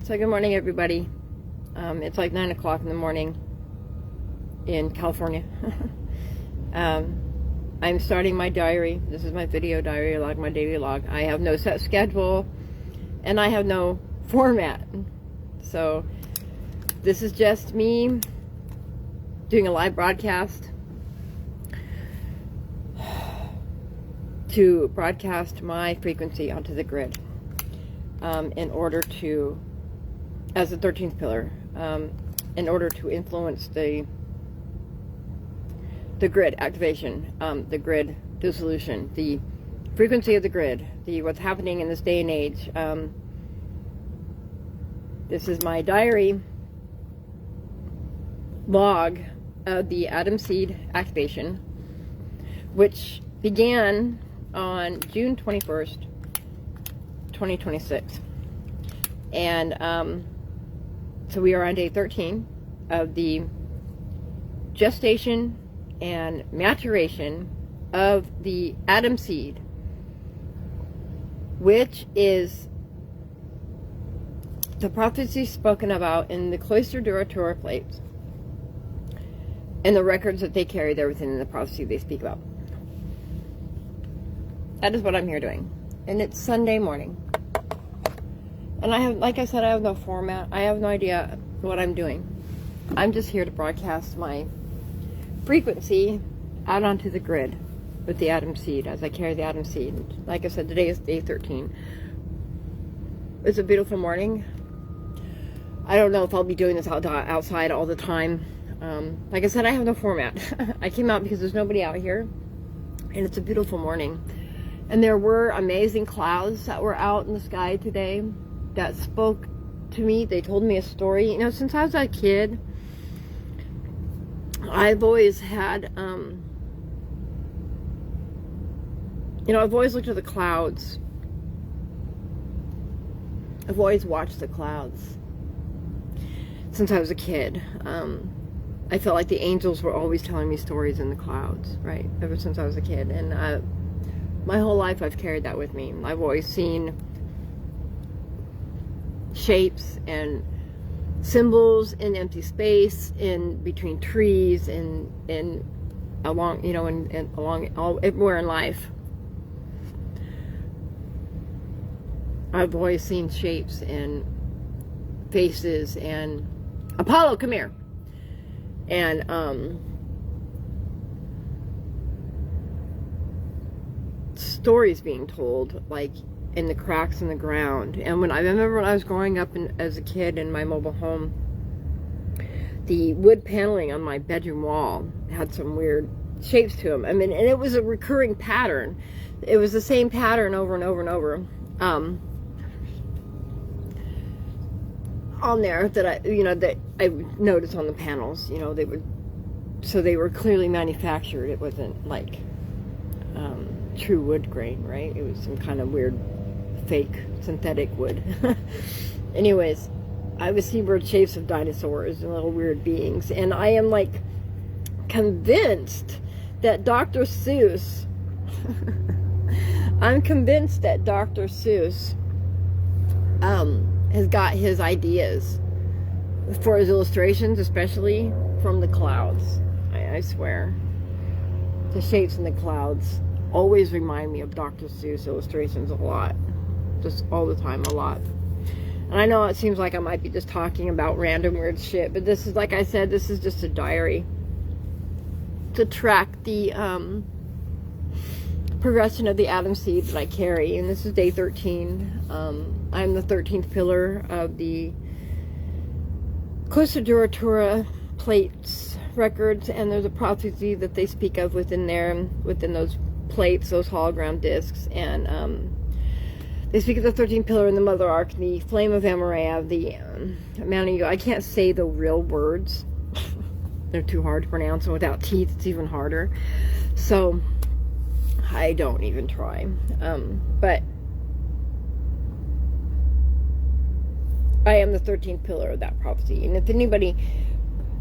So good morning, everybody. It's like 9 o'clock in the morning in California. I'm starting my diary. This is my video diary log, my daily log. I have no set schedule and I have no format. So this is just me doing a live broadcast to broadcast my frequency onto the grid in order to, as the 13th pillar, in order to influence the grid activation, the grid dissolution, the frequency of the grid, what's happening in this day and age. This is my diary log of the Atom Seed activation, which began on June 21st, 2026. And so we are on day 13 of the gestation and maturation of the Atom Seed, which is the prophecy spoken about in the Cloister Duratura plates and the records that they carry there within the prophecy they speak about. That is what I'm here doing. And it's Sunday morning. And I have, like I said, I have no format. I have no idea what I'm doing. I'm just here to broadcast my frequency out onto the grid with the Atom Seed as I carry the Atom Seed. Like I said, today is day 13. It's a beautiful morning. I don't know if I'll be doing this outside all the time. Like I said, I have no format. I came out because there's nobody out here, and it's a beautiful morning. And there were amazing clouds that were out in the sky today that spoke to me. They told me a story. You know, since I was a kid, I've always had, I've always looked at the clouds. I've always watched the clouds since I was a kid. I felt like the angels were always telling me stories in the clouds, right? Ever since I was a kid. And my whole life I've carried that with me. I've always seen shapes and symbols in empty space, in between trees, and along, and along everywhere in life. I've always seen shapes and faces and Apollo, come here. And stories being told, like in the cracks in the ground. And I remember when I was growing up as a kid in my mobile home, the wood paneling on my bedroom wall had some weird shapes to them. I mean, and it was a recurring pattern. It was the same pattern over and over and over. On there that I noticed on the panels, they were clearly manufactured. It wasn't like true wood grain, right? It was some kind of weird fake synthetic wood. Anyways, I would see weird shapes of dinosaurs and little weird beings, and I am like convinced that Dr. Seuss I'm convinced that Dr. Seuss has got his ideas for his illustrations, especially from the clouds. I swear. The shapes in the clouds always remind me of Dr. Seuss illustrations a lot. Just all the time, a lot. And I know it seems like I might be just talking about random weird shit, but this is, like I said, this is just a diary to track the progression of the Atom Seed that I carry. And this is day 13. I'm the 13th pillar of the Cloister Duratura plates records, and there's a prophecy that they speak of within those plates, those hologram discs, and they speak of the 13th pillar in the Mother Ark, the Flame of Amaranth, the Mount. I can't say the real words. They're too hard to pronounce, and without teeth it's even harder. So I don't even try. But I am the 13th pillar of that prophecy. And if anybody,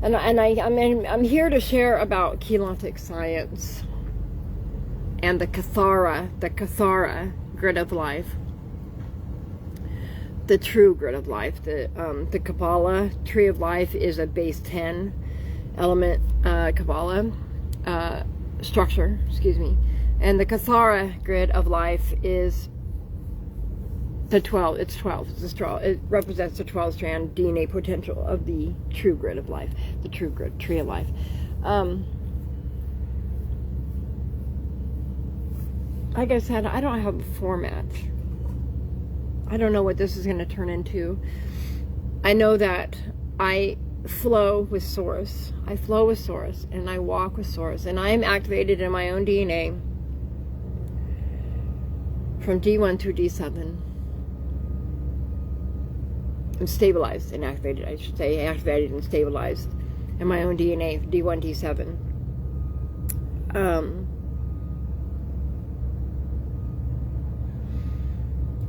I'm here to share about Keylontic science and the Kathara grid of life. the true grid of life. The Kabbalah tree of life is a base 10 element Kabbalah structure, excuse me. And the Kathara grid of life is the 12. It's 12. It's a 12. It represents the 12-strand DNA potential of the true grid of life, the true grid tree of life. Like I said, I don't have a format. I don't know what this is going to turn into. I know that I flow with Source. I flow with Source, and I walk with Source, and I am activated in my own DNA from D1 through D7. I'm stabilized and activated, I should say, activated and stabilized in my own DNA, D1, D7.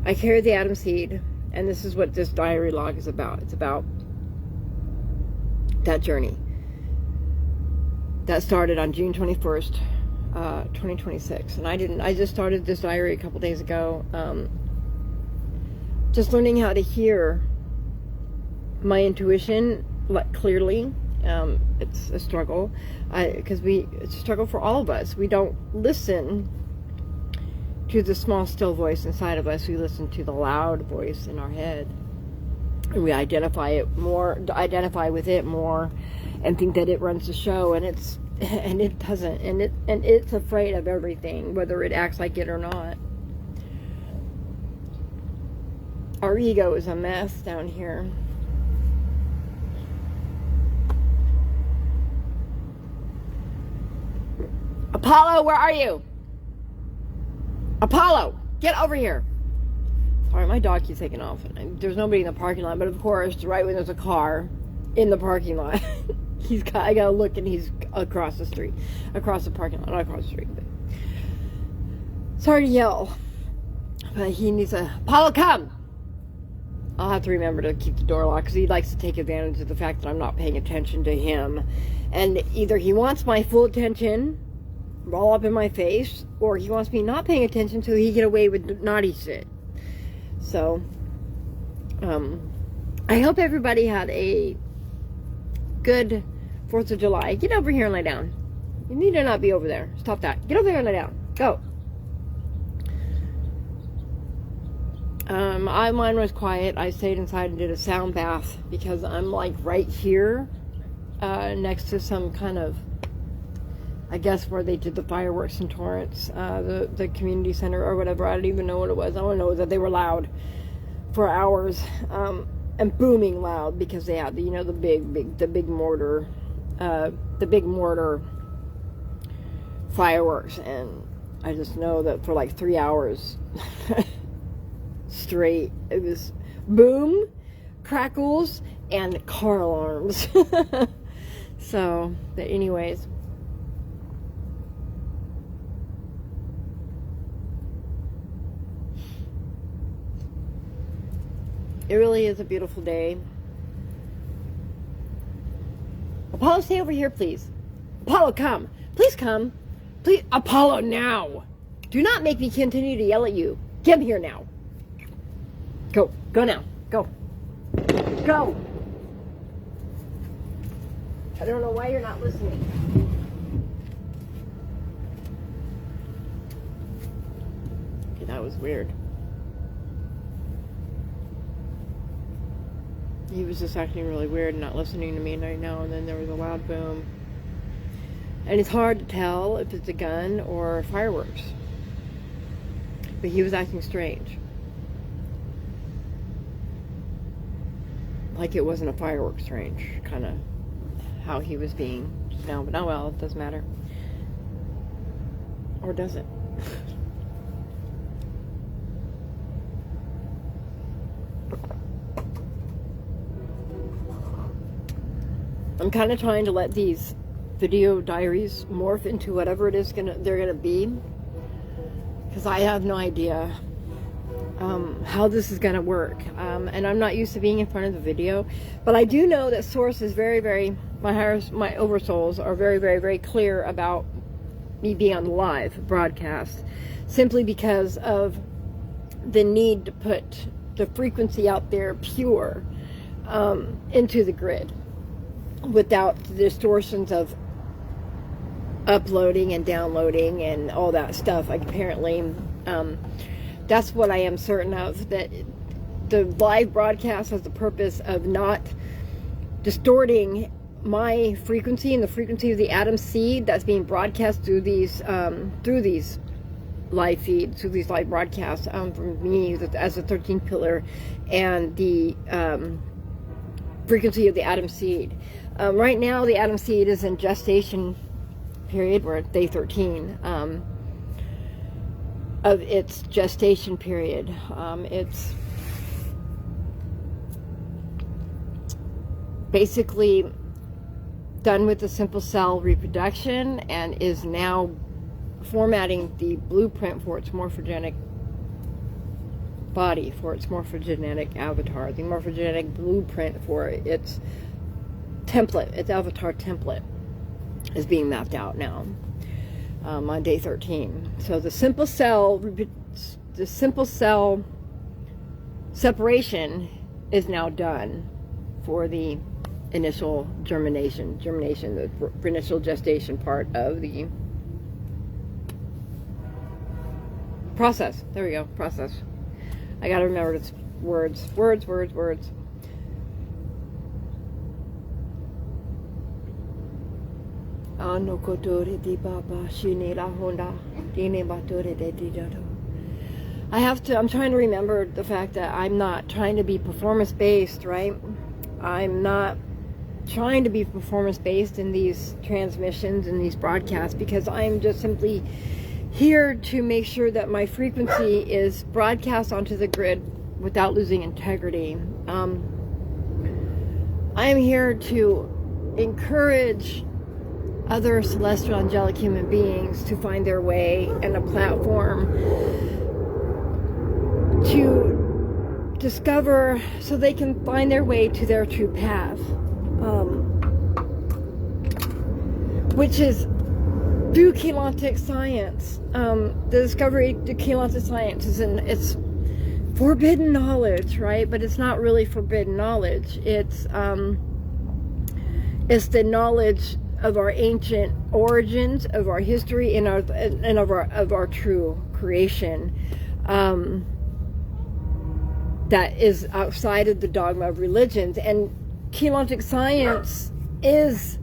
I carry the Atom Seed, and this is what this diary log is about. It's about that journey that started on June 21st, 2026. And I just started this diary a couple days ago, just learning how to hear my intuition clearly. It's a struggle, because it's a struggle for all of us. We don't listen to the small still voice inside of us. We listen to the loud voice in our head, and we identify with it more, and think that it runs the show, and it doesn't, and it's afraid of everything, whether it acts like it or not. Our ego is a mess down here. Apollo, where are you? Apollo, get over here. Sorry, my dog keeps taking off. There's nobody in the parking lot, but of course, right when there's a car in the parking lot, I gotta look, and he's across the street, across the parking lot, not across the street. But sorry to yell, but he needs Apollo, come. I'll have to remember to keep the door locked, because he likes to take advantage of the fact that I'm not paying attention to him, and either he wants my full attention, all up in my face, or he wants me not paying attention so he get away with naughty shit. So I hope everybody had a good 4th of July. Get over here and lay down. You need to not be over there. Stop that. Get over here and lay down. Go. Mine was quiet. I stayed inside and did a sound bath, because I'm like right here next to some kind of, I guess, where they did the fireworks in Torrance, the community center or whatever. I don't even know what it was. I don't know that they were loud for hours, and booming loud, because they had the big mortar fireworks, and I just know that for like 3 hours straight, it was boom, crackles, and car alarms. So, but anyways. It really is a beautiful day. Apollo, stay over here, please. Apollo, come. Please come. Please, Apollo, now. Do not make me continue to yell at you. Get here now. Go. Go now. Go. Go. I don't know why you're not listening. Okay, that was weird. He was just acting really weird and not listening to me right now, and then there was a loud boom. And it's hard to tell if it's a gun or fireworks. But he was acting strange. Like it wasn't a fireworks range, kind of how he was being just now. But oh well, it doesn't matter. Or does it? I'm kind of trying to let these video diaries morph into whatever it is they're gonna be, because I have no idea how this is gonna work, and I'm not used to being in front of the video, but I do know that Source is very, very, my oversouls are very, very, very clear about me being on the live broadcast, simply because of the need to put the frequency out there pure into the grid without the distortions of uploading and downloading and all that stuff. Like apparently that's what I am certain of, that the live broadcast has the purpose of not distorting my frequency and the frequency of the atom seed that's being broadcast through these live feeds, through these live broadcasts from me as a 13th pillar, and the frequency of the atom seed. Right now the atom seed is in gestation period. We're at day 13 of its gestation period. It's basically done with the simple cell reproduction and is now formatting the blueprint for its morphogenic body, for its morphogenetic avatar, the morphogenetic blueprint for its template, its avatar template is being mapped out now on day 13. So the simple cell separation is now done for the initial germination, the initial gestation part of the process. There we go, process. I gotta remember its words. I'm trying to remember the fact that I'm not trying to be performance-based, right? I'm not trying to be performance-based in these transmissions and these broadcasts, because I'm just simply here to make sure that my frequency is broadcast onto the grid without losing integrity. I am here to encourage other celestial angelic human beings to find their way and a platform to discover, so they can find their way to their true path, which is through Keylontic science. The discovery to Keylontic science it's forbidden knowledge, right? But it's not really forbidden knowledge. It's the knowledge of our ancient origins, of our history, and of our true creation. That is outside of the dogma of religions. And Keylontic science is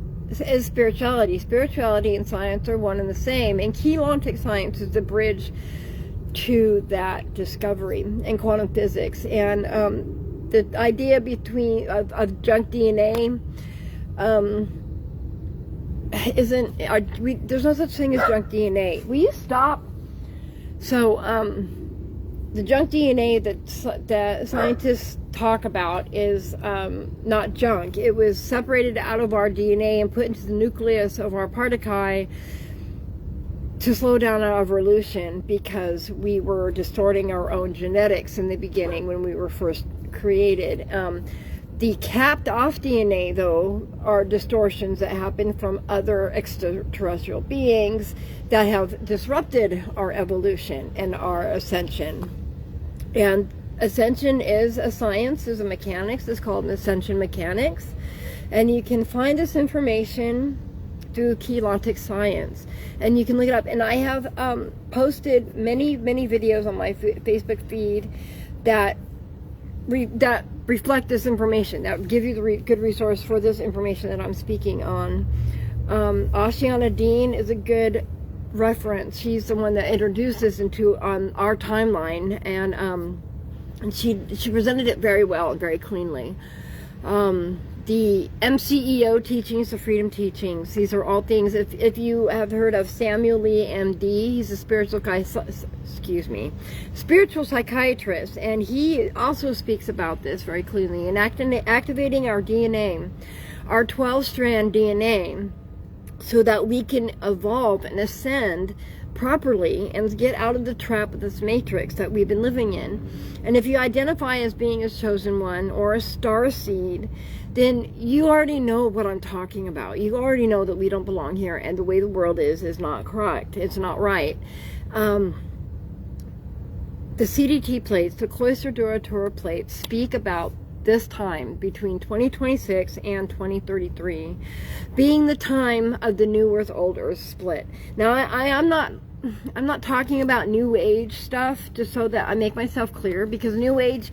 spirituality. Spirituality and science are one and the same. And Keylontic science is the bridge to that discovery in quantum physics. And the idea of junk DNA there's no such thing as junk DNA. Will you stop? So the junk DNA that scientists talk about is not junk. It was separated out of our DNA and put into the nucleus of our particuli to slow down our evolution, because we were distorting our own genetics in the beginning when we were first created. The capped off DNA, though, are distortions that happen from other extraterrestrial beings that have disrupted our evolution and our ascension. And ascension is a science, is a mechanics. It's called ascension mechanics. And you can find this information through Keylontic science. And you can look it up. And I have posted many videos on my Facebook feed that reflect this information, that would give you the good resource for this information that I'm speaking on. Ashiana Dean is a good reference. She's the one that introduced this on our timeline, and she presented it very well and very cleanly. The MCEO teachings, the Freedom Teachings, these are all things. If you have heard of Samuel Lee, MD, he's a spiritual psychiatrist, and he also speaks about this very cleanly. And activating our DNA, our 12-strand DNA, so that we can evolve and ascend properly and get out of the trap of this matrix that we've been living in. And if you identify as being a chosen one or a star seed, then you already know what I'm talking about. You already know that we don't belong here, and the way the world is not correct. It's not right. the CDT plates, the Cloister Duratura plates, speak about this time between 2026 and 2033 being the time of the New Earth Old Earth split. Now, I'm not talking about New Age stuff, just so that I make myself clear, because New Age,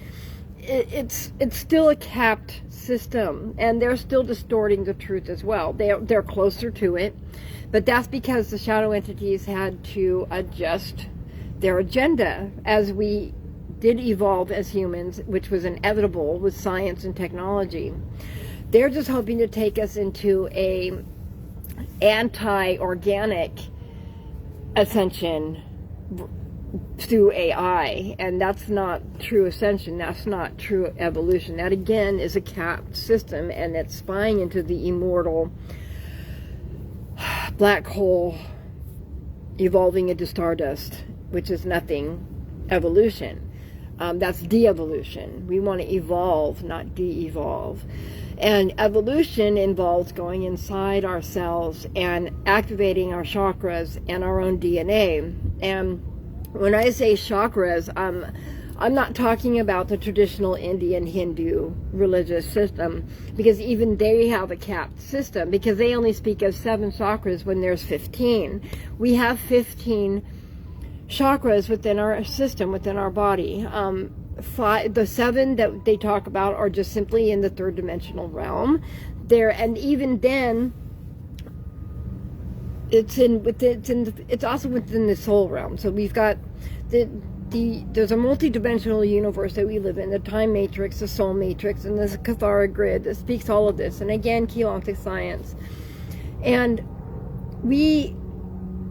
it's still a capped system, and they're still distorting the truth as well. They're closer to it, but that's because the shadow entities had to adjust their agenda as we did evolve as humans, which was inevitable with science and technology. They're just hoping to take us into a anti-organic ascension through AI, and that's not true ascension. That's not true evolution. That again is a capped system, and it's spying into the immortal black hole evolving into stardust, which is nothing evolution. That's de-evolution. We want to evolve, not de-evolve. And evolution involves going inside ourselves and activating our chakras and our own DNA. And when I say chakras, I'm not talking about the traditional Indian Hindu religious system, because even they have a capped system, because they only speak of 7 chakras when there's 15. We have 15 chakras within our system, within our body. The 7 that they talk about are just simply in the 3rd dimensional realm. And even then, it's also within the soul realm. So we've got there's a multi-dimensional universe that we live in, the time matrix, the soul matrix, and the Cathara grid that speaks all of this. And again, Keylontic science. And we,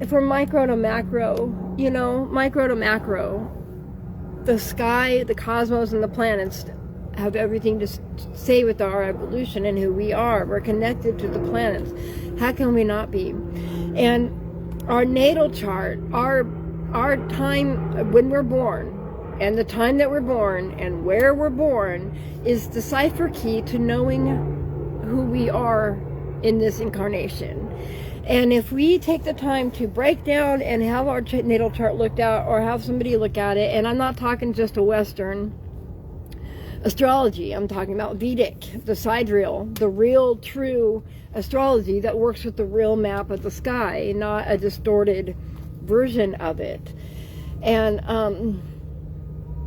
from micro to macro, micro to macro, the sky, the cosmos, and the planets have everything to say with our evolution and who we are. We're connected to the planets. How can we not be? And our natal chart, our time when we're born, and the time that we're born, and where we're born, is the cipher key to knowing who we are in this incarnation. And if we take the time to break down and have our natal chart looked at, or have somebody look at it, and I'm not talking just a Western astrology, I'm talking about Vedic, the sidereal, the real, true astrology that works with the real map of the sky, not a distorted version of it. And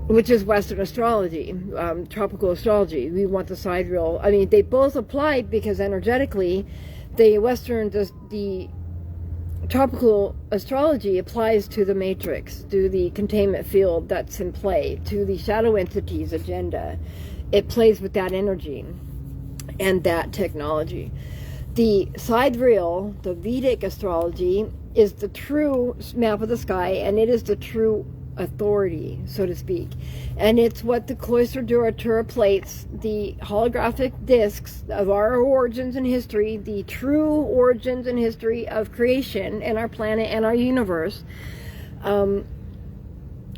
which is Western astrology, tropical astrology. We want the sidereal. I mean, they both apply, because energetically, the tropical astrology applies to the matrix, to the containment field that's in play, to the shadow entity's agenda. It plays with that energy and that technology. The sidereal, the Vedic astrology, is the true map of the sky, and it is the true authority, so to speak. And it's what the Cloister Duratura plates, the holographic discs of our origins in history, the true origins and history of creation and our planet and our universe,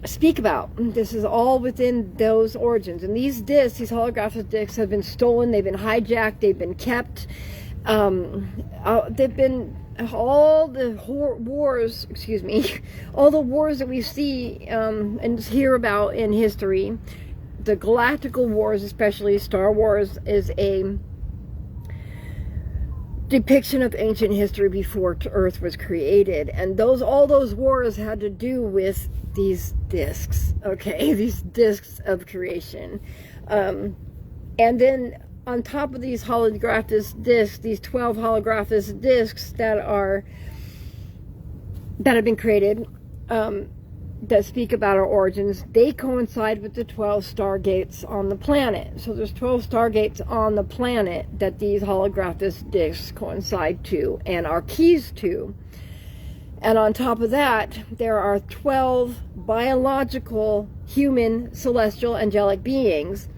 speak about. This is all within those origins. And these discs, these holographic discs, have been stolen, they've been hijacked, they've been kept. They've been all the wars, all the wars that we see and hear about in history, the galactical wars, especially Star Wars, is a depiction of ancient history before Earth was created, and all those wars had to do with these discs, these discs of creation, and then on top of these holographic discs, these 12 holographic discs that have been created, that speak about our origins, they coincide with the 12 stargates on the planet. So there's 12 stargates on the planet that these holographic discs coincide to and are keys to. And on top of that, there are 12 biological, human, celestial, angelic beings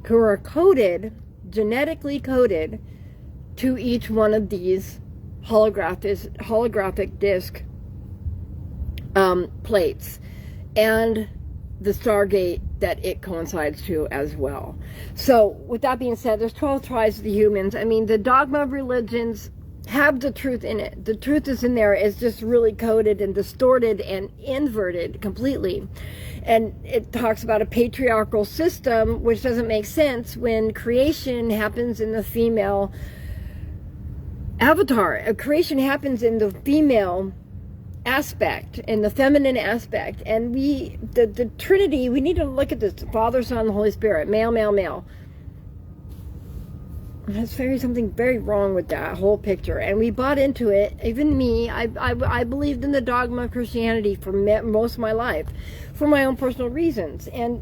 who are coded, genetically coded, to each one of these holographic disc plates and the stargate that it coincides to as well. So with that being said, there's 12 tribes of the humans. I mean, the dogma of religions have the truth in it. The truth is in there. It's just really coded and distorted and inverted completely. And it talks about a patriarchal system, which doesn't make sense when creation happens in the female avatar. Creation happens in the female aspect, in the feminine aspect. And the Trinity, we need to look at this: Father, Son, and Holy Spirit, male, male, male. There's something very wrong with that whole picture, and we bought into it. Even me, I believed in the dogma of Christianity for most of my life, for my own personal reasons. And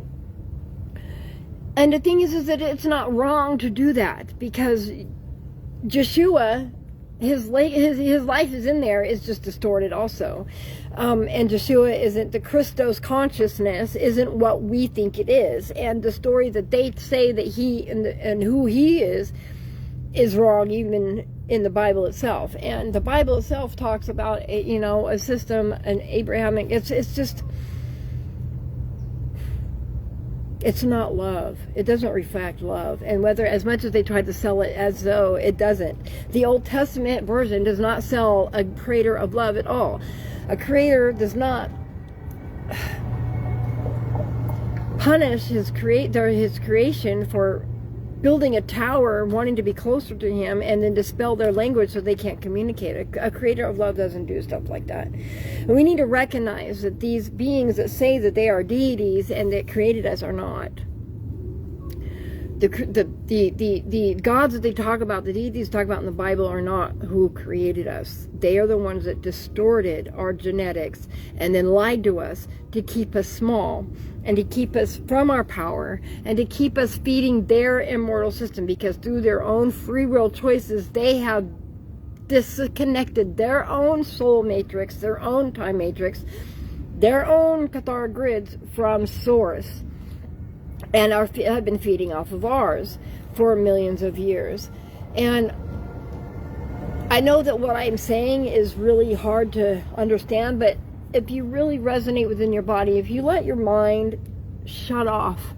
the thing is that it's not wrong to do that, because Yeshua, his life is in there, is just distorted also. And Yeshua isn't, the Christos consciousness isn't what we think it is, and the story that they say that he and who he is wrong, even in the Bible itself. And the Bible itself talks about a system, an Abrahamic. It's not love. It doesn't reflect love. And whether, as much as they tried to sell it as though it doesn't, the Old Testament version does not sell a creator of love at all. A creator does not punish his creation for building a tower, wanting to be closer to him, and then dispel their language so they can't communicate. A creator of love doesn't do stuff like that. And we need to recognize that these beings that say that they are deities and that created us are not. The gods that they talk about, the deities talk about in the Bible, are not who created us. They are the ones that distorted our genetics and then lied to us to keep us small and to keep us from our power and to keep us feeding their immortal system, because through their own free will choices, they have disconnected their own soul matrix, their own time matrix, their own Cathar grids from source, and have been feeding off of ours for millions of years. And I know that what I'm saying is really hard to understand, but if you really resonate within your body, if you let your mind shut off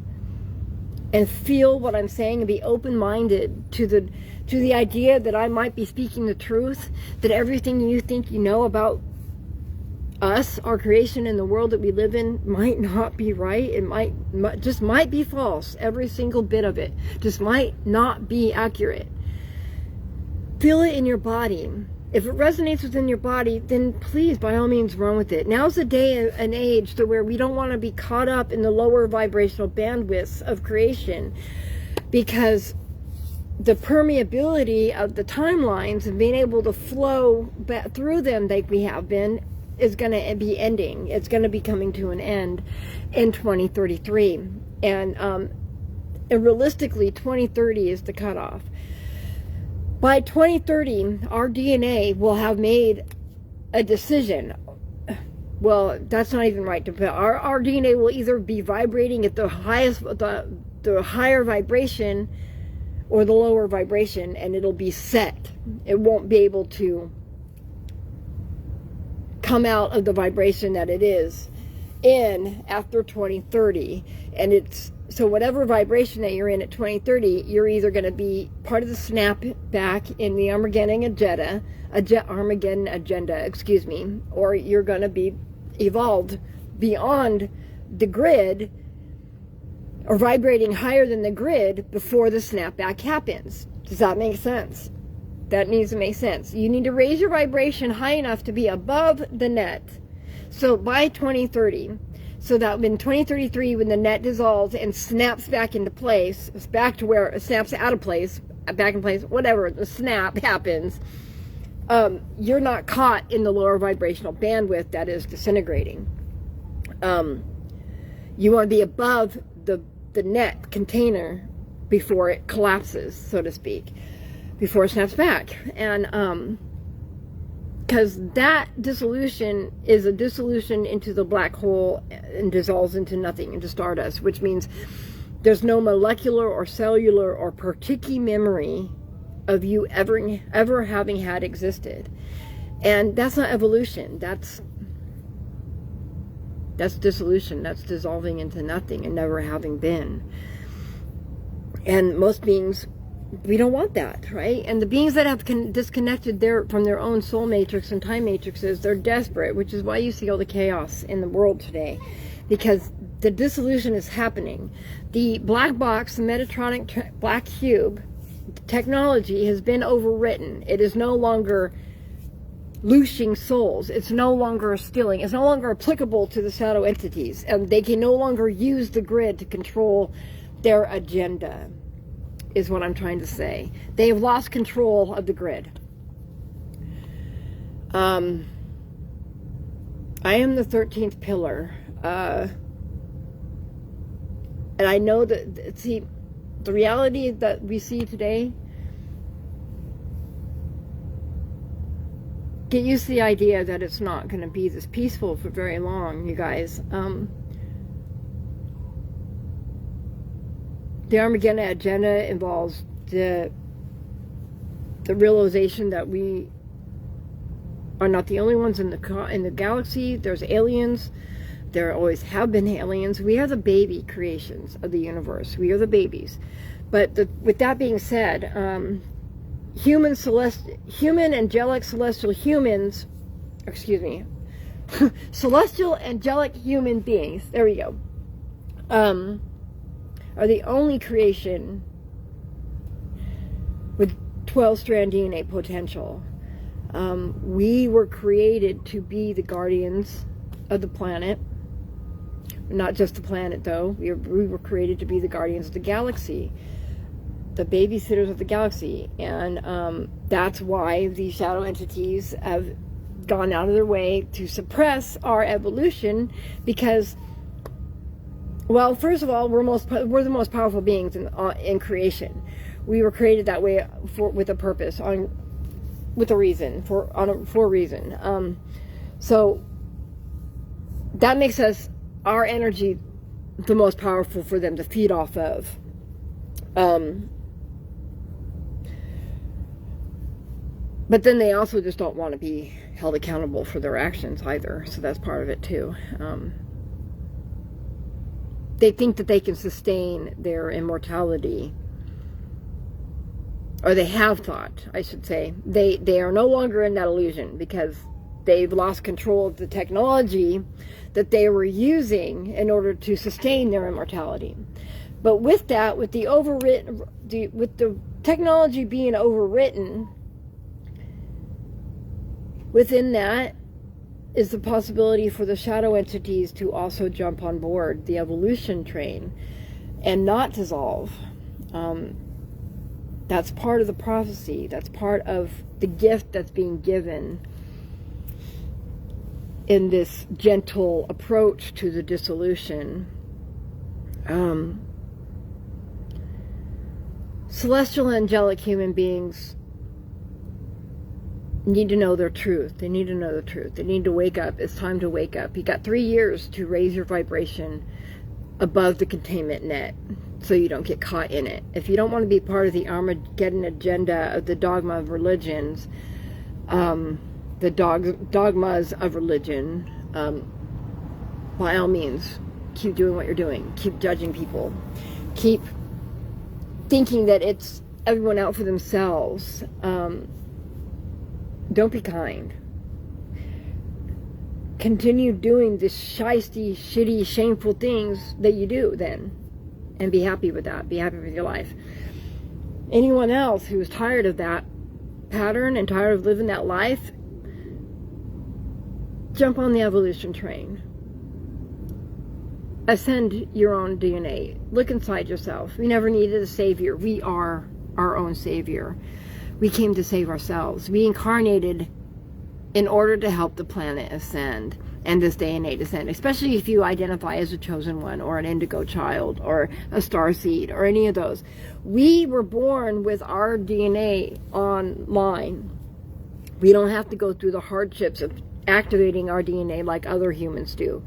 and feel what I'm saying and be open-minded to the idea that I might be speaking the truth, that everything you think you know about us, our creation, and the world that we live in might not be right. It might be false. Every single bit of it just might not be accurate. Feel it in your body. If it resonates within your body, then please, by all means, run with it. Now's the day and age to where we don't want to be caught up in the lower vibrational bandwidths of creation, because the permeability of the timelines and being able to flow back through them like we have been is going to be ending. It's going to be coming to an end in 2033. And realistically, 2030 is the cutoff. By 2030, our DNA will have made a decision. Well, that's not even right. Our DNA will either be vibrating at the highest, the higher vibration, or the lower vibration, and it'll be set. It won't be able to come out of the vibration that it is in after 2030. And it's, so whatever vibration that you're in at 2030, you're either going to be part of the snap back in the Armageddon agenda, or you're going to be evolved beyond the grid, or vibrating higher than the grid before the snapback happens. Does that make sense? That needs to make sense. You need to raise your vibration high enough to be above the net. So by 2030, so that in 2033, when the net dissolves and snaps back into place, it's back to where it snaps out of place, back in place, whatever, the snap happens, you're not caught in the lower vibrational bandwidth that is disintegrating. You want to be above the net container before it collapses, so to speak, before it snaps back. And because that dissolution is a dissolution into the black hole and dissolves into nothing, into stardust, which means there's no molecular or cellular or particle memory of you ever having had existed. And that's not evolution. That's dissolution. That's dissolving into nothing and never having been. And most beings we don't want that, right? And the beings that have disconnected from their own soul matrix and time matrices, they're desperate, which is why you see all the chaos in the world today, because the dissolution is happening. The black box, the Metatronic black cube technology has been overwritten. It is no longer loosing souls. It's no longer stealing. It's no longer applicable to the shadow entities. And they can no longer use the grid to control their agenda, is what I'm trying to say. They have lost control of the grid. I am the 13th pillar. And I know that, see, the reality that we see today, get used to the idea that it's not going to be this peaceful for very long, you guys. The Armageddon agenda involves the realization that we are not the only ones in the galaxy. There's aliens. There always have been aliens. We are the baby creations of the universe. We are the babies. But with that being said, human angelic celestial humans, excuse me, celestial angelic human beings, there we go, are the only creation with 12-strand DNA potential. We were created to be the guardians of the planet. Not just the planet, though. We were created to be the guardians of the galaxy, the babysitters of the galaxy. And that's why these shadow entities have gone out of their way to suppress our evolution, because, well, first of all, we're the most powerful beings in creation. We were created that way with a purpose, with a reason, for a reason. So that makes us, our energy, the most powerful for them to feed off of. But then they also just don't want to be held accountable for their actions either. So that's part of it too. They think that they can sustain their immortality, or they have thought, I should say. They are no longer in that illusion, because they've lost control of the technology that they were using in order to sustain their immortality. But with that, with the technology being overwritten, within that is the possibility for the shadow entities to also jump on board the evolution train and not dissolve. That's part of the prophecy. That's part of the gift that's being given in this gentle approach to the dissolution. Celestial angelic human beings need to know their truth. They need to know the truth. They need to wake up. It's time to wake up. You got 3 years to raise your vibration above the containment net so you don't get caught in it. If you don't want to be part of the Armageddon agenda of the dogma of religions, the dogmas of religion, by all means, keep doing what you're doing. Keep judging people. Keep thinking that it's everyone out for themselves. Don't be kind. Continue doing the shisty, shitty, shameful things that you do then, and be happy with that. Be happy with your life. Anyone else who's tired of that pattern and tired of living that life, jump on the evolution train. Ascend your own DNA. Look inside yourself. We never needed a savior. We are our own savior. We came to save ourselves. We incarnated in order to help the planet ascend, and this day and age ascend, especially if you identify as a chosen one, or an indigo child, or a star seed, or any of those. We were born with our DNA online. We don't have to go through the hardships of activating our DNA like other humans do.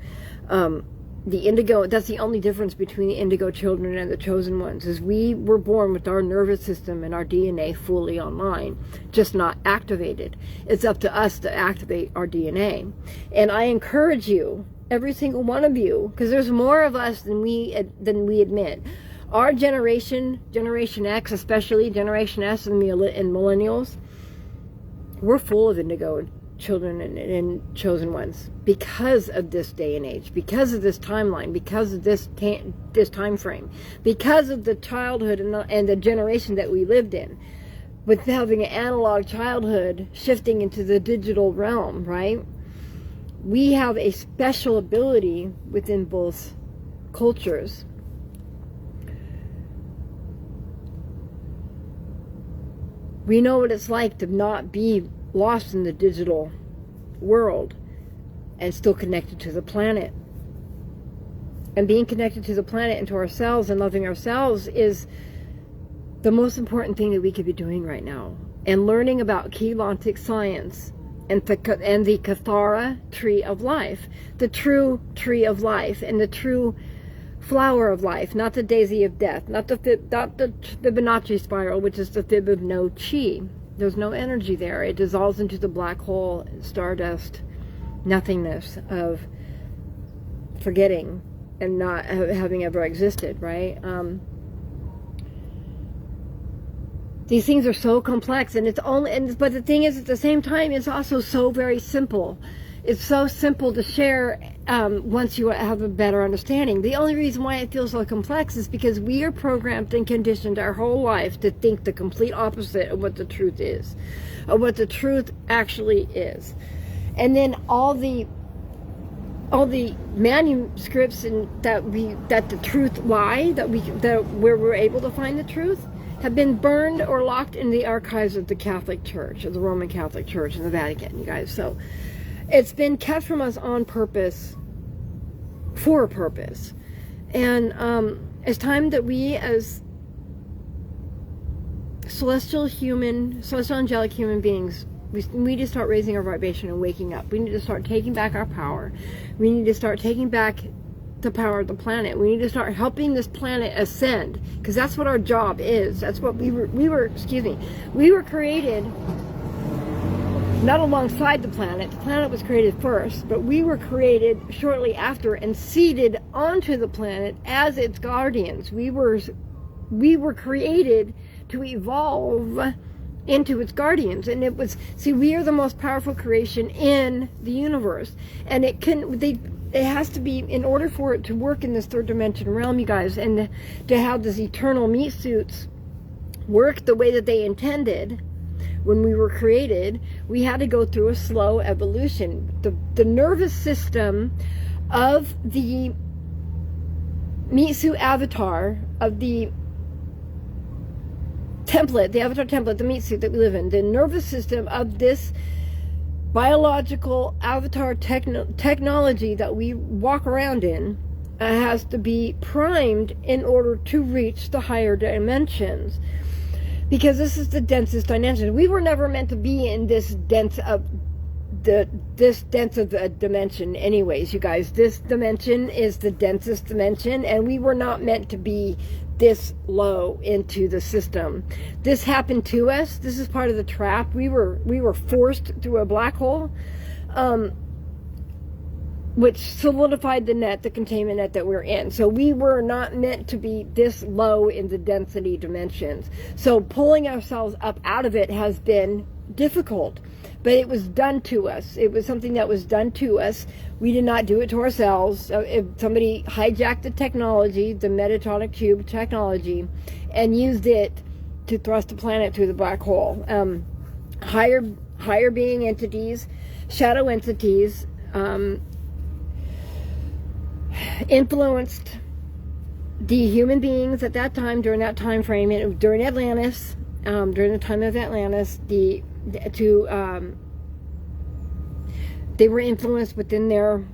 The indigo, that's the only difference between the indigo children and the chosen ones, is we were born with our nervous system and our DNA fully online, just not activated. It's up to us to activate our DNA. And I encourage you, every single one of you, because there's more of us than we admit. Our generation, Generation X, especially Generation S and millennials, we're full of indigo children and chosen ones because of this day and age, because of this timeline, because of this time frame, because of the childhood and the generation that we lived in, with having an analog childhood shifting into the digital realm, right? We have a special ability within both cultures. We know what it's like to not be lost in the digital world and still connected to the planet. And being connected to the planet and to ourselves and loving ourselves is the most important thing that we could be doing right now. And learning about Keylontic science and the Kathara tree of life, the true tree of life and the true flower of life, not the daisy of death, not the Fibonacci spiral, which is the fib of no chi. There's no energy there. It dissolves into the black hole, stardust, nothingness of forgetting and not having ever existed, right? These things are so complex, and but the thing is, at the same time, it's also so very simple. It's so simple to share once you have a better understanding. The only reason why it feels so complex is because we are programmed and conditioned our whole life to think the complete opposite of what the truth is, of what the truth actually is. And then all the manuscripts that the truth lie, where we're able to find the truth, have been burned or locked in the archives of the Catholic Church, of the Roman Catholic Church and the Vatican, you guys. So it's been kept from us on purpose, for a purpose. And it's time that we, as celestial angelic human beings, we need to start raising our vibration and waking up. We need to start taking back our power. We need to start taking back the power of the planet. We need to start helping this planet ascend, because that's what our job is. That's what we were created not alongside the planet. The planet was created first, but we were created shortly after and seeded onto the planet as its guardians. We were created to evolve into its guardians, and we are the most powerful creation in the universe, and it has to be, in order for it to work in this third dimension realm, you guys, and to have these eternal meat suits work the way that they intended when we were created, we had to go through a slow evolution. The nervous system of the meat suit avatar, of the template, the avatar template, the meat suit that we live in, the nervous system of this biological avatar technology that we walk around in has to be primed in order to reach the higher dimensions, because this is the densest dimension. We were never meant to be in this dense of a dimension anyways, you guys. This dimension is the densest dimension, and we were not meant to be this low into the system. This happened to us. This is part of the trap. We were forced through a black hole, which solidified the containment net that we're in. So we were not meant to be this low in the density dimensions. So pulling ourselves up out of it has been difficult, but it was done to us. It was something that was done to us. We did not do it to ourselves. If somebody hijacked the technology, the Metatonic Cube technology, and used it to thrust the planet through the black hole. Higher being entities, shadow entities, influenced the human beings at that time, during that time frame, during Atlantis, during the time of Atlantis, they were influenced within their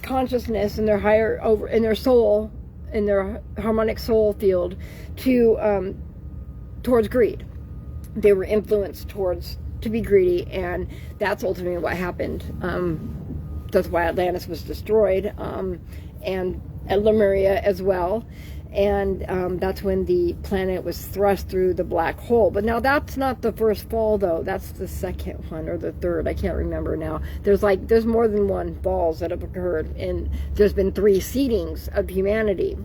consciousness and in their soul, in their harmonic soul field, towards greed. They were influenced to be greedy, and that's ultimately what happened. That's why Atlantis was destroyed, and Lemuria as well. And that's when the planet was thrust through the black hole. But now that's not the first fall, though. That's the second one, or the third. I can't remember now. There's more than one falls that have occurred, and there's been 3 seedings of humanity.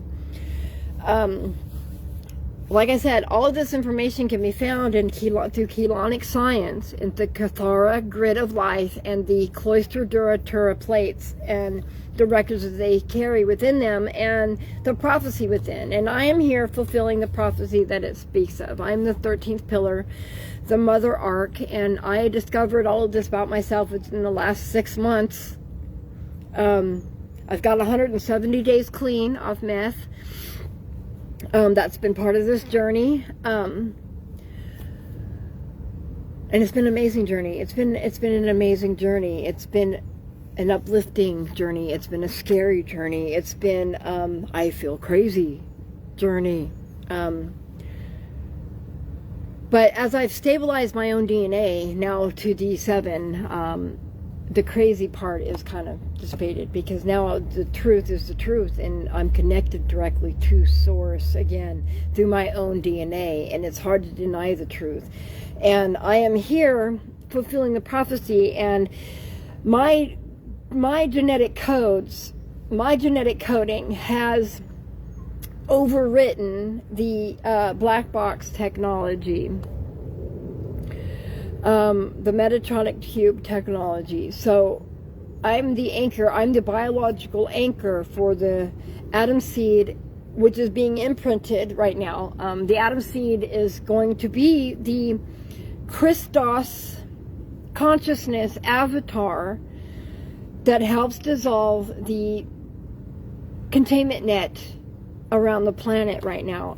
like I said, all of this information can be found in through Chelonic science, in the Cathara grid of life, and the Cloister Duratura plates, and the records that they carry within them, and the prophecy within. And I am here fulfilling the prophecy that it speaks of. I'm the 13th pillar, the Mother Ark, and I discovered all of this about myself within the last 6 months. I've got 170 days clean off meth. That's been part of this journey. And it's been an amazing journey. It's been an amazing journey. It's been an uplifting journey. It's been a scary journey. It's been, I feel crazy journey. But as I've stabilized my own DNA now to D7, the crazy part is kind of dissipated, because now the truth is the truth, and I'm connected directly to source again through my own DNA, and it's hard to deny the truth. And I am here fulfilling the prophecy, and my genetic codes, my genetic coding has overwritten the black box technology, the Metatronic cube technology. So I'm the anchor, I'm the biological anchor for the atom seed, which is being imprinted right now. The atom seed is going to be the Christos consciousness avatar that helps dissolve the containment net around the planet right now.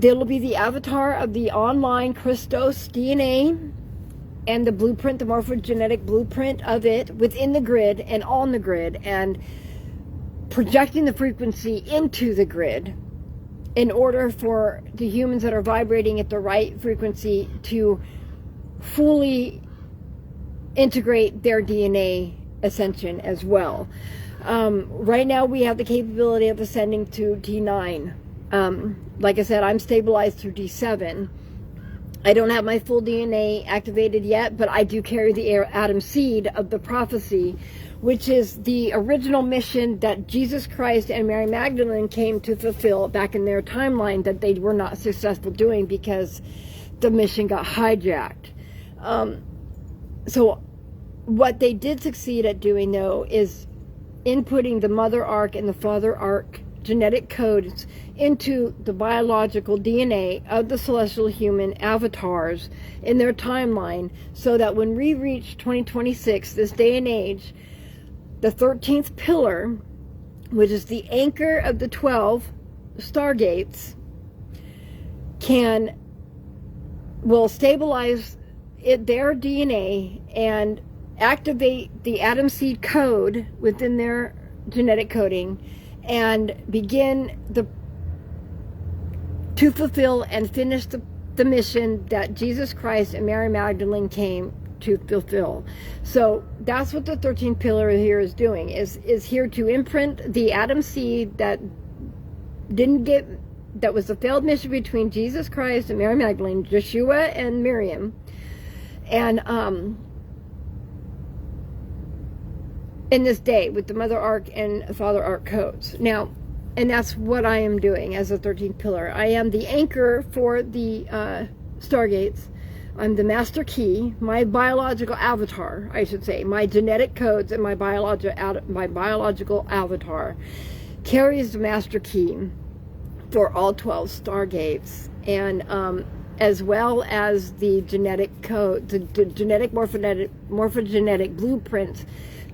It'll be the avatar of the online Christos DNA and the blueprint, the morphogenetic blueprint of it within the grid and on the grid, and projecting the frequency into the grid in order for the humans that are vibrating at the right frequency to fully integrate their DNA ascension as well. Right now we have the capability of ascending to D9. Like I said, I'm stabilized through D7. I don't have my full DNA activated yet, but I do carry the atom seed of the prophecy, which is the original mission that Jesus Christ and Mary Magdalene came to fulfill back in their timeline that they were not successful doing because the mission got hijacked. So what they did succeed at doing, though, is inputting the Mother Ark and the Father Ark genetic codes into the biological DNA of the celestial human avatars in their timeline, so that when we reach 2026, this day and age, the 13th pillar, which is the anchor of the 12 stargates, will stabilize their DNA and activate the atom seed code within their genetic coding, and begin to fulfill and finish the mission that Jesus Christ and Mary Magdalene came to fulfill. So that's what the 13th pillar here is doing, is here to imprint the atom seed that was a failed mission between Jesus Christ and Mary Magdalene, Joshua and Miriam, and in this day with the Mother Ark and Father Ark codes. Now, and that's what I am doing as a 13th pillar. I am the anchor for the stargates. I'm the master key, my biological avatar, I should say. My genetic codes and my biological avatar carries the master key for all 12 stargates, and as well as the genetic code, the genetic morphogenetic blueprints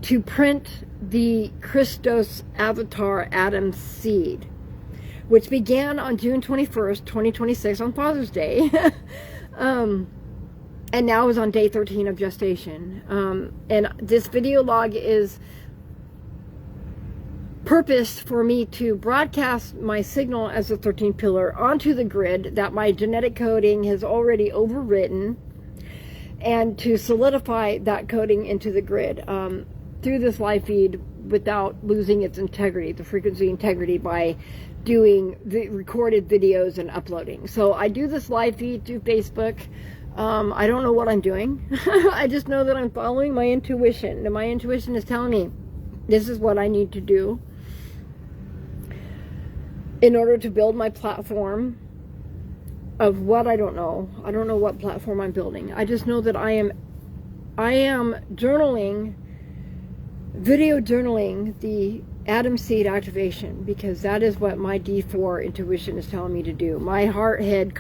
to print the Christos avatar atom seed, which began on June 21st, 2026 on Father's Day. And now is on day 13 of gestation. And this video log is purposed for me to broadcast my signal as a 13th pillar onto the grid that my genetic coding has already overwritten, and to solidify that coding into the grid through this live feed without losing its integrity, the frequency integrity, by doing the recorded videos and uploading. So I do this live feed through Facebook. I don't know what I'm doing. I just know that I'm following my intuition, and my intuition is telling me this is what I need to do. in order to build my platform of what I don't know. I don't know what platform I'm building. I just know that I am journaling, video journaling the Atom Seed activation, because that is what my D4 intuition is telling me to do. My heart and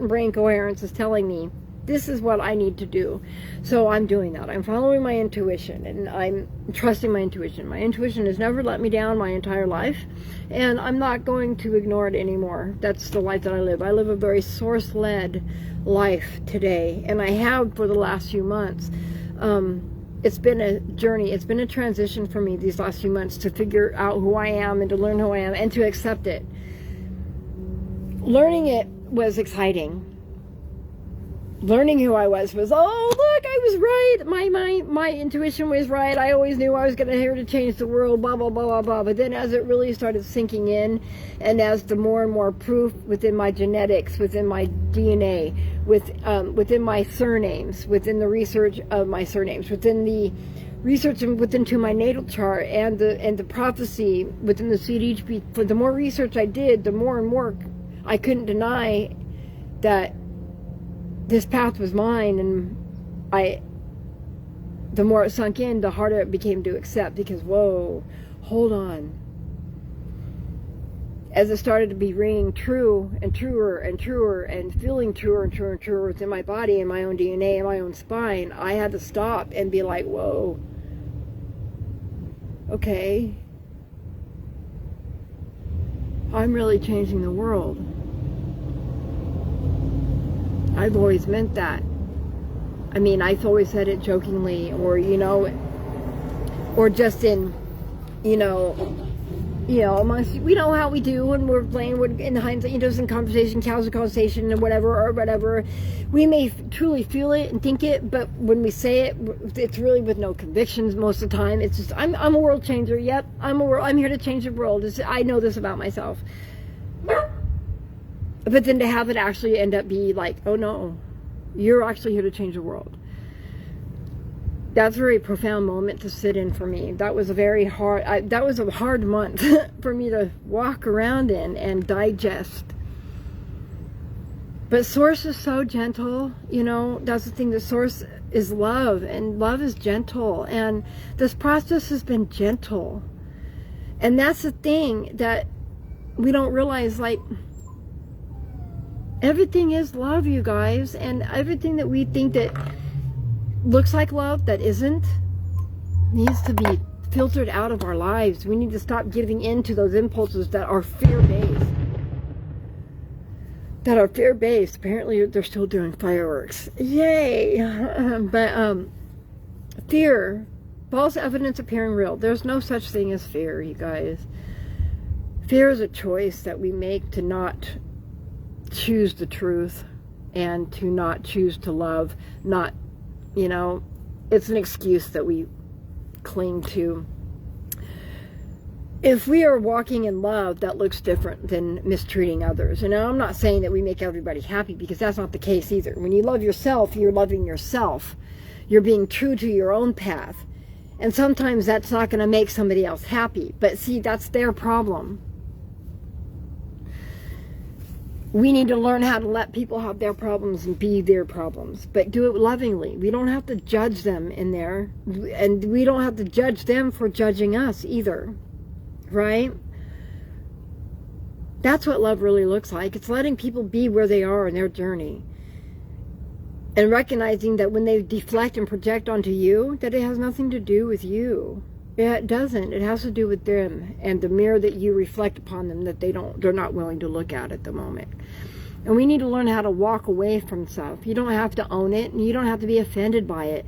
brain coherence is telling me this is what I need to do. So I'm doing that. I'm following my intuition, and I'm trusting my intuition. My intuition has never let me down my entire life, and I'm not going to ignore it anymore. That's the life that I live. I live a very source-led life today, and I have for the last few months. It's been a journey. It's been a transition for me these last few months to figure out who I am and to learn who I am and to accept it. Learning it was exciting. Learning who I was, oh, look, I was right. My intuition was right. I always knew I was going to here to change the world, blah, blah, blah, blah, blah. But then as it really started sinking in, and as the more and more proof within my genetics, within my DNA, within my surnames, within the research of my surnames, within the research within my natal chart, and the prophecy within the CDHP, for the more research I did, the more and more I couldn't deny that this path was mine, and the more it sunk in, the harder it became to accept, because whoa, hold on. As it started to be ringing true and truer and truer and feeling truer and truer and truer within my body and my own DNA and my own spine, I had to stop and be like, whoa, okay, I'm really changing the world. I've always meant that. I mean, I've always said it jokingly, or, or just in, amongst, we know how we do when we're playing, in hindsight, just in conversation, casual conversation, or whatever. We may truly feel it and think it, but when we say it, it's really with no convictions most of the time. It's just, I'm a world changer. Yep, I'm here to change the world. I know this about myself. But then to have it actually end up be like, oh no, you're actually here to change the world. That's a very profound moment to sit in for me. That was a very hard, that was a hard month for me to walk around in and digest. But Source is so gentle, that's the thing. The Source is love, and love is gentle. And this process has been gentle. And that's the thing that we don't realize, like, everything is love, you guys, and everything that we think that looks like love that isn't needs to be filtered out of our lives. We need to stop giving in to those impulses that are fear-based. Apparently they're still doing fireworks. Yay! But fear, false evidence appearing real. There's no such thing as fear, you guys. Fear is a choice that we make to not choose the truth and to not choose to love. Not, it's an excuse that we cling to. If we are walking in love, that looks different than mistreating others. And I'm not saying that we make everybody happy, because that's not the case either. When you love yourself, you're loving yourself. You're being true to your own path. And sometimes that's not going to make somebody else happy. But see, that's their problem. We need to learn how to let people have their problems and be their problems, but do it lovingly. We don't have to judge them in there, and we don't have to judge them for judging us either, right? That's what love really looks like. It's letting people be where they are in their journey, and recognizing that when they deflect and project onto you, that it has nothing to do with you. It doesn't. It has to do with them and the mirror that you reflect upon them that they're not willing to look at the moment. And we need to learn how to walk away from stuff. You don't have to own it, and you don't have to be offended by it.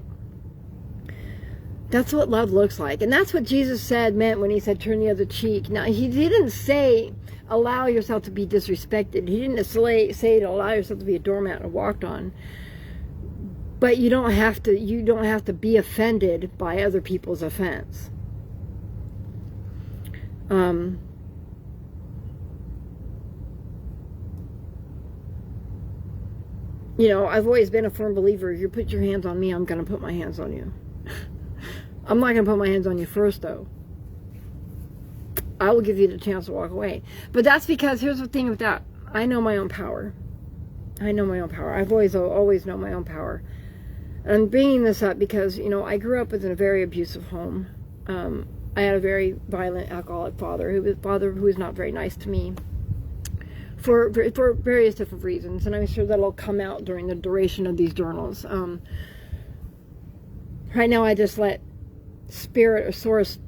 That's what love looks like. And that's what Jesus meant when he said, turn the other cheek. Now, he didn't say, allow yourself to be disrespected. He didn't say to allow yourself to be a doormat and walked on. But you don't have to be offended by other people's offense. I've always been a firm believer, if you put your hands on me, I'm going to put my hands on you. I'm not going to put my hands on you first, though. I will give you the chance to walk away. But that's because, here's the thing with that. I know my own power. I know my own power. I've always known my own power. I'm bringing this up because, you know, I grew up in a very abusive home. I had a very violent alcoholic father who was not very nice to me for various different reasons, and I'm sure that'll come out during the duration of these journals. Right now, I just let Spirit or Source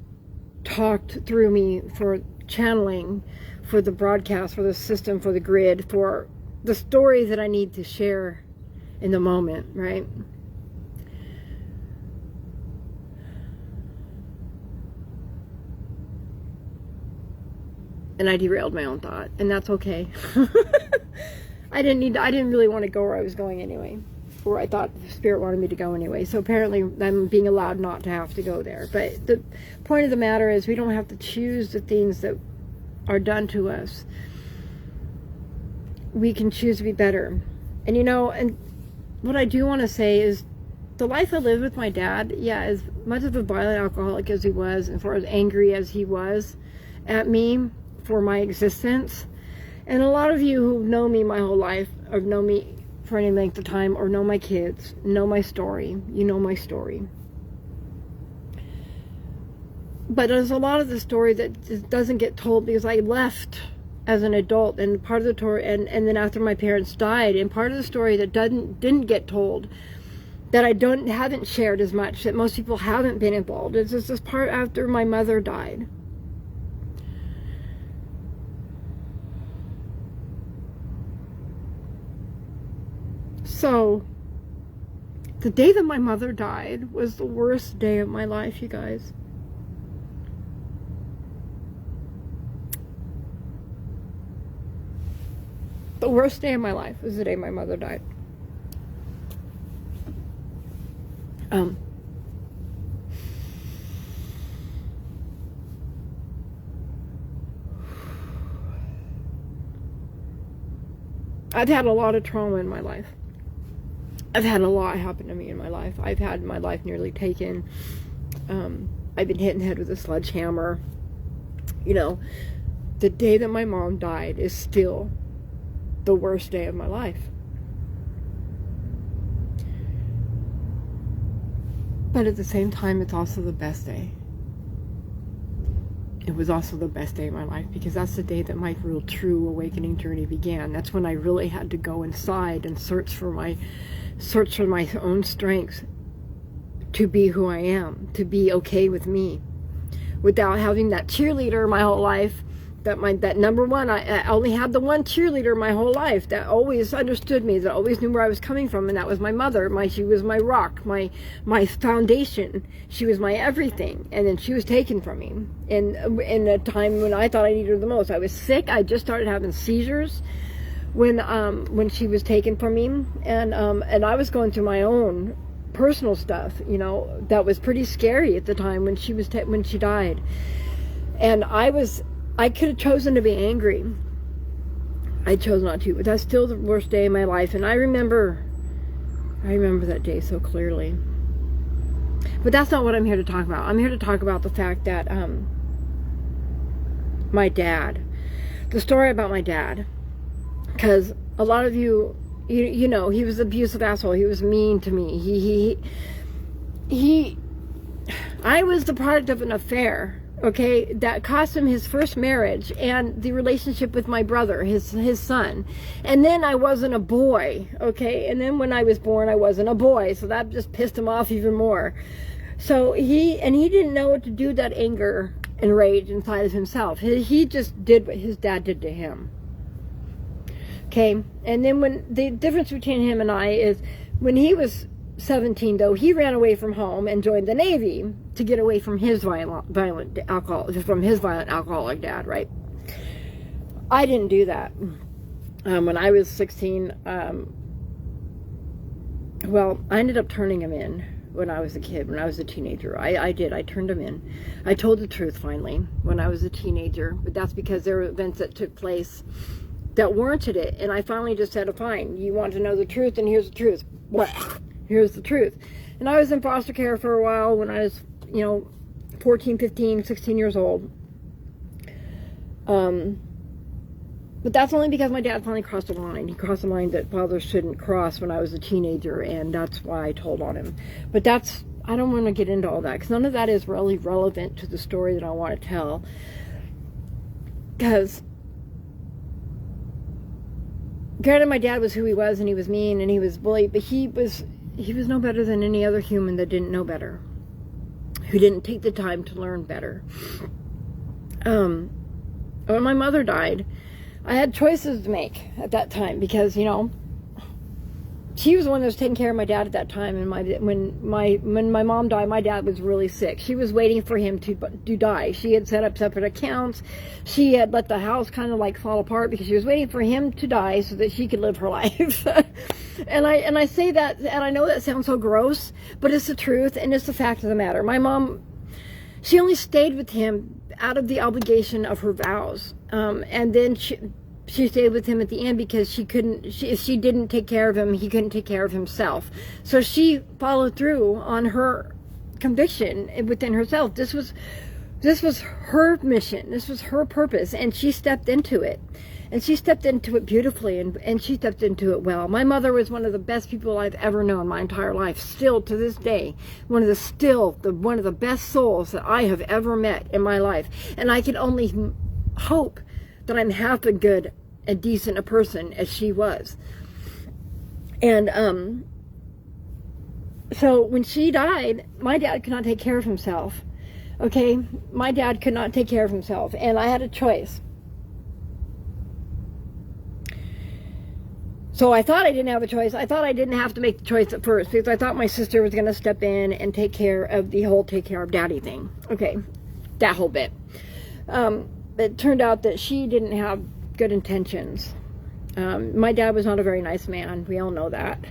talk through me for channeling, for the broadcast, for the system, for the grid, for the story that I need to share in the moment, right? And I derailed my own thought, and that's okay. I didn't really want to go where I was going anyway, where I thought the Spirit wanted me to go anyway. So apparently I'm being allowed not to have to go there. But the point of the matter is, we don't have to choose the things that are done to us. We can choose to be better. And you know, and what I do want to say is, the life I lived with my dad, yeah, as much of a violent alcoholic as he was, and for as angry as he was at me for my existence, and a lot of you who know me my whole life, or know me for any length of time, or know my kids, know my story. You know my story. But there's a lot of the story that just doesn't get told because I left as an adult, and part of the story, and then after my parents died, and part of the story that didn't get told, that I haven't shared as much, that most people haven't been involved, is this part after my mother died. So, the day that my mother died was the worst day of my life, you guys. The worst day of my life was the day my mother died. I've had a lot of trauma in my life. I've had a lot happen to me in my life. I've had my life nearly taken. I've been hit in the head with a sledgehammer. You know, the day that my mom died is still the worst day of my life. But at the same time, it's also the best day. It was also the best day of my life, because that's the day that my real true awakening journey began. That's when I really had to go inside and search for my own strength to be who I am, to be okay with me, without having that cheerleader my whole life. That number one, I only had the one cheerleader my whole life that always understood me, that always knew where I was coming from, and that was my mother. She was my rock, my foundation. She was my everything, and then she was taken from me in a time when I thought I needed her the most. I was sick. I just started having seizures when she was taken from me, and I was going through my own personal stuff, you know, that was pretty scary at the time when she died, and I could have chosen to be angry. I chose not to, but that's still the worst day of my life. And I remember that day so clearly. But that's not what I'm here to talk about. I'm here to talk about the fact that my dad, the story about my dad, because a lot of you know, he was an abusive asshole. He was mean to me. I was the product of an affair. Okay, that cost him his first marriage and the relationship with my brother, his son. And then I wasn't a boy, okay? And then when I was born, I wasn't a boy, so that just pissed him off even more. So he didn't know what to do with that anger and rage inside of himself. He just did what his dad did to him. Okay, and then when the difference between him and I is, when he was 17, though, he ran away from home and joined the Navy to get away from his violent alcoholic dad, right? I didn't do that. When I was 16, well, I ended up turning him in when I was a kid, when I was a teenager. I did. I turned him in. I told the truth, finally, when I was a teenager, but that's because there were events that took place that warranted it, and I finally just said, fine, you want to know the truth, and here's the truth. Here's the truth. And I was in foster care for a while when I was, 14, 15, 16 years old. But that's only because my dad finally crossed the line. He crossed the line that fathers shouldn't cross when I was a teenager, and that's why I told on him. But I don't want to get into all that, because none of that is really relevant to the story that I want to tell. Because, granted, my dad was who he was, and he was mean, and he was bullied, but he was no better than any other human that didn't know better, who didn't take the time to learn better. When my mother died, I had choices to make at that time, because, she was the one that was taking care of my dad at that time. And when my mom died, my dad was really sick. She was waiting for him to die. She had set up separate accounts. She had let the house kind of like fall apart because she was waiting for him to die so that she could live her life. And I say that, and I know that sounds so gross, but it's the truth, and it's the fact of the matter. My mom, she only stayed with him out of the obligation of her vows. And then she stayed with him at the end because if she didn't take care of him, he couldn't take care of himself. So she followed through on her conviction within herself. This was her mission. This was her purpose, and she stepped into it. And she stepped into it beautifully, and she stepped into it well. My mother was one of the best people I've ever known my entire life. Still to this day, one of the best souls that I have ever met in my life. And I can only hope that I'm half as good and decent a person as she was. And so when she died, my dad could not take care of himself. Okay? My dad could not take care of himself, and I had a choice. So I thought I didn't have a choice. I thought I didn't have to make the choice at first, because I thought my sister was going to step in and take care of the whole take care of daddy thing. Okay, that whole bit. It turned out that she didn't have good intentions. My dad was not a very nice man. We all know that.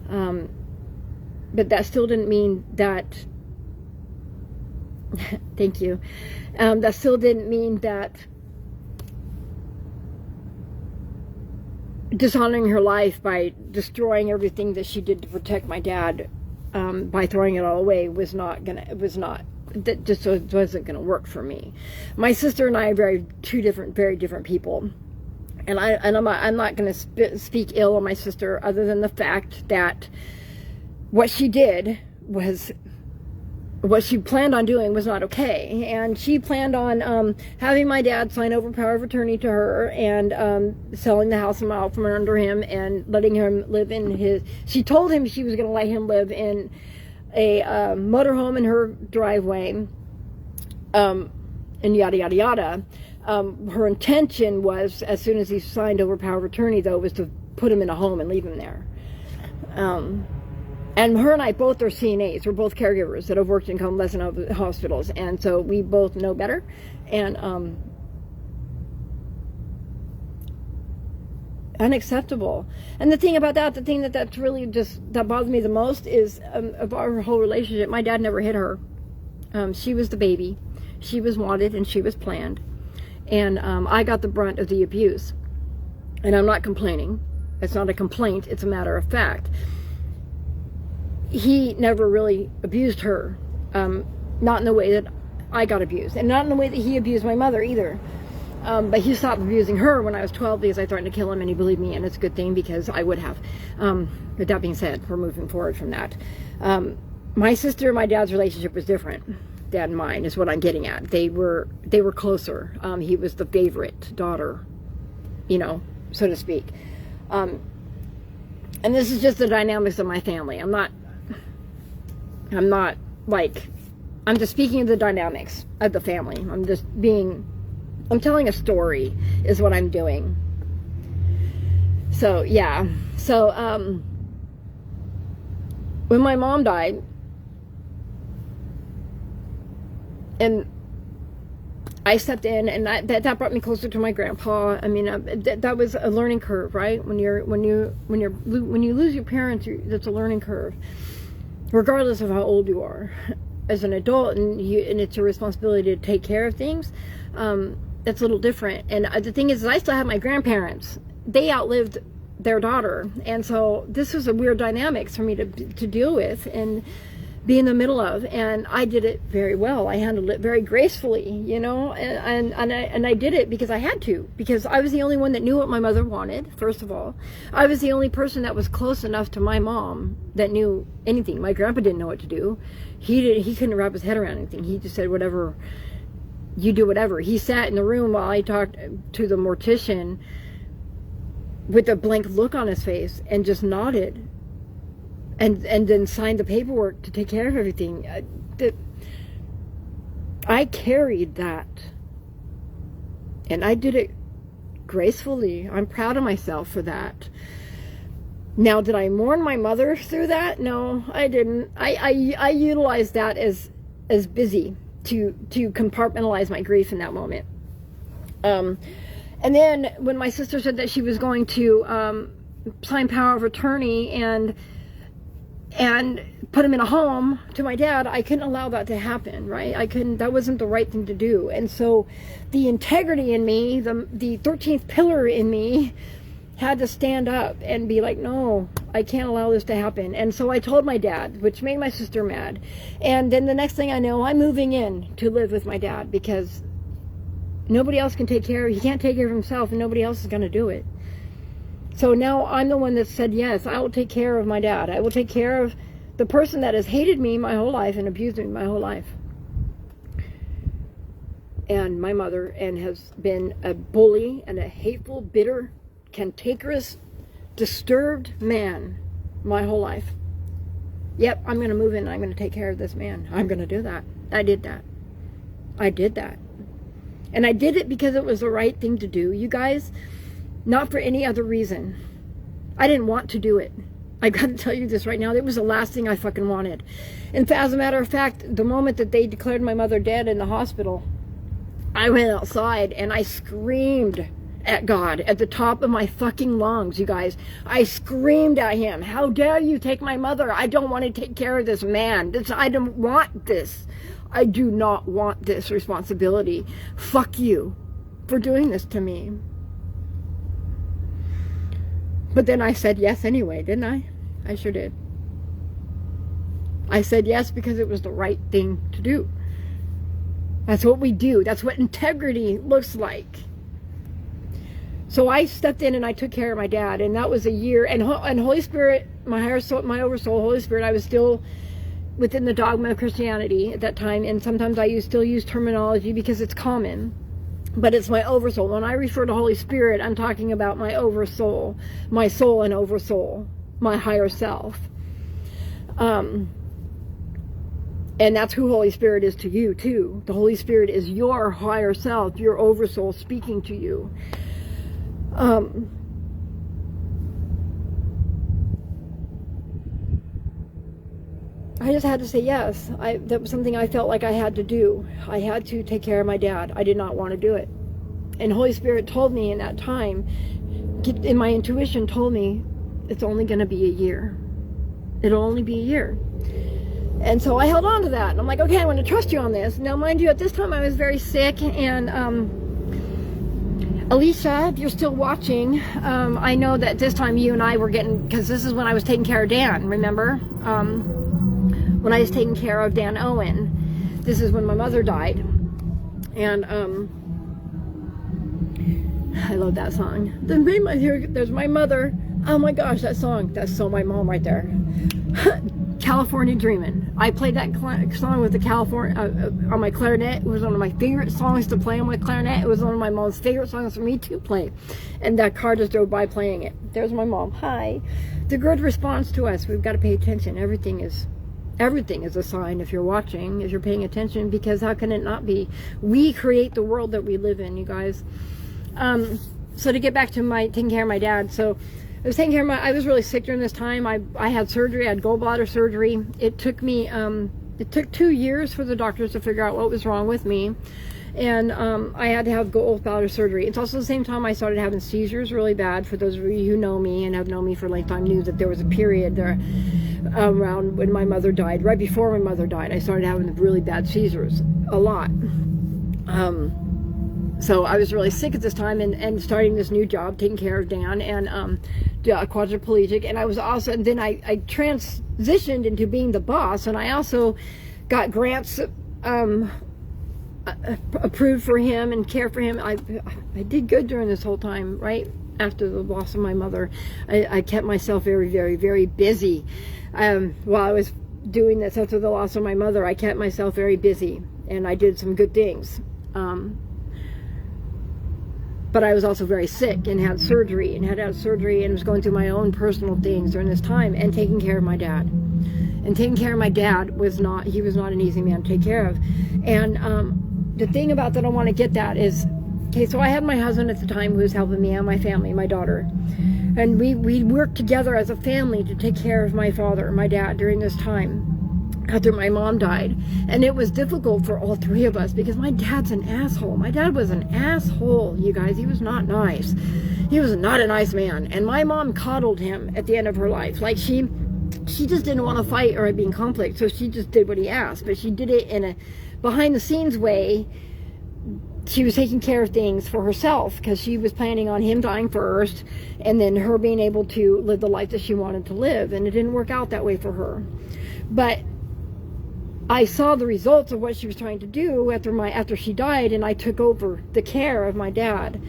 But that still didn't mean that... Thank you. That still didn't mean that dishonoring her life by destroying everything that she did to protect my dad, by throwing it all away, that just wasn't going to work for me. My sister and I are very different people, and I'm not going to speak ill of my sister, other than the fact that what she did was, what she planned on doing was not okay. And she planned on having my dad sign over power of attorney to her, and selling the house out from under him, and letting him live in his... She told him she was going to let him live in a motorhome in her driveway, and yada, yada, yada. Her intention was, as soon as he signed over power of attorney, though, was to put him in a home and leave him there. And her and I both are CNAs. We're both caregivers that have worked in convalescent hospitals. And so we both know better. And unacceptable. And the thing about that, that's really that bothers me the most is of our whole relationship. My dad never hit her. She was the baby. She was wanted and she was planned. And I got the brunt of the abuse. And I'm not complaining. It's not a complaint. It's a matter of fact. He never really abused her, not in the way that I got abused, and not in the way that he abused my mother either. But he stopped abusing her when I was 12, because I threatened to kill him, and he believed me, and it's a good thing, because I would have. With that being said, we're moving forward from that. My sister and my dad's relationship was different than mine, is what I'm getting at. They were closer. He was the favorite daughter, so to speak. And this is just the dynamics of my family. I'm just speaking of the dynamics of the family. I'm telling a story is what I'm doing. So, yeah. So, when my mom died, and I stepped in, and that brought me closer to my grandpa. I mean, that was a learning curve, right? When you lose your parents, that's a learning curve, regardless of how old you are. As an adult, and it's your responsibility to take care of things, it's a little different. And the thing is, I still have my grandparents. They outlived their daughter, and so this was a weird dynamics for me to deal with. And be in the middle of, and I did it very well. I handled it very gracefully, you know, and I did it because I had to, because I was the only one that knew what my mother wanted. First of all, I was the only person that was close enough to my mom that knew anything. My grandpa didn't know what to do. He couldn't wrap his head around anything. He just said, whatever, you do whatever. He sat in the room while I talked to the mortician with a blank look on his face and just nodded. And then signed the paperwork to take care of everything. I carried that. And I did it gracefully. I'm proud of myself for that. Now, did I mourn my mother through that? No, I didn't. I utilized that as busy to compartmentalize my grief in that moment. And then when my sister said that she was going to sign power of attorney and put him in a home to my dad, I couldn't allow that to happen, right? I couldn't, that wasn't the right thing to do. And so the integrity in me, the 13th pillar in me had to stand up and be like, no, I can't allow this to happen. And so I told my dad, which made my sister mad. And then the next thing I know, I'm moving in to live with my dad because nobody else can take care of, he can't take care of himself and nobody else is going to do it. So now I'm the one that said, yes, I will take care of my dad. I will take care of the person that has hated me my whole life and abused me my whole life. And my mother, and has been a bully and a hateful, bitter, cantankerous, disturbed man my whole life. Yep, I'm going to move in and I'm going to take care of this man. I'm going to do that. I did that. I did that. And I did it because it was the right thing to do. You guys, not for any other reason. I didn't want to do it. I got to tell you this right now. It was the last thing I fucking wanted. And as a matter of fact, the moment that they declared my mother dead in the hospital, I went outside and I screamed at God at the top of my fucking lungs, you guys. I screamed at him, how dare you take my mother? I don't want to take care of this man. I don't want this. I do not want this responsibility. Fuck you for doing this to me. But then I said yes anyway, didn't I? I sure did. I said yes because it was the right thing to do. That's what we do. That's what integrity looks like. So I stepped in and I took care of my dad, and that was a year. And Holy Spirit, my higher soul, my oversoul, Holy Spirit, I was still within the dogma of Christianity at that time. And sometimes I still use terminology because it's common. But it's my oversoul. When I refer to Holy Spirit, I'm talking about my oversoul, my soul and oversoul, my higher self. And that's who Holy Spirit is to you, too. The Holy Spirit is your higher self, your oversoul speaking to you. I just had to say yes. That was something I felt like I had to do. I had to take care of my dad. I did not want to do it. And Holy Spirit told me in that time, in my intuition told me, it's only going to be a year. It'll only be a year. And so I held on to that. And I'm like, okay, I'm going to trust you on this. Now, mind you, at this time I was very sick. And Alicia, if you're still watching, I know that this time you and I were getting, because this is when I was taking care of Dan, remember? When I was taking care of Dan Owen. This is when my mother died. And I love that song. There's my mother. Oh my gosh, that song. That's so my mom right there. California Dreamin'. I played that song with the California on my clarinet. It was one of my favorite songs to play on my clarinet. It was one of my mom's favorite songs for me to play. And that car just drove by playing it. There's my mom. Hi. The good response to us. We've got to pay attention. Everything is a sign if you're watching, if you're paying attention, because how can it not be? We create the world that we live in, you guys. So to get back to taking care of my dad. So I was taking care of I was really sick during this time. I had surgery. I had gallbladder surgery. It took me, it took 2 years for the doctors to figure out what was wrong with me. And I had to have gallbladder surgery. It's also the same time I started having seizures really bad. For those of you who know me and have known me for a lifetime, knew that there was a period there around when my mother died, right before my mother died, I started having really bad seizures, a lot. So I was really sick at this time, and starting this new job, taking care of Dan, and quadriplegic. And I was also, and then I transitioned into being the boss, and I also got grants approved for him and care for him. I did good during this whole time, right after the loss of my mother. I kept myself very, very, very busy. While I was doing this after the loss of my mother, I kept myself very busy, and I did some good things. But I was also very sick and had surgery and was going through my own personal things during this time, and taking care of my dad. And taking care of my dad was not an easy man to take care of. And the thing about that I want to get that is, okay, so I had my husband at the time who was helping me and my family, my daughter. And we worked together as a family to take care of my dad, during this time after my mom died. And it was difficult for all three of us because my dad's an asshole. My dad was an asshole, you guys. He was not nice. He was not a nice man. And my mom coddled him at the end of her life. Like she just didn't want to fight or be in conflict, so she just did what he asked. But she did it in a behind the scenes way. She was taking care of things for herself because she was planning on him dying first and then her being able to live the life that she wanted to live. And it didn't work out that way for her. But I saw the results of what she was trying to do after she died, and I took over the care of my dad,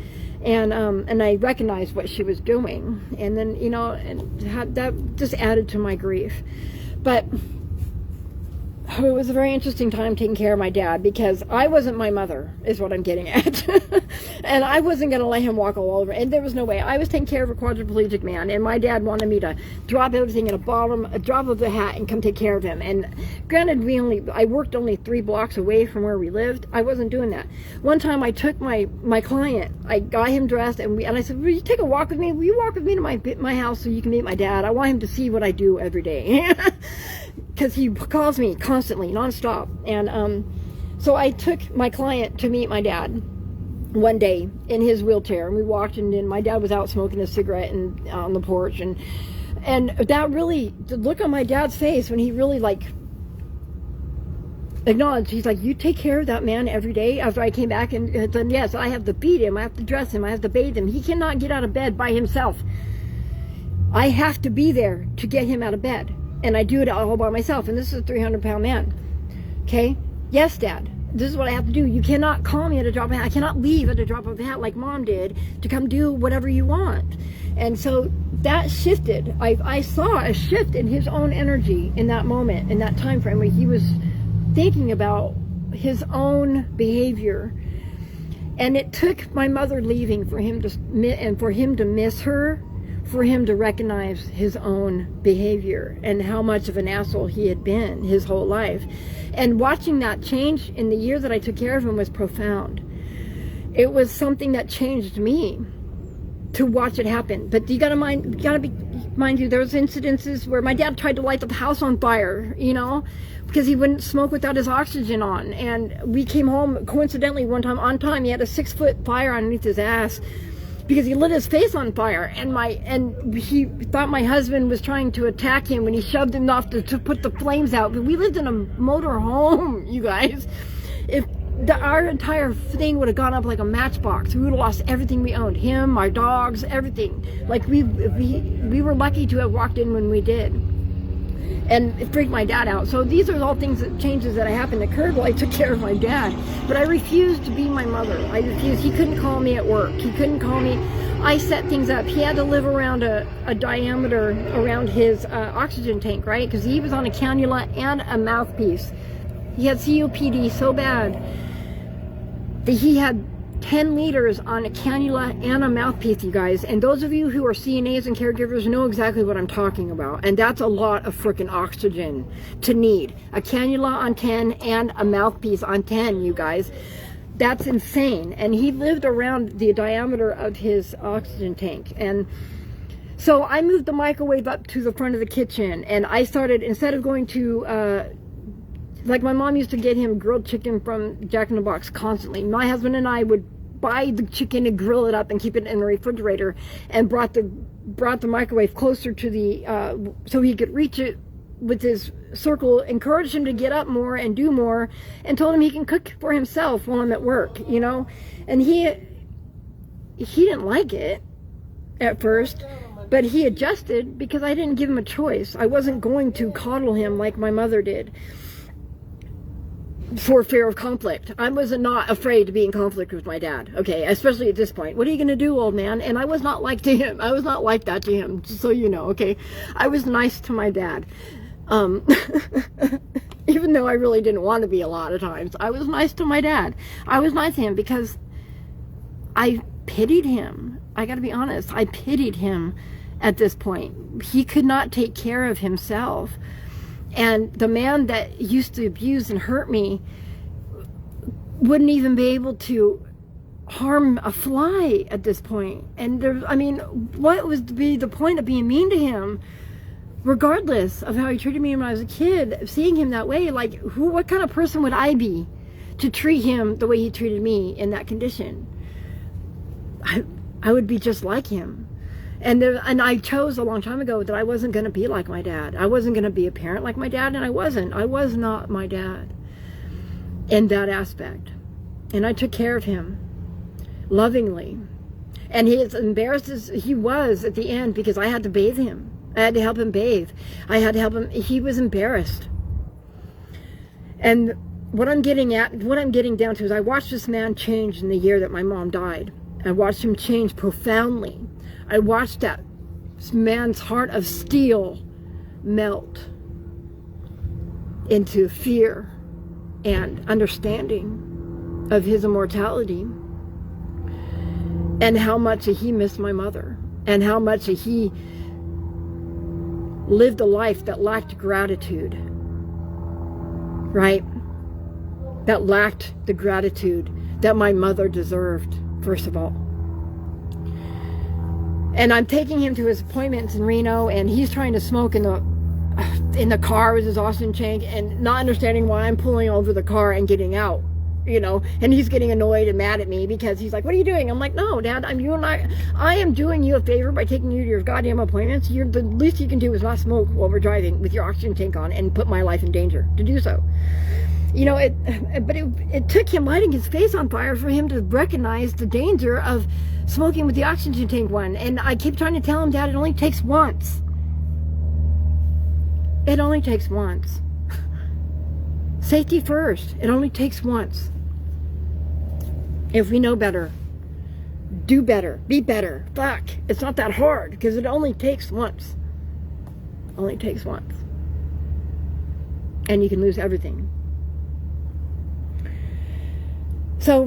and I recognized what she was doing, and then that just added to my grief. But it was a very interesting time taking care of my dad because I wasn't my mother, is what I'm getting at. And I wasn't going to let him walk all over. And there was no way. I was taking care of a quadriplegic man, and my dad wanted me to drop everything in a drop of the hat and come take care of him. And granted, I worked only 3 blocks away from where we lived. I wasn't doing that. One time I took my client, I got him dressed, and I said, will you take a walk with me? Will you walk with me to my house so you can meet my dad? I want him to see what I do every day. Because he calls me constantly, nonstop. And so I took my client to meet my dad one day in his wheelchair, and we walked, and then my dad was out smoking a cigarette on the porch, and that really, the look on my dad's face when he really acknowledged, he's like, you take care of that man every day? After I came back, and then yes, I have to feed him, I have to dress him, I have to bathe him. He cannot get out of bed by himself. I have to be there to get him out of bed. And I do it all by myself. And this is a 300-pound man. Okay? Yes, Dad. This is what I have to do. You cannot call me at a drop of a hat. I cannot leave at a drop of a hat like Mom did to come do whatever you want. And so that shifted. I saw a shift in his own energy in that moment, in that time frame where he was thinking about his own behavior. And it took my mother leaving for him to miss her, for him to recognize his own behavior and how much of an asshole he had been his whole life. And watching that change in the year that I took care of him was profound. It was something that changed me to watch it happen. But you gotta mind you, there's incidences where my dad tried to light the house on fire, because he wouldn't smoke without his oxygen on. And we came home coincidentally one time on time. He had a 6-foot fire underneath his ass, because he lit his face on fire, and he thought my husband was trying to attack him when he shoved him off to put the flames out. But we lived in a motor home, you guys. If our entire thing would have gone up like a matchbox, we would have lost everything we owned, him, our dogs, everything. Like we were lucky to have walked in when we did. And it freaked my dad out. So these are all changes that happened that occurred while I took care of my dad. But I refused to be my mother. I refused. He couldn't call me at work. He couldn't call me. I set things up. He had to live around a diameter around his oxygen tank, right? Because he was on a cannula and a mouthpiece. He had COPD so bad that he had 10 liters on a cannula and a mouthpiece, you guys. And those of you who are CNAs and caregivers know exactly what I'm talking about. And that's a lot of freaking oxygen to need. A cannula on 10 and a mouthpiece on 10, you guys. That's insane. And he lived around the diameter of his oxygen tank. And so I moved the microwave up to the front of the kitchen. And I started, instead of going to like my mom used to get him grilled chicken from Jack in the Box constantly. My husband and I would buy the chicken and grill it up and keep it in the refrigerator, and brought the microwave closer to the so he could reach it with his circle, encouraged him to get up more and do more, and told him he can cook for himself while I'm at work, you know. And he didn't like it at first, but he adjusted because I didn't give him a choice. I wasn't going to coddle him like my mother did for fear of conflict. I was not afraid to be in conflict with my dad, okay, especially at this point. What are you going to do, old man? And I was not like to him. I was not like that to him, just so you know, okay? I was nice to my dad. Even though I really didn't want to be a lot of times, I was nice to my dad. I was nice to him because I pitied him. I got to be honest. I pitied him at this point. He could not take care of himself. And the man that used to abuse and hurt me wouldn't even be able to harm a fly at this point. And there, I mean, what was to be the point of being mean to him? Regardless of how he treated me when I was a kid, seeing him that way, like, what kind of person would I be to treat him the way he treated me in that condition? I would be just like him. And I chose a long time ago that I wasn't going to be like my dad. I wasn't going to be a parent like my dad, and I wasn't. I was not my dad in that aspect. And I took care of him lovingly. And he as embarrassed as he was at the end, because I had to bathe him. I had to help him bathe. I had to help him. He was embarrassed. And what I'm getting down to is I watched this man change in the year that my mom died. I watched him change profoundly. I watched that man's heart of steel melt into fear and understanding of his immortality, and how much he missed my mother, and how much he lived a life that lacked gratitude, right? That lacked the gratitude that my mother deserved, first of all. And I'm taking him to his appointments in Reno, and he's trying to smoke in the car with his oxygen tank, and not understanding why I'm pulling over the car and getting out, you know. And he's getting annoyed and mad at me because he's like, "What are you doing?" I'm like, "No, Dad, I am doing you a favor by taking you to your goddamn appointments. The least you can do is not smoke while we're driving with your oxygen tank on and put my life in danger to do so." You know, but it took him lighting his face on fire for him to recognize the danger of smoking with the oxygen tank on. And I keep trying to tell him, "Dad, it only takes once. It only takes once. Safety first. It only takes once. If we know better, do better, be better. Fuck, it's not that hard, because it only takes once. Only takes once. And you can lose everything." So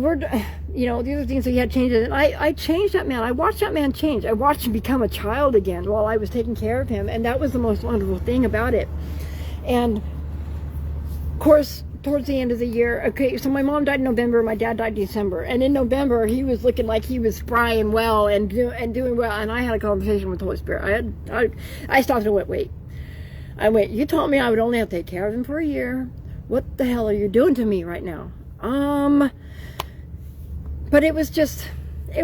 you know, the other things that he had changed, and I changed that man. I watched that man change. I watched him become a child again while I was taking care of him, and that was the most wonderful thing about it. And of course, towards the end of the year, okay, so my mom died in November, my dad died in December, and in November he was looking like he was spry and well and doing well, and I had a conversation with the Holy Spirit. I stopped and went, wait. I went, "You told me I would only have to take care of him for a year. What the hell are you doing to me right now?" But it was just a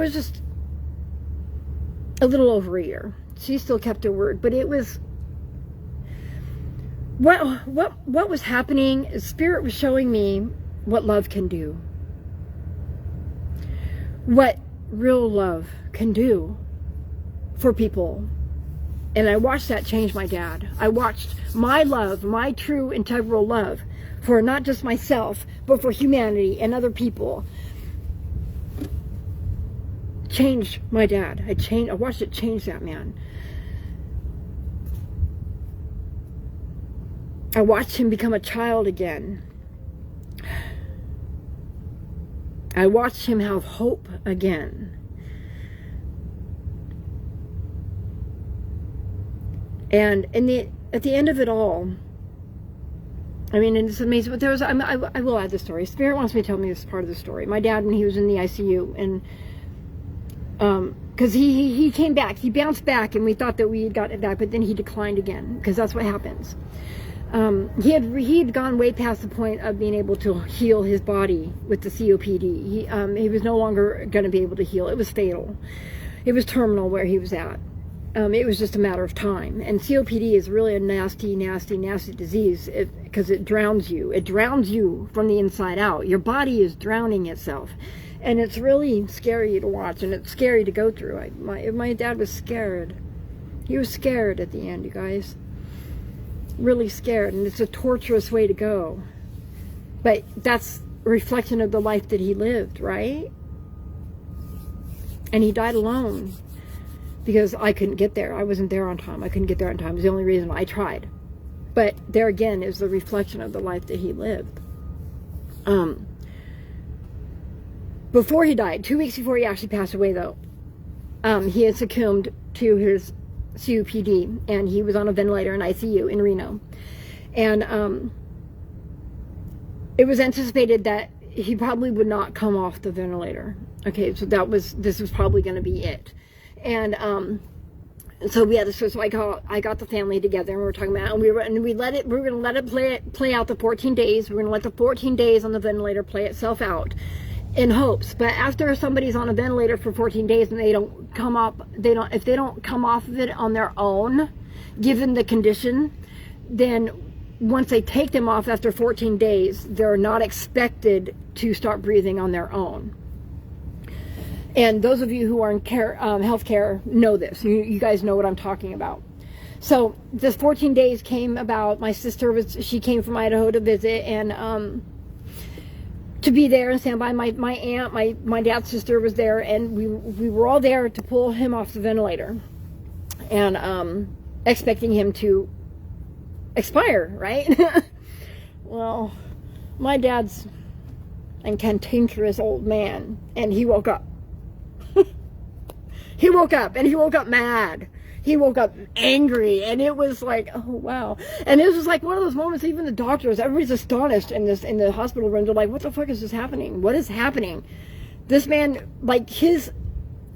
little over a year. She still kept her word, but it was what was happening. Spirit was showing me what love can do, what real love can do for people. And I watched that change my dad. I watched my love, my true integral love for not just myself, but for humanity and other people, changed my dad. I watched it change that man. I watched him become a child again. I watched him have hope again. And at the end of it all, I mean, and it's amazing. But I will add the story. Spirit wants me to tell me this part of the story. My dad, when he was in the ICU, and because he came back, he bounced back, and we thought that we had gotten it back, but then he declined again, because that's what happens. He had gone way past the point of being able to heal his body with the COPD. He was no longer going to be able to heal. It was fatal. It was terminal where he was at. it was just a matter of time. And COPD is really a nasty, nasty, nasty disease because it drowns you. It drowns you from the inside out. Your body is drowning itself. And it's really scary to watch, and it's scary to go through. My dad was scared. He was scared at the end, you guys. Really scared, and it's a torturous way to go. But that's a reflection of the life that he lived, right? And he died alone because I couldn't get there. I wasn't there on time. I couldn't get there on time. It was the only reason I tried. But there again is the reflection of the life that he lived. Before he died, 2 weeks before he actually passed away though, he had succumbed to his COPD, and he was on a ventilator in ICU in Reno. And it was anticipated that he probably would not come off the ventilator. Okay, so this was probably going to be it. And so we had to, so I got the family together, and we were talking about, and we were going to let it play out the 14 days. We were going to let the 14 days on the ventilator play itself out, in hopes. But after somebody's on a ventilator for 14 days and they don't come up, if they don't come off of it on their own, given the condition, then once they take them off after 14 days, they're not expected to start breathing on their own. And those of you who are in care, healthcare know this. You guys know what I'm talking about. So this 14 days came about. My sister she came from Idaho to visit, and to be there and stand by. My aunt, my dad's sister was there, and we were all there to pull him off the ventilator, and expecting him to expire, right? Well, my dad's a cantankerous old man, and he woke up. He woke up, and he woke up mad. He woke up angry, and it was like, oh wow. And it was like one of those moments, even the doctors, everybody's astonished in the hospital room. They're like, what the fuck is this happening? What is happening? This man, like, his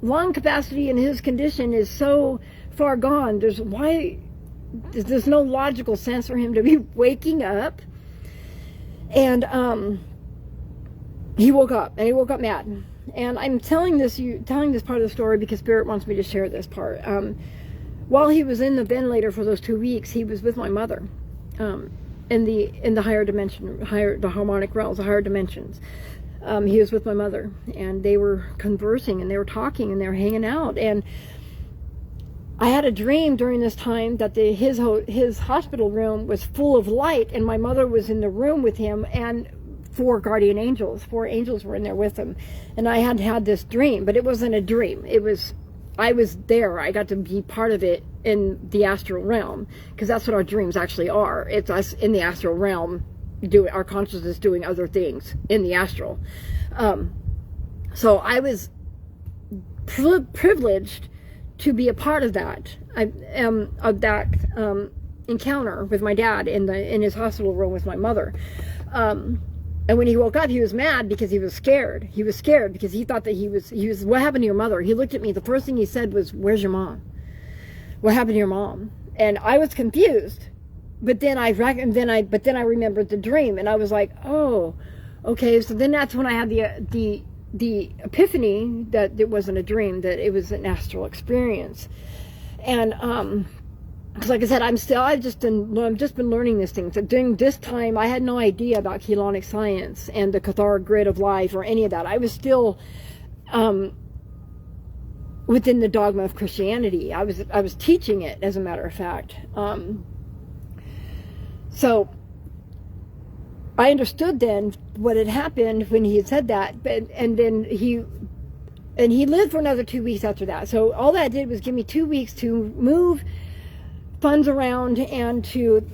lung capacity and his condition is so far gone. There's no logical sense for him to be waking up. And he woke up, and he woke up mad. And I'm telling this part of the story because Spirit wants me to share this part. While he was in the ventilator for those 2 weeks, he was with my mother, in the higher dimension, the harmonic realms, the higher dimensions. He was with my mother, and they were conversing, and they were talking, and they were hanging out. And I had a dream during this time that his hospital room was full of light, and my mother was in the room with him, and 4 guardian angels, 4 angels were in there with him. And I had this dream, but it wasn't a dream. I was there. I got to be part of it in the astral realm, because that's what our dreams actually are. It's us in the astral realm, our consciousness doing other things in the astral. So I was privileged to be a part of that. Encounter with my dad in his hospital room with my mother. And when he woke up, he was mad because he was scared. He was scared because he thought that he was, what happened to your mother? He looked at me. The first thing he said was, where's your mom? What happened to your mom? And I was confused. But then I remembered the dream, and I was like, oh, okay. So then that's when I had the epiphany that it wasn't a dream, that it was an astral experience. And because, like I said, I've just been learning these things. During this time, I had no idea about Chelonic science and the Cathar grid of life or any of that. I was still within the dogma of Christianity. I was teaching it, as a matter of fact. So I understood then what had happened when he had said that, and then he lived for another 2 weeks after that. So all that did was give me 2 weeks to move funds around and to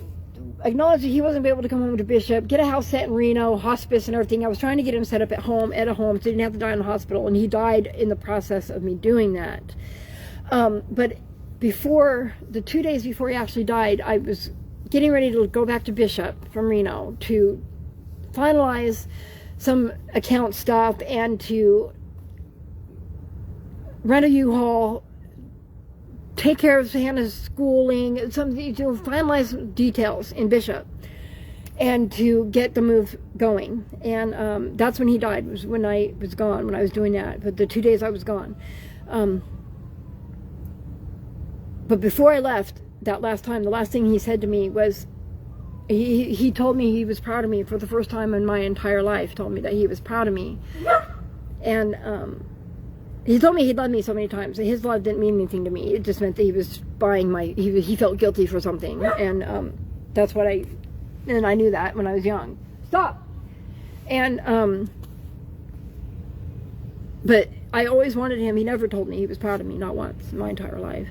acknowledge that he wasn't able to come home to Bishop, get a house set in Reno, hospice and everything. I was trying to get him set up at a home, so he didn't have to die in the hospital, and he died in the process of me doing that. But before, the 2 days before he actually died, I was getting ready to go back to Bishop from Reno to finalize some account stuff and to rent a U-Haul, take care of Hannah's schooling, to finalize details in Bishop, and to get the move going. And that's when he died, was when I was gone, when I was doing that. But the 2 days I was gone. But before I left that last time, the last thing he said to me was, he told me he was proud of me for the first time in my entire life. Told me that he was proud of me. And he told me he loved me so many times. His love didn't mean anything to me. It just meant that he was buying he felt guilty for something. And that's what I knew that when I was young. Stop! And, but I always wanted him. He never told me he was proud of me, not once in my entire life.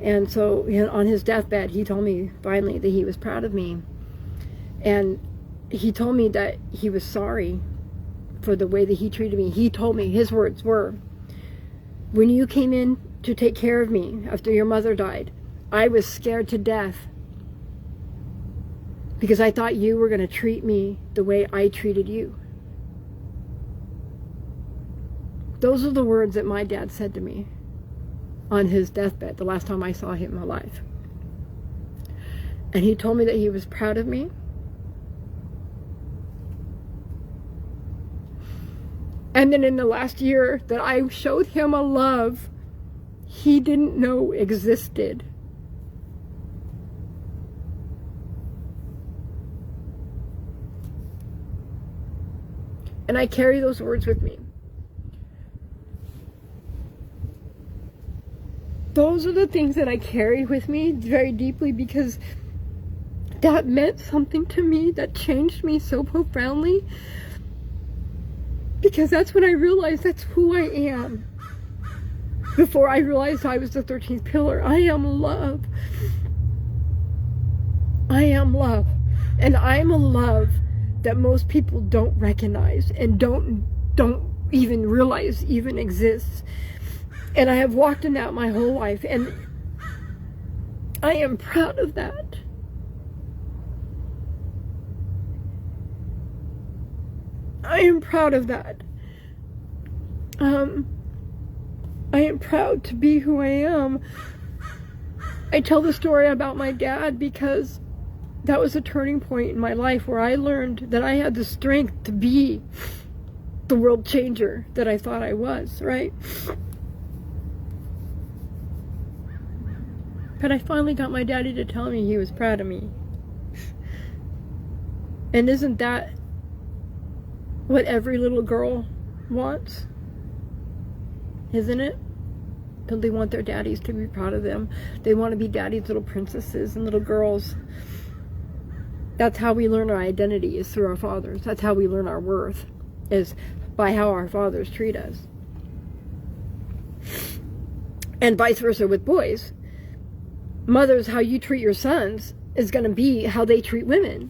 And so, you know, on his deathbed, he told me finally that he was proud of me. And he told me that he was sorry for the way that he treated me. He told me, his words were, when you came in to take care of me after your mother died, I was scared to death because I thought you were going to treat me the way I treated you. Those are the words that my dad said to me on his deathbed, the last time I saw him alive. And he told me that he was proud of me. And then in the last year that I showed him a love he didn't know existed. And I carry those words with me. Those are the things that I carry with me very deeply because that meant something to me, that changed me so profoundly. Because that's when I realized that's who I am. Before I realized I was the 13th pillar. I am love. I am love. And I'm a love that most people don't recognize and don't even realize even exists. And I have walked in that my whole life, and I am proud of that. I am proud of that. I am proud to be who I am. I tell the story about my dad because that was a turning point in my life where I learned that I had the strength to be the world changer that I thought I was, right? But I finally got my daddy to tell me he was proud of me. And isn't that what every little girl wants? Isn't it? Don't they want their daddies to be proud of them? They want to be daddy's little princesses and little girls. That's how we learn our identity, is through our fathers. That's how we learn our worth, is by how our fathers treat us. And vice versa with boys. Mothers, how you treat your sons is going to be how they treat women.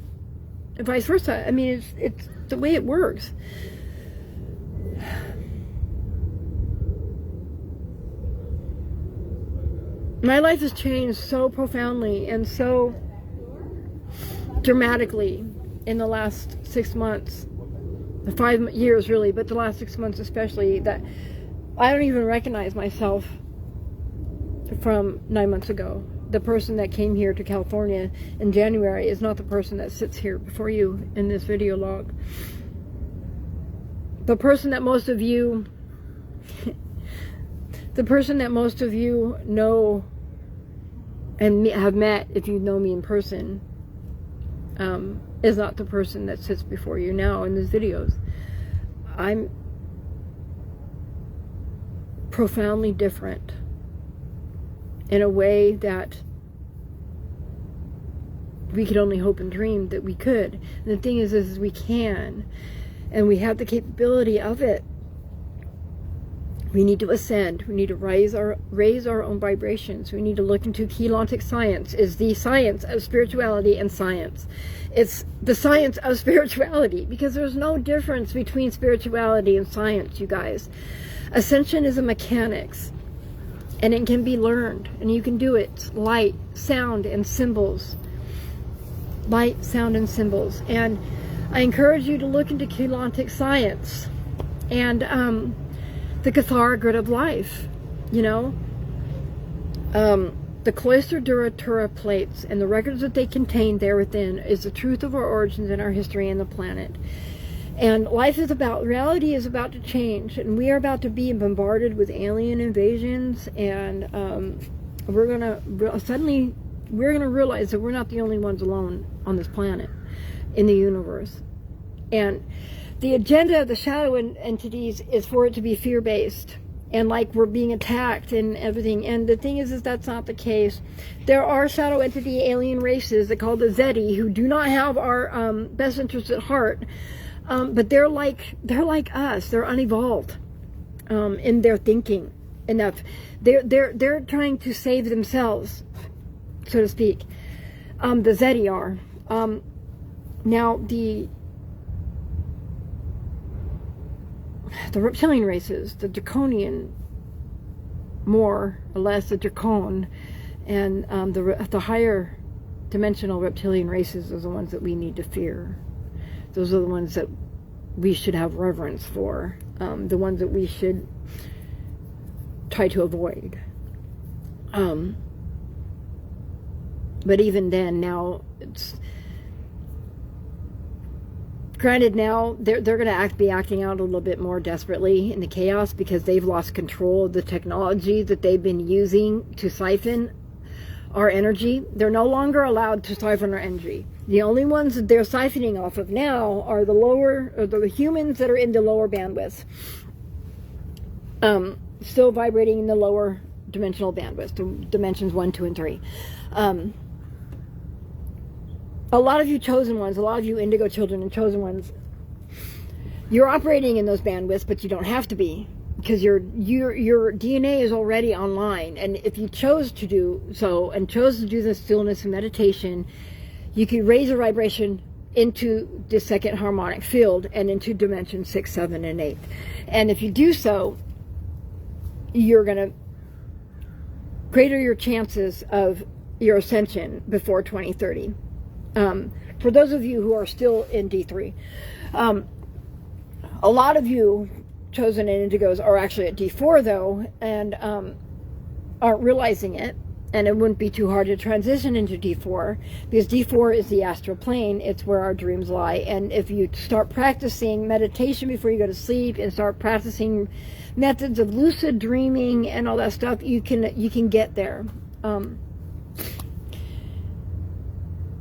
And vice versa. I mean, it's the way it works. My life has changed so profoundly and so dramatically in the last 6 months. 5 years really, but the last 6 months especially, that I don't even recognize myself from 9 months ago. The person that came here to California in January is not the person that sits here before you in this video log. The person that most of you know and have met, if you know me in person, is not the person that sits before you now in these videos. I'm profoundly different in a way that we could only hope and dream that we could. And the thing is we can, and we have the capability of it. We need to ascend. We need to raise our own vibrations. We need to look into Keylontic science. Is the science of spirituality and science. It's the science of spirituality, because there's no difference between spirituality and science, you guys. Ascension is a mechanics, and it can be learned, and you can do it. Light, sound, and symbols. Light, sound, and symbols. And I encourage you to look into Keylontic science and the Cathara grid of life, you know. The Cloister Duratura plates and the records that they contain there within is the truth of our origins and our history and the planet. And reality is about to change, and we are about to be bombarded with alien invasions and we're gonna suddenly we're gonna realize that we're not the only ones alone on this planet, in the universe. And the agenda of the shadow entities is for it to be fear-based, and like we're being attacked and everything. And the thing is that's not the case. There are shadow entity alien races that call the Zeti who do not have our best interests at heart, but they're like us. They're unevolved in their thinking enough. They're trying to save themselves, so to speak. The Zeti are. Now the reptilian races, the draconian, more or less the dracon, and the higher dimensional reptilian races are the ones that we need to fear. Those are the ones that we should have reverence for, the ones that we should try to avoid. But even then, now it's granted, now they're going to be acting out a little bit more desperately in the chaos because they've lost control of the technology that they've been using to siphon our energy. They're no longer allowed to siphon our energy. The only ones that they're siphoning off of now are the humans that are in the lower bandwidth, still vibrating in the lower dimensional bandwidth, dimensions 1, 2, and 3. A lot of you chosen ones, a lot of you indigo children and chosen ones, you're operating in those bandwidths, but you don't have to be, because your DNA is already online. And if you chose to do so and chose to do the stillness and meditation, you could raise a vibration into the second harmonic field and into dimension 6, 7, and 8. And if you do so, you're going to greater your chances of your ascension before 2030. For those of you who are still in D3, a lot of you chosen and indigos are actually at D4 though, and aren't realizing it. And it wouldn't be too hard to transition into D4, because D4 is the astral plane. It's where our dreams lie. And if you start practicing meditation before you go to sleep and start practicing methods of lucid dreaming and all that stuff, you can get there.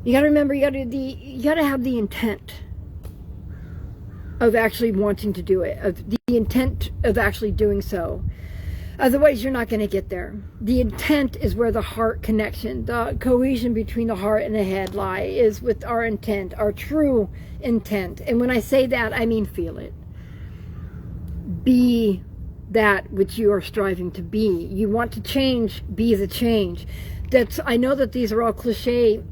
You got to remember, you got to have the intent of actually wanting to do it, of the intent of actually doing so. Otherwise, you're not going to get there. The intent is where the heart connection, the cohesion between the heart and the head is with our intent, our true intent. And when I say that, I mean feel it. Be that which you are striving to be. You want to change, be the change. I know that these are all cliche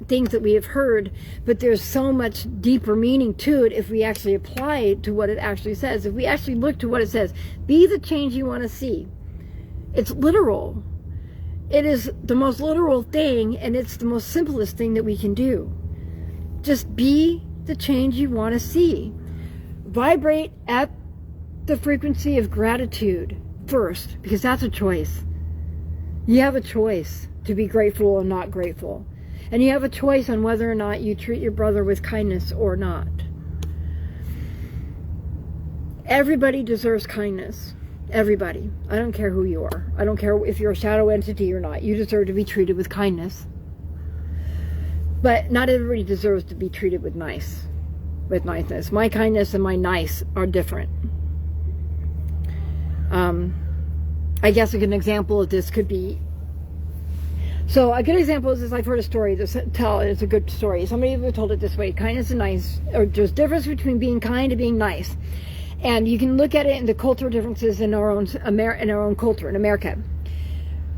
things that we have heard, but there's so much deeper meaning to it if we actually apply it to what it actually says. If we actually look to what it says, be the change you want to see. It's literal. It is the most literal thing, and it's the most simplest thing that we can do. Just be the change you want to see. Vibrate at the frequency of gratitude first, because that's a choice. You have a choice to be grateful or not grateful. And you have a choice on whether or not you treat your brother with kindness or not. Everybody deserves kindness. Everybody. I don't care who you are. I don't care if you're a shadow entity or not. You deserve to be treated with kindness. But not everybody deserves to be treated with niceness. My kindness and my nice are different. I guess a good example of this could be, so a good example is this: I've heard a story, it's a good story. Somebody told it this way: kindness and nice, or there's difference between being kind and being nice. And you can look at it in the cultural differences in our own culture, in America.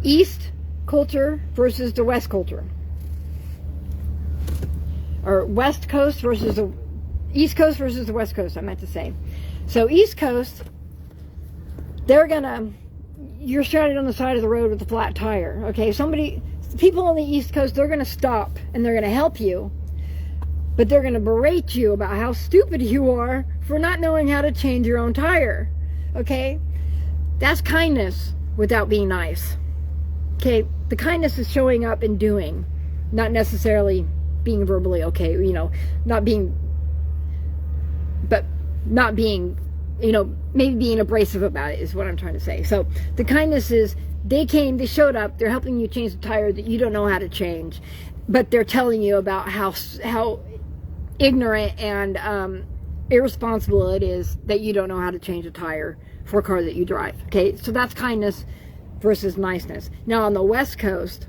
East culture versus the West culture. Or West Coast versus the East Coast versus the West Coast, I meant to say. So East Coast, you're stranded on the side of the road with a flat tire. Okay, people on the East Coast, they're going to stop and they're going to help you, but they're going to berate you about how stupid you are for not knowing how to change your own tire. Okay, that's kindness without being nice. Okay, the kindness is showing up and doing, not necessarily being verbally okay, not being maybe being abrasive about it is what I'm trying to say. So the kindness is, they came, they showed up, they're helping you change the tire that you don't know how to change, but they're telling you about how ignorant and irresponsible it is that you don't know how to change a tire for a car that you drive. Okay, so that's kindness versus niceness. Now on the West Coast,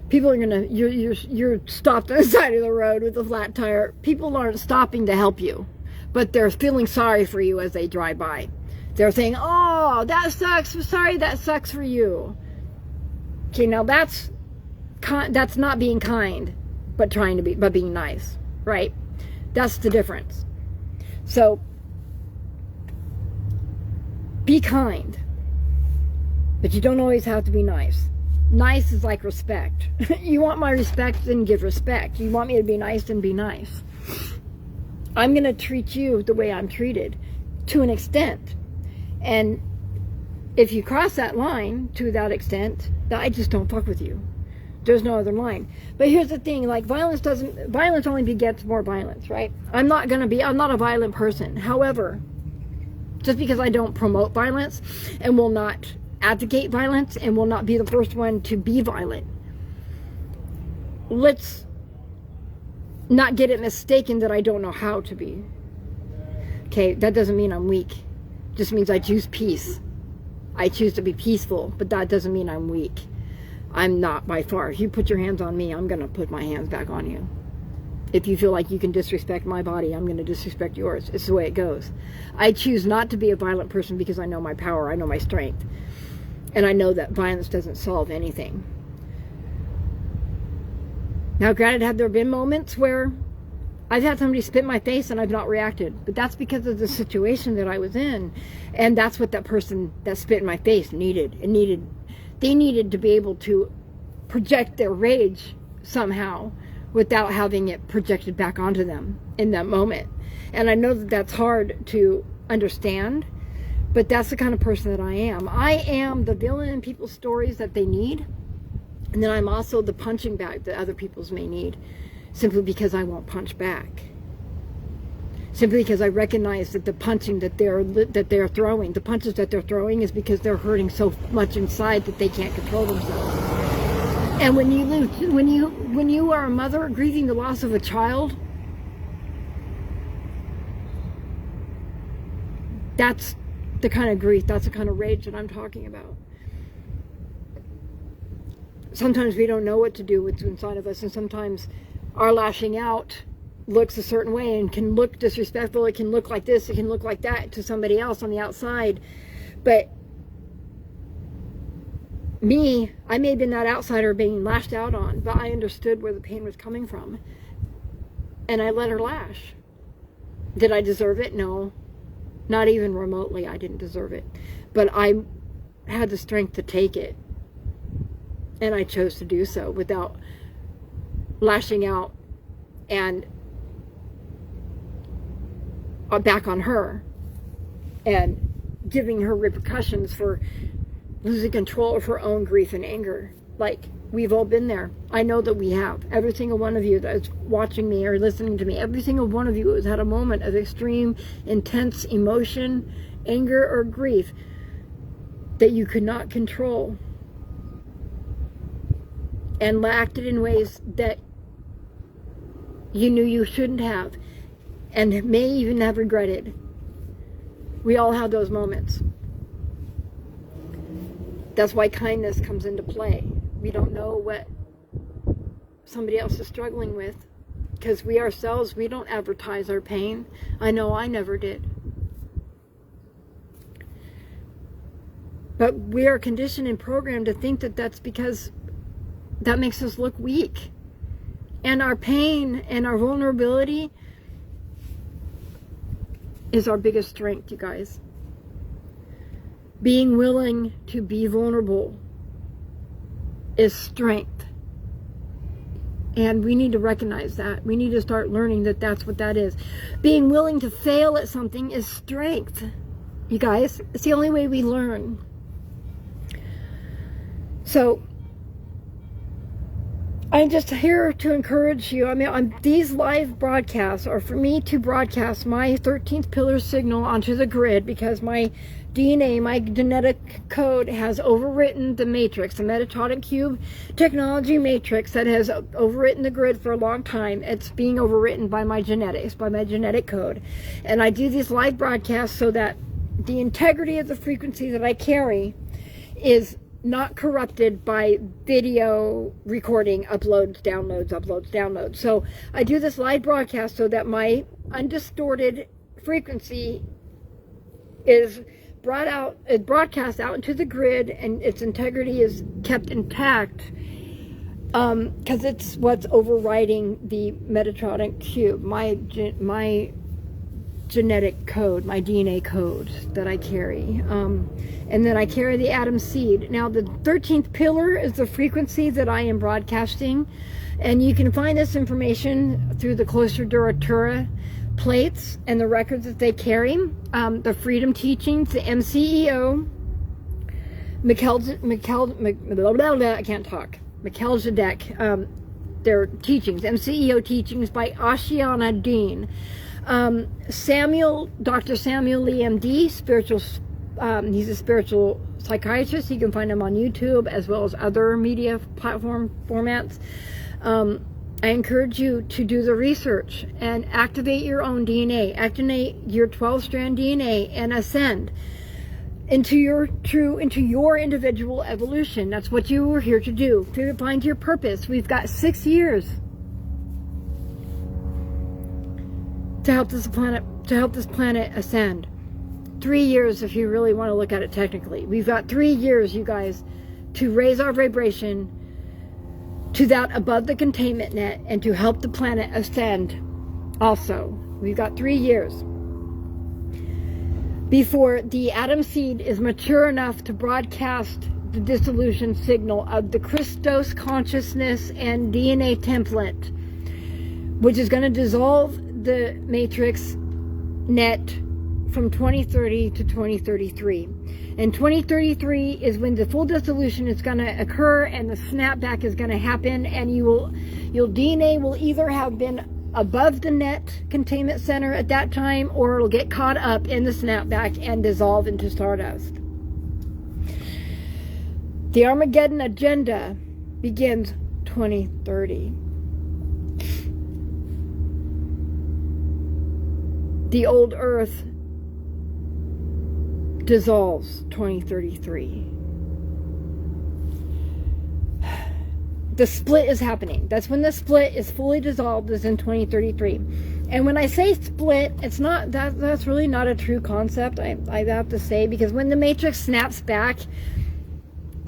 people are gonna, you're stopped on the side of the road with a flat tire. People aren't stopping to help you, but they're feeling sorry for you as they drive by. They're saying, "Oh, that sucks. I'm sorry that sucks for you." Okay, now that's not being kind, but being nice, right? That's the difference. So be kind, but you don't always have to be nice. Nice is like respect. You want my respect, then give respect. You want me to be nice, then be nice. I'm going to treat you the way I'm treated, to an extent. And if you cross that line to that extent, I just don't fuck with you. There's no other line. But here's the thing, like, violence only begets more violence, right? I'm not a violent person. However, just because I don't promote violence and will not advocate violence and will not be the first one to be violent, let's not get it mistaken that I don't know how to be. Okay, that doesn't mean I'm weak. It just means I choose peace. I choose to be peaceful, but that doesn't mean I'm weak. I'm not, by far. If you put your hands on me, I'm going to put my hands back on you. If you feel like you can disrespect my body, I'm going to disrespect yours. It's the way it goes. I choose not to be a violent person because I know my power, I know my strength. And I know that violence doesn't solve anything. Now, granted, have there been moments where I've had somebody spit in my face and I've not reacted, but that's because of the situation that I was in. And that's what that person that spit in my face needed. They needed to be able to project their rage somehow without having it projected back onto them in that moment. And I know that that's hard to understand, but that's the kind of person that I am. I am the villain in people's stories that they need, and then I'm also the punching bag that other people's may need, simply because I won't punch back. Simply because I recognize that the punching that they're throwing, the punches that they're throwing, is because they're hurting so much inside that they can't control themselves. And when you are a mother grieving the loss of a child, that's the kind of grief, that's the kind of rage that I'm talking about. Sometimes we don't know what to do with what's inside of us, and sometimes our lashing out looks a certain way and can look disrespectful. It can look like this, it can look like that to somebody else on the outside. But me, I may have been that outsider being lashed out on, but I understood where the pain was coming from. And I let her lash. Did I deserve it? No. Not even remotely. I didn't deserve it. But I had the strength to take it. And I chose to do so without lashing out and back on her and giving her repercussions for losing control of her own grief and anger. Like, we've all been there. I know that we have. Every single one of you that's watching me or listening to me, every single one of you has had a moment of extreme, intense emotion, anger, or grief that you could not control, and acted in ways that you knew you shouldn't have, and may even have regretted. We all have those moments. That's why kindness comes into play. We don't know what somebody else is struggling with, because we ourselves, we don't advertise our pain. I know I never did. But we are conditioned and programmed to think that that's because that makes us look weak. And our pain and our vulnerability is our biggest strength, you guys. Being willing to be vulnerable is strength. And we need to recognize that. We need to start learning that that's what that is. Being willing to fail at something is strength, you guys. It's the only way we learn. So I'm just here to encourage you. I mean, these live broadcasts are for me to broadcast my 13th pillar signal onto the grid, because my DNA, my genetic code, has overwritten the matrix, the Metatonic Cube technology matrix that has overwritten the grid for a long time. It's being overwritten by my genetics, by my genetic code. And I do these live broadcasts so that the integrity of the frequency that I carry is not corrupted by video recording, uploads, downloads. So I do this live broadcast so that my undistorted frequency is broadcast out into the grid, and its integrity is kept intact, because it's what's overriding the Metatonic Cube, my genetic code, my DNA code that I carry. And then I carry the Atom Seed. Now, the 13th pillar is the frequency that I am broadcasting, and you can find this information through the Cloister Duratura plates and the records that they carry, the Freedom Teachings, the MCEO, Melchizedek, their teachings, MCEO teachings by Ashiana Dean, Dr. Samuel Lee, MD, he's a spiritual psychiatrist. You can find him on YouTube as well as other media platform formats. I encourage you to do the research and activate your own DNA, activate your 12-strand DNA, and ascend into your individual evolution. That's what you were here to do, to find your purpose. We've got 6 years to help this planet ascend. 3 years if you really want to look at it technically. We've got 3 years, you guys, to raise our vibration to that above the containment net and to help the planet ascend also. We've got 3 years before the Atom Seed is mature enough to broadcast the dissolution signal of the Christos consciousness and DNA template, which is going to dissolve the matrix net from 2030 to 2033. And 2033 is when the full dissolution is going to occur and the snapback is going to happen, and your DNA will either have been above the net containment center at that time, or it'll get caught up in the snapback and dissolve into stardust. The Armageddon agenda begins 2030. The old Earth dissolves 2033. The split is happening. That's when the split is fully dissolved, is in 2033. And when I say split, it's not that's really not a true concept, I have to say, because when the matrix snaps back,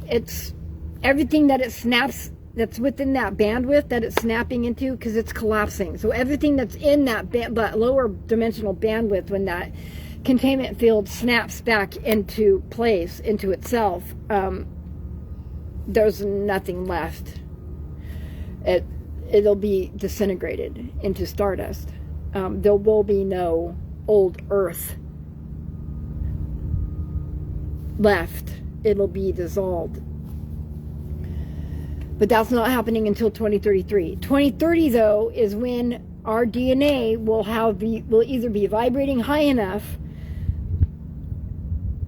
it's everything that it snaps that's within that bandwidth that it's snapping into, because it's collapsing. So everything that's in that lower dimensional bandwidth, when that containment field snaps back into place, into itself, there's nothing left. It'll be disintegrated into stardust. There will be no old Earth left. It'll be dissolved. But that's not happening until 2033. 2030, though, is when our DNA will either be vibrating high enough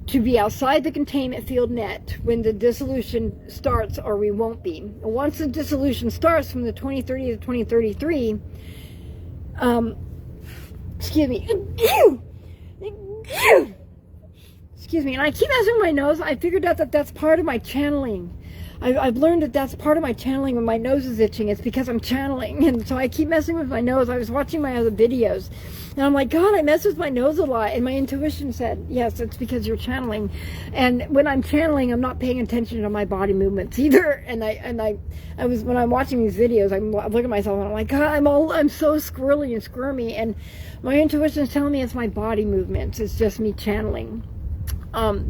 to be outside the containment field net when the dissolution starts, or we won't be. Once the dissolution starts from the 2030 to 2033, excuse me, and I keep messing with my nose. I figured out that that's part of my channeling. I've learned that that's part of my channeling. When my nose is itching, it's because I'm channeling, and so I keep messing with my nose. I was watching my other videos, and I'm like, God, I mess with my nose a lot, and my intuition said, yes, it's because you're channeling. And when I'm channeling, I'm not paying attention to my body movements either. And I was, when I'm watching these videos, I'm looking at myself, and I'm like, God, I'm so squirrely and squirmy, and my intuition is telling me it's my body movements. It's just me channeling,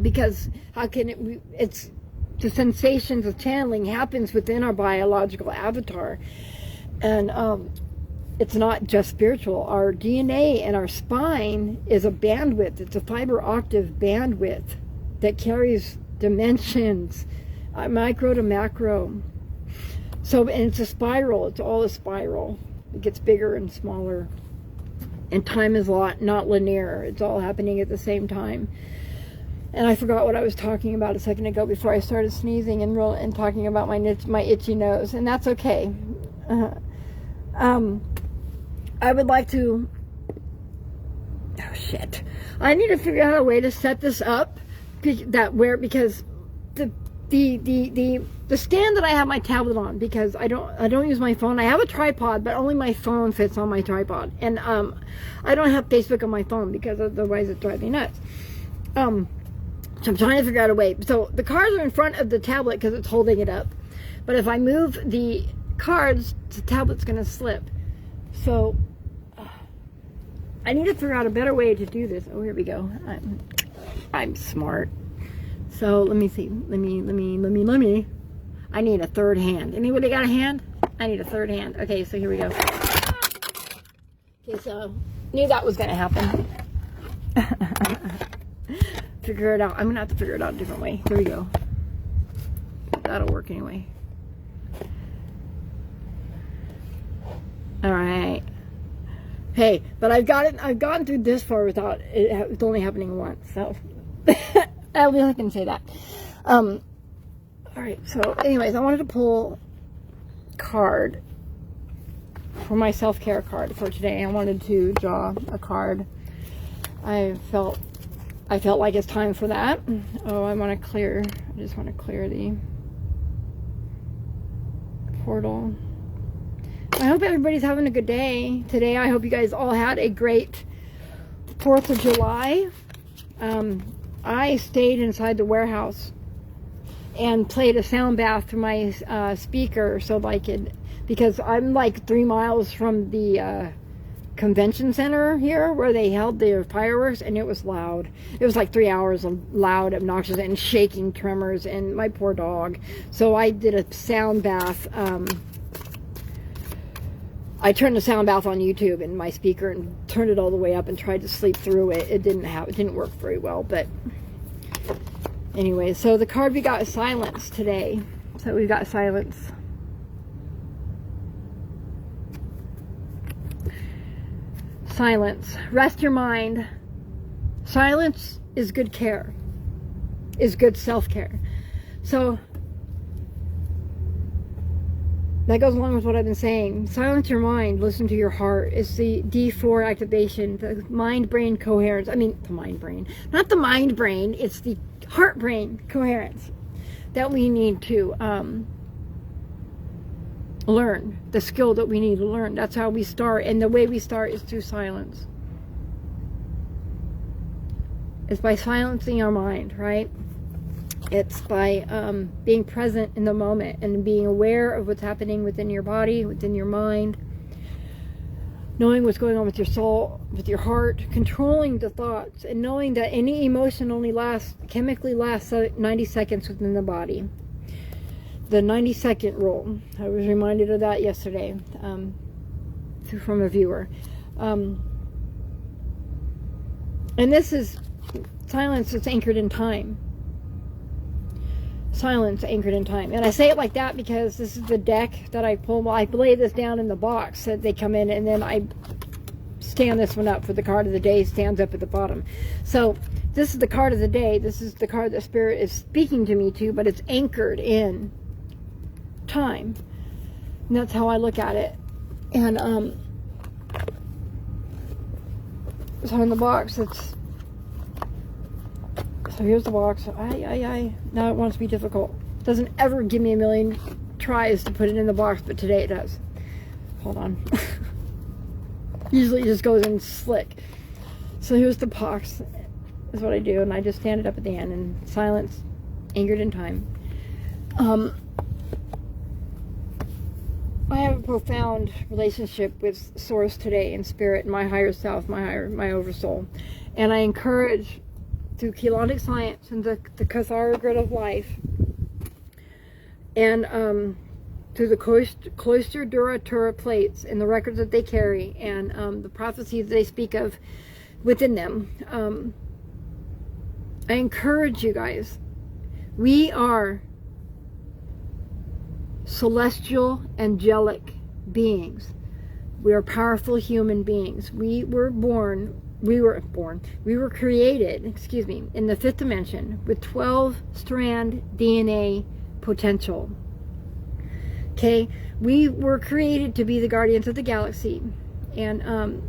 because how can it's the sensations of channeling happens within our biological avatar, and it's not just spiritual. Our DNA and our spine is a bandwidth. It's a fiber octave bandwidth that carries dimensions, micro to macro. So, and it's a spiral. It's all a spiral. It gets bigger and smaller. And time is not linear. It's all happening at the same time. And I forgot what I was talking about a second ago before I started sneezing and talking about my itchy nose. And that's okay. I would like to... Oh, shit. I need to figure out a way to set this up because the stand that I have my tablet on, because I don't use my phone. I have a tripod, but only my phone fits on my tripod. And I don't have Facebook on my phone because otherwise it drives me nuts. So I'm trying to figure out a way. So the cards are in front of the tablet because it's holding it up. But if I move the cards, the tablet's going to slip. So I need to figure out a better way to do this. Oh, here we go. I'm smart. So let me see. Let me. I need a third hand. Anybody got a hand? I need a third hand. Okay, so here we go. Okay, so knew that was going to happen. Figure it out. I'm going to have to figure it out a different way. Here we go. That'll work anyway. All right. Hey, but I've gotten through this far without it's only happening once. So at least I can say that. All right. So, anyways, I wanted to pull a card for my self-care card for today. I wanted to draw a card. I felt like it's time for that. Oh, I just want to clear the portal. I hope everybody's having a good day today. I hope you guys all had a great 4th of July. I stayed inside the warehouse and played a sound bath through my speaker because I'm like 3 miles from the convention center here where they held their fireworks, and it was loud. It was like 3 hours of loud, obnoxious, and shaking tremors, and my poor dog. So I did a sound bath. I turned the sound bath on YouTube in my speaker and turned it all the way up and tried to sleep through it. It didn't work very well, but anyway, so the card we got is silence today. So we've got silence. Silence. Rest your mind. Silence is good care. Is good self-care. So that goes along with what I've been saying. Silence your mind. Listen to your heart. It's the D4 activation, the mind-brain coherence. I mean, the mind-brain. Not the mind-brain. It's the heart-brain coherence that we need to learn. The skill that we need to learn. That's how we start. And the way we start is through silence. It's by silencing our mind, right? It's by being present in the moment and being aware of what's happening within your body, within your mind, knowing what's going on with your soul, with your heart, controlling the thoughts, and knowing that any emotion only chemically lasts 90 seconds within the body. The 90-second rule. I was reminded of that yesterday from a viewer. And this is silence that's anchored in time. Silence anchored in time. And I say it like that because this is the deck that I pull. Well, I lay this down in the box that they come in, and then I stand this one up for the card of the day. Stands up at the bottom. So this is the card of the day. This is the card that Spirit is speaking to me to, but it's anchored in time. And that's how I look at it. And so in the box, it's... So here's the box. Now it wants to be difficult. It doesn't ever give me a million tries to put it in the box, but today it does. Hold on. Usually it just goes in slick. So here's the box. That's what I do, and I just stand it up at the end, and silence, anchored in time. I have a profound relationship with Source today, and Spirit, and my higher self, my oversoul. And I encourage, through Keylonic science and the Kathara grid of life, and through the Cloister Duratura plates and the records that they carry, and the prophecies that they speak of within them, I encourage you guys. We are celestial, angelic beings. We are powerful human beings. We were created, in the 5th dimension with 12-strand DNA potential. Okay, we were created to be the guardians of the galaxy, and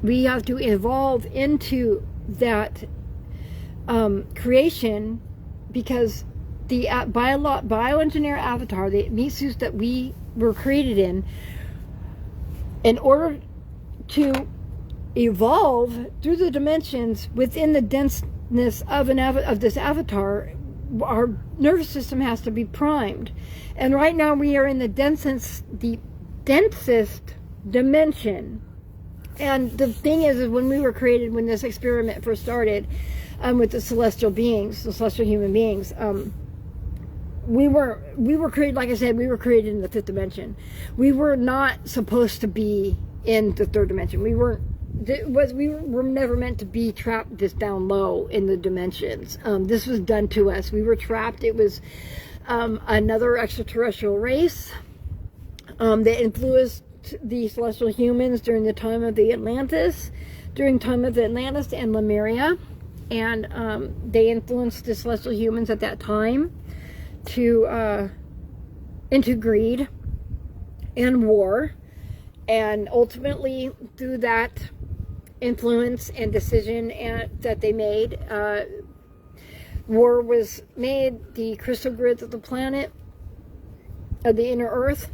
we have to evolve into that creation, because the bioengineer avatar, the meat suits that we were created in order to evolve through the dimensions within the denseness of this avatar, our nervous system has to be primed. And right now we are in the densest dimension. And the thing is when we were created, when this experiment first started, with the celestial beings, the celestial human beings, we were created, like I said, we were created in the 5th dimension. We were not supposed to be in the 3rd dimension. We were never meant to be trapped this down low in the dimensions. This was done to us. We were trapped. It was another extraterrestrial race that influenced the celestial humans during the time of the Atlantis, and Lemuria, and they influenced the celestial humans at that time into greed and war, and ultimately through that influence and decision that they made, war was made. The crystal grids of the planet, of the inner Earth,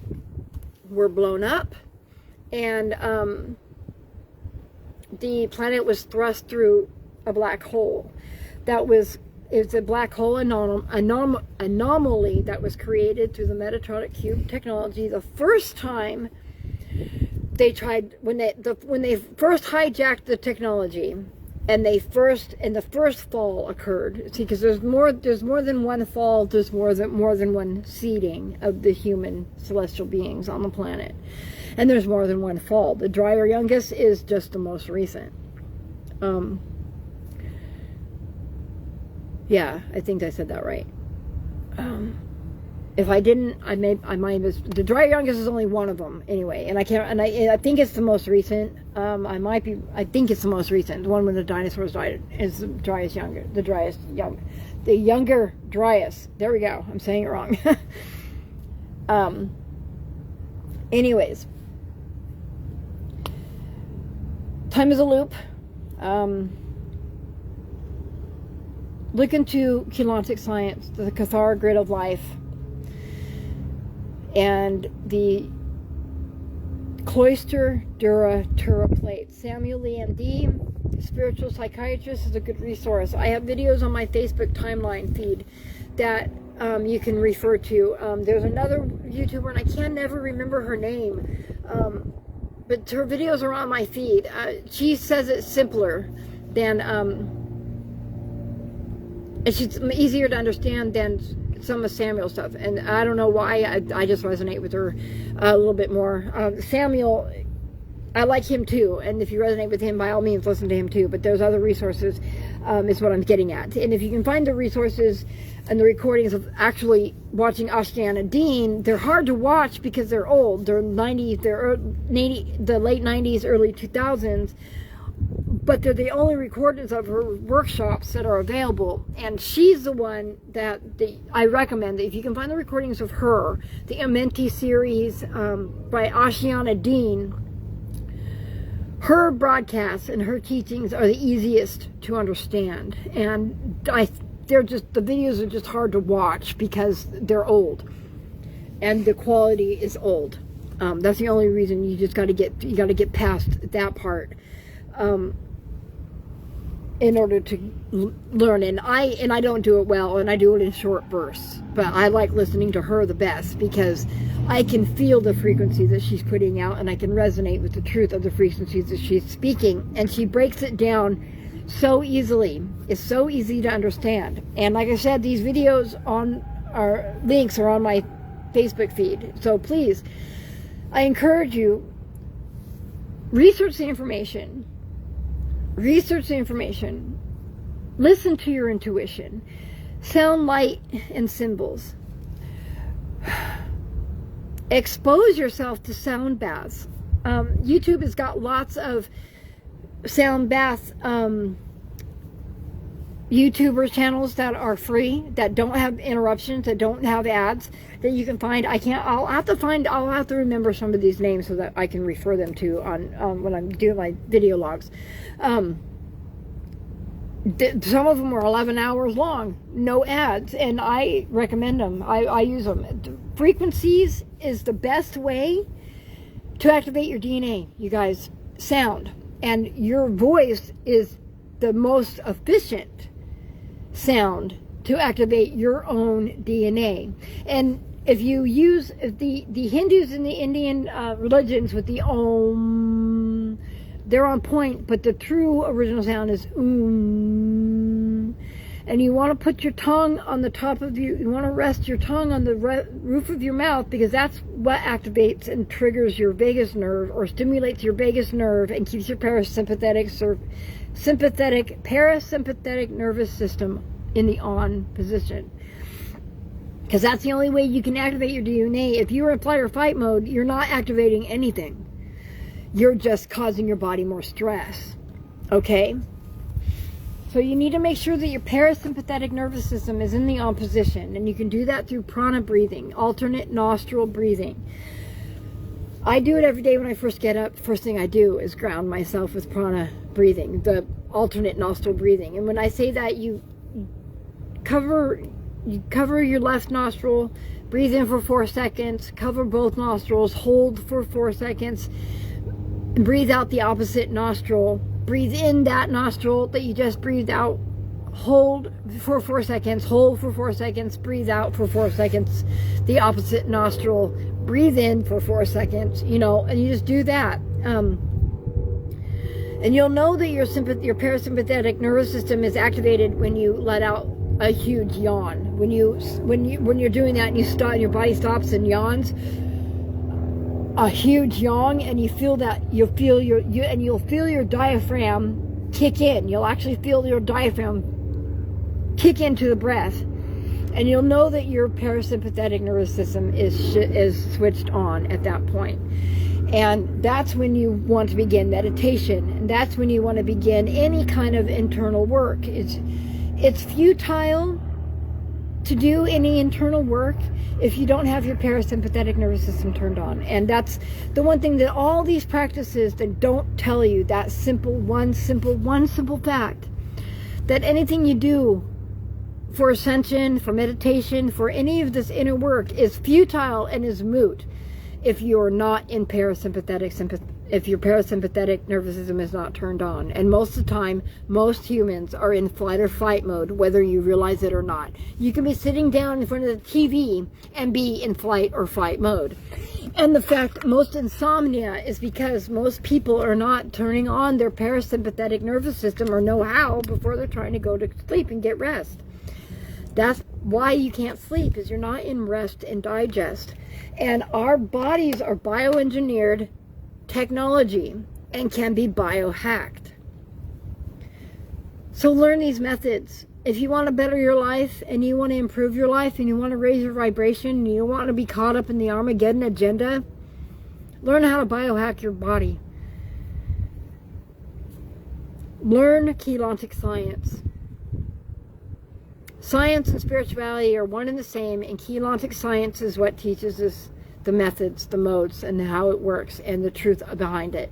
were blown up, and the planet was thrust through a black hole. It's a black hole anomaly that was created through the Metatronic Cube technology. The first time they tried, when they first hijacked the technology, and the first fall occurred. See, because there's more than one fall. There's more than one seeding of the human celestial beings on the planet, and there's more than one fall. The Dryer Youngest is just the most recent. Yeah, I think I said that right. If I didn't, I might have. The Dryer Youngest is only one of them anyway, and I think it's the most recent. I think it's the most recent. The one when the dinosaurs died is the younger Dryas. There we go. I'm saying it wrong. Anyways, time is a loop. Look into Keylontic science, the Cathar grid of life, and the Cloister Dura Tura plate. Samuel Lee MD, spiritual psychiatrist, is a good resource. I have videos on my Facebook timeline feed that you can refer to. There's another YouTuber, and I can never remember her name, but her videos are on my feed. She says it's simpler than, it's easier to understand than some of Samuel's stuff, and I don't know why. I just resonate with her a little bit more. Samuel, I like him too, and if you resonate with him, by all means listen to him too, but there's other resources, is what I'm getting at. And if you can find the resources and the recordings of actually watching Ashtiana Dean, they're hard to watch because they're old. They're the late 90s, early 2000s, but they're the only recordings of her workshops that are available. And she's the one that I recommend that if you can find the recordings of her, the Amenti series by Ashtiana Dean, her broadcasts and her teachings are the easiest to understand. And the videos are just hard to watch because they're old and the quality is old. That's the only reason. You got to get past that part. In order to learn, and I don't do it well, and I do it in short bursts, but I like listening to her the best because I can feel the frequency that she's putting out, and I can resonate with the truth of the frequencies that she's speaking, and she breaks it down so easily. It's so easy to understand. And like I said, these videos links are on my Facebook feed, so please, I encourage you, research the information. Listen to your intuition. Sound light and symbols. expose yourself to sound baths. YouTube has got lots of sound bath YouTuber channels that are free, that don't have interruptions, that don't have ads, that you can find. I'll have to remember some of these names so that I can refer them to on when I'm doing my video logs. Some of them are 11 hours long, no ads, and I recommend them. I use them. Frequencies is the best way to activate your DNA, you guys. Sound. And your voice is the most efficient sound to activate your own DNA. And if you use the Hindus and the Indian religions with the Om, they're on point, but the true original sound is And you want to put your tongue on the top of you want to rest your tongue on the roof of your mouth, because that's what activates and triggers your vagus nerve, or stimulates your vagus nerve, and keeps your parasympathetic nervous system in the on position. Because that's the only way you can activate your DNA. If you're in flight or fight mode, you're not activating anything. You're just causing your body more stress. Okay? So you need to make sure that your parasympathetic nervous system is in the on position, and you can do that through prana breathing, alternate nostril breathing. I do it every day when I first get up. First thing I do is ground myself with prana breathing, the alternate nostril breathing. And when I say that, you cover your left nostril, breathe in for 4 seconds, cover both nostrils, hold for 4 seconds, and breathe out the opposite nostril. Breathe in that nostril that you just breathed out, hold for 4 seconds, hold for 4 seconds, breathe out for 4 seconds, the opposite nostril, breathe in for 4 seconds, and you just do that. And you'll know that your parasympathetic nervous system is activated when you let out a huge yawn. When you're doing that and you stop, your body stops and yawns, a huge yawn, and you feel that you'll feel your diaphragm kick in. You'll actually feel your diaphragm kick into the breath, and you'll know that your parasympathetic nervous system is switched on at that point. And that's when you want to begin meditation, and that's when you want to begin any kind of internal work. It's futile to do any internal work if you don't have your parasympathetic nervous system turned on. And that's the one thing that all these practices that don't tell you, that one simple fact, that anything you do for ascension, for meditation, for any of this inner work is futile and is moot if you're not in if your parasympathetic nervous system is not turned on. And most of the time, most humans are in flight or fight mode, whether you realize it or not. You can be sitting down in front of the TV and be in flight or fight mode. And the fact most insomnia is because most people are not turning on their parasympathetic nervous system, or know how, before they're trying to go to sleep and get rest. That's why you can't sleep, is you're not in rest and digest. And our bodies are bioengineered technology and can be biohacked. So learn these methods. If you want to better your life, and you want to improve your life, and you want to raise your vibration, and you want to be caught up in the Armageddon agenda, learn how to biohack your body. Learn Keylontic science. Science and spirituality are one and the same, and Keylontic science is what teaches us the methods, the modes, and how it works, and the truth behind it.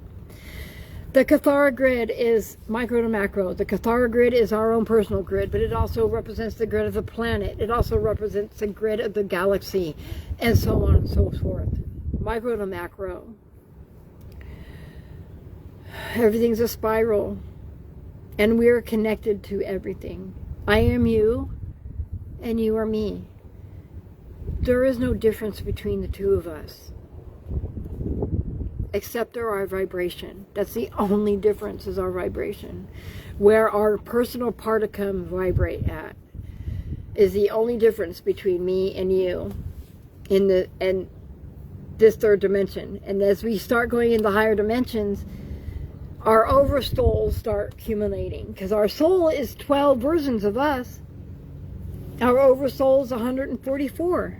The Kathara grid is micro to macro. The Kathara grid is our own personal grid, but it also represents the grid of the planet. It also represents the grid of the galaxy, and so on and so forth. Micro to macro. Everything's a spiral, and we're connected to everything. I am you, and you are me. There is no difference between the two of us, except our vibration. That's the only difference, is our vibration. Where our personal particum vibrate at is the only difference between me and you in this third dimension. And as we start going into higher dimensions, our oversouls start accumulating, because our soul is 12 versions of us. Our oversoul is 144.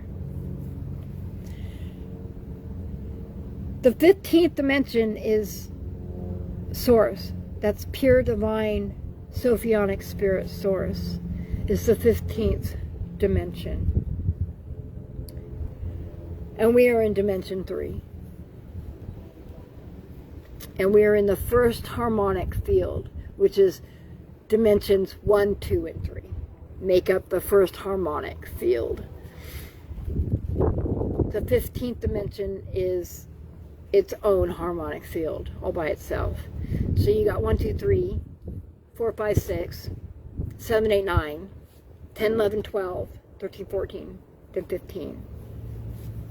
The 15th dimension is source. That's pure divine Sophionic spirit source. Is the 15th dimension. And we are in dimension 3. And we are in the first harmonic field, which is dimensions 1, 2, and 3. Make up the first harmonic field. The 15th dimension is its own harmonic field, all by itself. So you got 1, 2, 3, 4, 5, 6, 7, 8, 9, 10, 11, 12, 13, 14, then 15.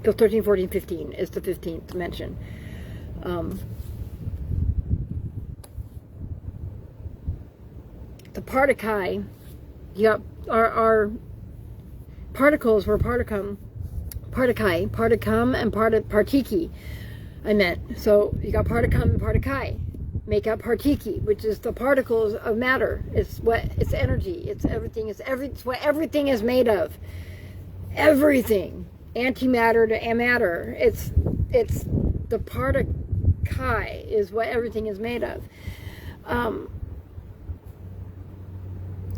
So 13, 14, 15 is the 15th dimension. The particae, you got our particles were particae, particum, and partiki. I meant. So you got particum and particae. Make up partiki, which is the particles of matter. It's energy. It's everything. It's what everything is made of. Everything. Antimatter to matter. It's the particae is what everything is made of.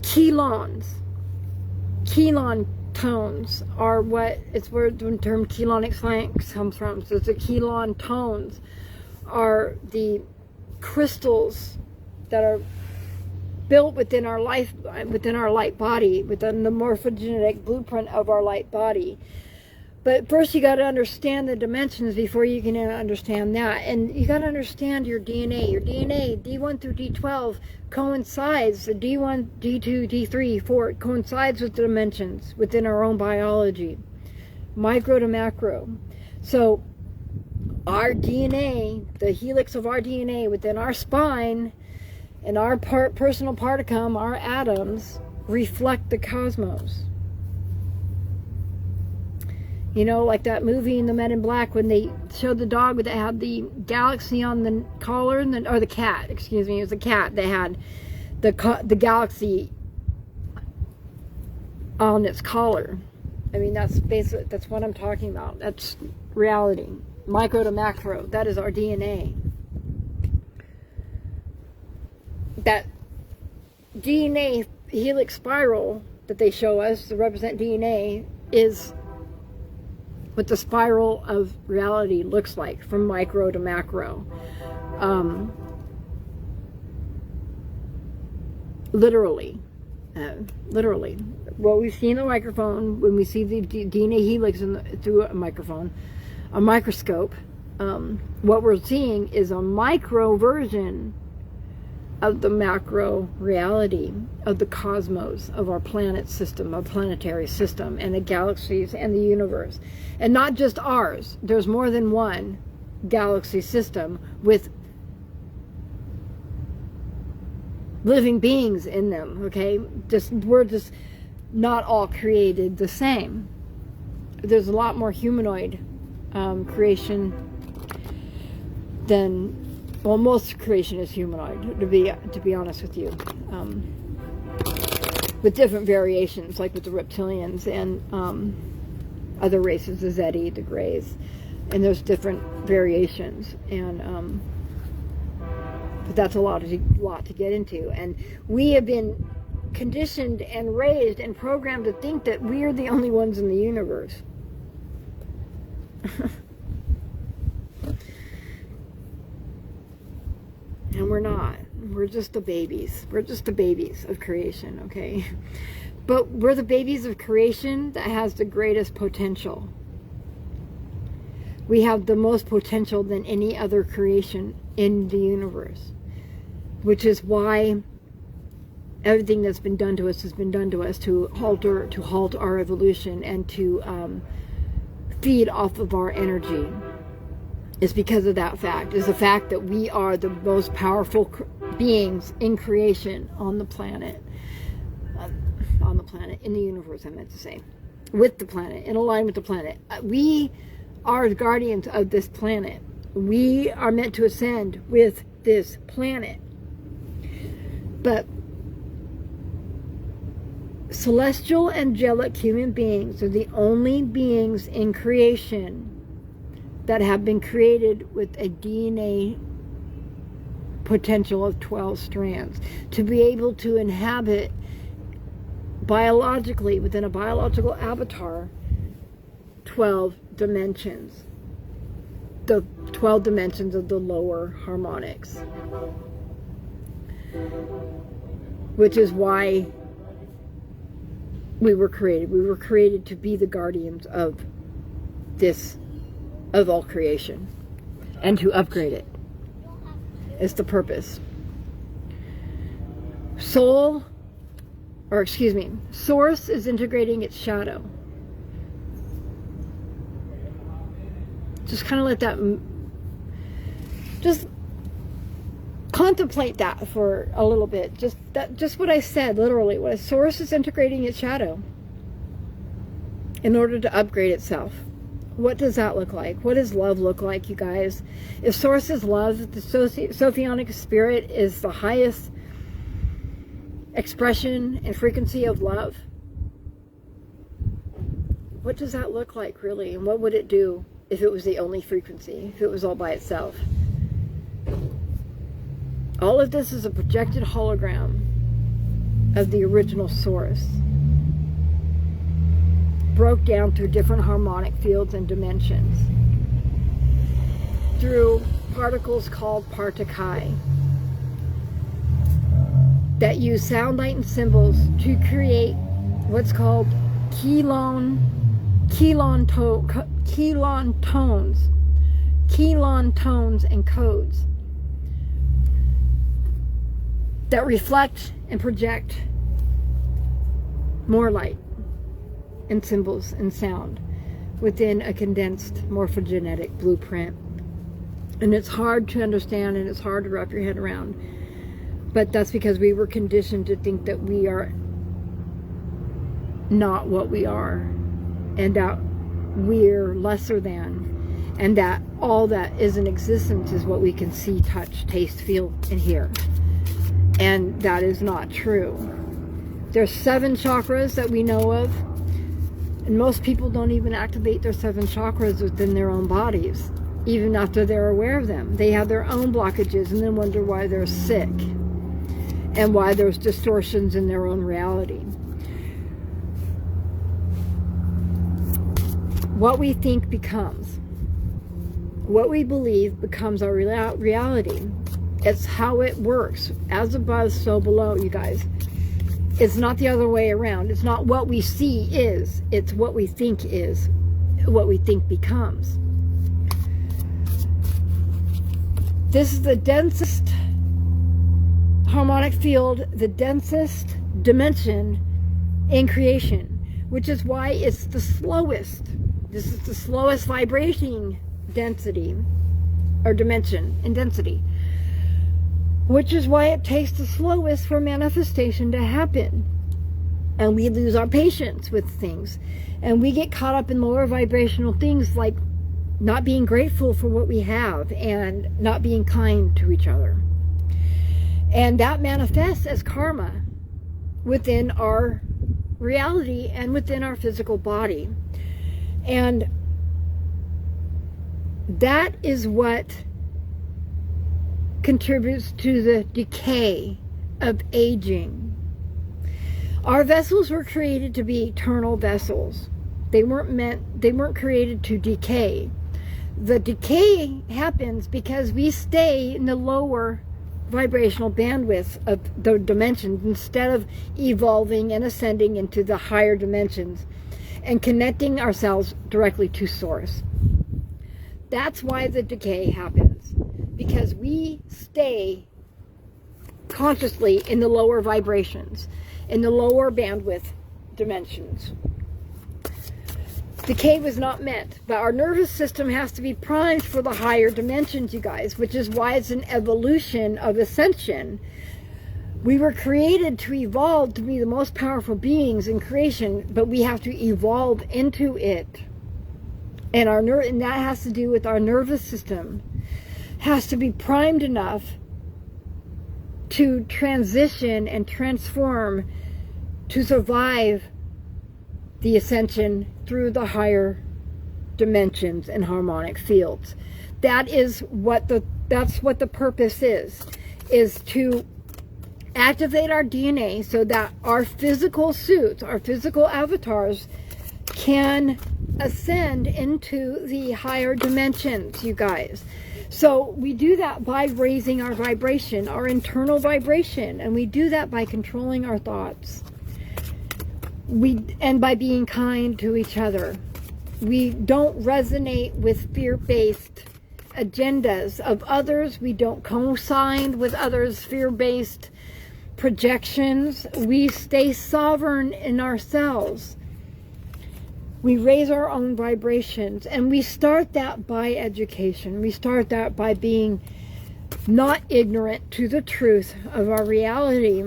Chelon tones are what it's where the term chelonic science comes from. So the chelon tones are the crystals that are built within our light body, within the morphogenetic blueprint of our light body. But first you got to understand the dimensions before you can understand that. And you got to understand your DNA. Your DNA, D1 through D12, coincides. The D1, D2, D3, 4, coincides with the dimensions within our own biology. Micro to macro. So our DNA, the helix of our DNA within our spine and our personal particum, our atoms, reflect the cosmos. You know, like that movie in the Men in Black when they showed the dog that had the galaxy on the collar, or the cat, excuse me, it was the cat that had the galaxy on its collar. I mean, that's basically, that's what I'm talking about. That's reality. Micro to macro, that is our DNA. That DNA helix spiral that they show us to represent DNA is what the spiral of reality looks like from micro to macro. Literally. What we see in the microphone, when we see the DNA helix through a microphone, a microscope, what we're seeing is a micro version of the macro reality of the cosmos, of our planet system, our planetary system, and the galaxies and the universe. And not just ours. There's more than one galaxy system with living beings in them, okay? We're just not all created the same. There's a lot more humanoid creation than, well, most creation is humanoid, to be honest with you, with different variations, like with the reptilians and other races, the Zeti, the Greys, and there's different variations, and but that's a lot to get into. And we have been conditioned and raised and programmed to think that we are the only ones in the universe. And we're not. We're just the babies. We're just the babies of creation, okay? But we're the babies of creation that has the greatest potential. We have the most potential than any other creation in the universe, which is why everything that's been done to us has been done to us to halt our evolution and to feed off of our energy. Is because of that fact. Is the fact that we are the most powerful beings in creation on the planet. In the universe, I meant to say. With the planet, in alignment with the planet. We are guardians of this planet. We are meant to ascend with this planet. But celestial angelic human beings are the only beings in creation that have been created with a DNA potential of 12 strands to be able to inhabit biologically within a biological avatar 12 dimensions, the 12 dimensions of the lower harmonics, which is why we were created. We were created to be the guardians of all creation, and to upgrade it is the purpose. Source is integrating its shadow. Just kind of let that, just contemplate that for a little bit. Just what I said, literally. What a source is integrating its shadow in order to upgrade itself. What does that look like? What does love look like, you guys? If source is love, the Sophionic spirit is the highest expression and frequency of love. What does that look like, really? And what would it do if it was the only frequency, if it was all by itself? All of this is a projected hologram of the original source, broke down through different harmonic fields and dimensions, through particles called partakai, that use sound, light, and symbols to create what's called kelon tones and codes that reflect and project more light and symbols and sound within a condensed morphogenetic blueprint. And it's hard to understand, and it's hard to wrap your head around, but that's because we were conditioned to think that we are not what we are, and that we're lesser than, and that all that is in existence is what we can see, touch, taste, feel, and hear. And that is not true. There's 7 chakras that we know of, and most people don't even activate their 7 chakras within their own bodies, even after they're aware of them. They have their own blockages and then wonder why they're sick and why there's distortions in their own reality. What we think becomes. What we believe becomes our reality. It's how it works. As above, so below, you guys. It's not the other way around. It's not what we see is. It's what we think is. What we think becomes. This is the densest harmonic field, the densest dimension in creation, which is why it's the slowest. This is the slowest vibrating density, or dimension in density, which is why it takes the slowest for manifestation to happen. And we lose our patience with things, and we get caught up in lower vibrational things like not being grateful for what we have and not being kind to each other. And that manifests as karma within our reality and within our physical body. And that is what contributes to the decay of aging. Our vessels were created to be eternal vessels. They weren't created to decay. The decay happens because we stay in the lower vibrational bandwidth of the dimensions instead of evolving and ascending into the higher dimensions and connecting ourselves directly to source. That's why the decay happens, because we stay consciously in the lower vibrations, in the lower bandwidth dimensions. Decay was not meant, but our nervous system has to be primed for the higher dimensions, you guys, which is why it's an evolution of ascension. We were created to evolve to be the most powerful beings in creation, but we have to evolve into it. And and that has to do with our nervous system. Has to be primed enough to transition and transform to survive the ascension through the higher dimensions and harmonic fields. That's what the purpose is to activate our DNA so that our physical suits, our physical avatars, can ascend into the higher dimensions, you guys. So we do that by raising our vibration, our internal vibration, and we do that by controlling our thoughts. And by being kind to each other. We don't resonate with fear-based agendas of others. We don't co-sign with others' fear-based projections. We stay sovereign in ourselves. We raise our own vibrations, and we start that by education. We start that by being not ignorant to the truth of our reality,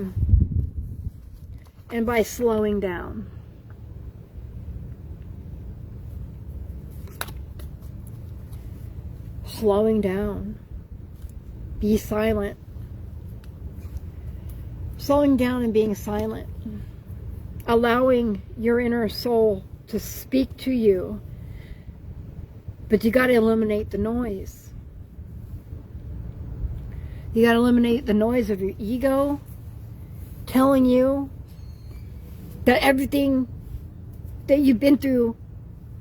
and by slowing down. Slowing down. Be silent. Slowing down and being silent. Allowing your inner soul to speak to you. But you got to eliminate the noise. You got to eliminate the noise of your ego telling you that everything that you've been through,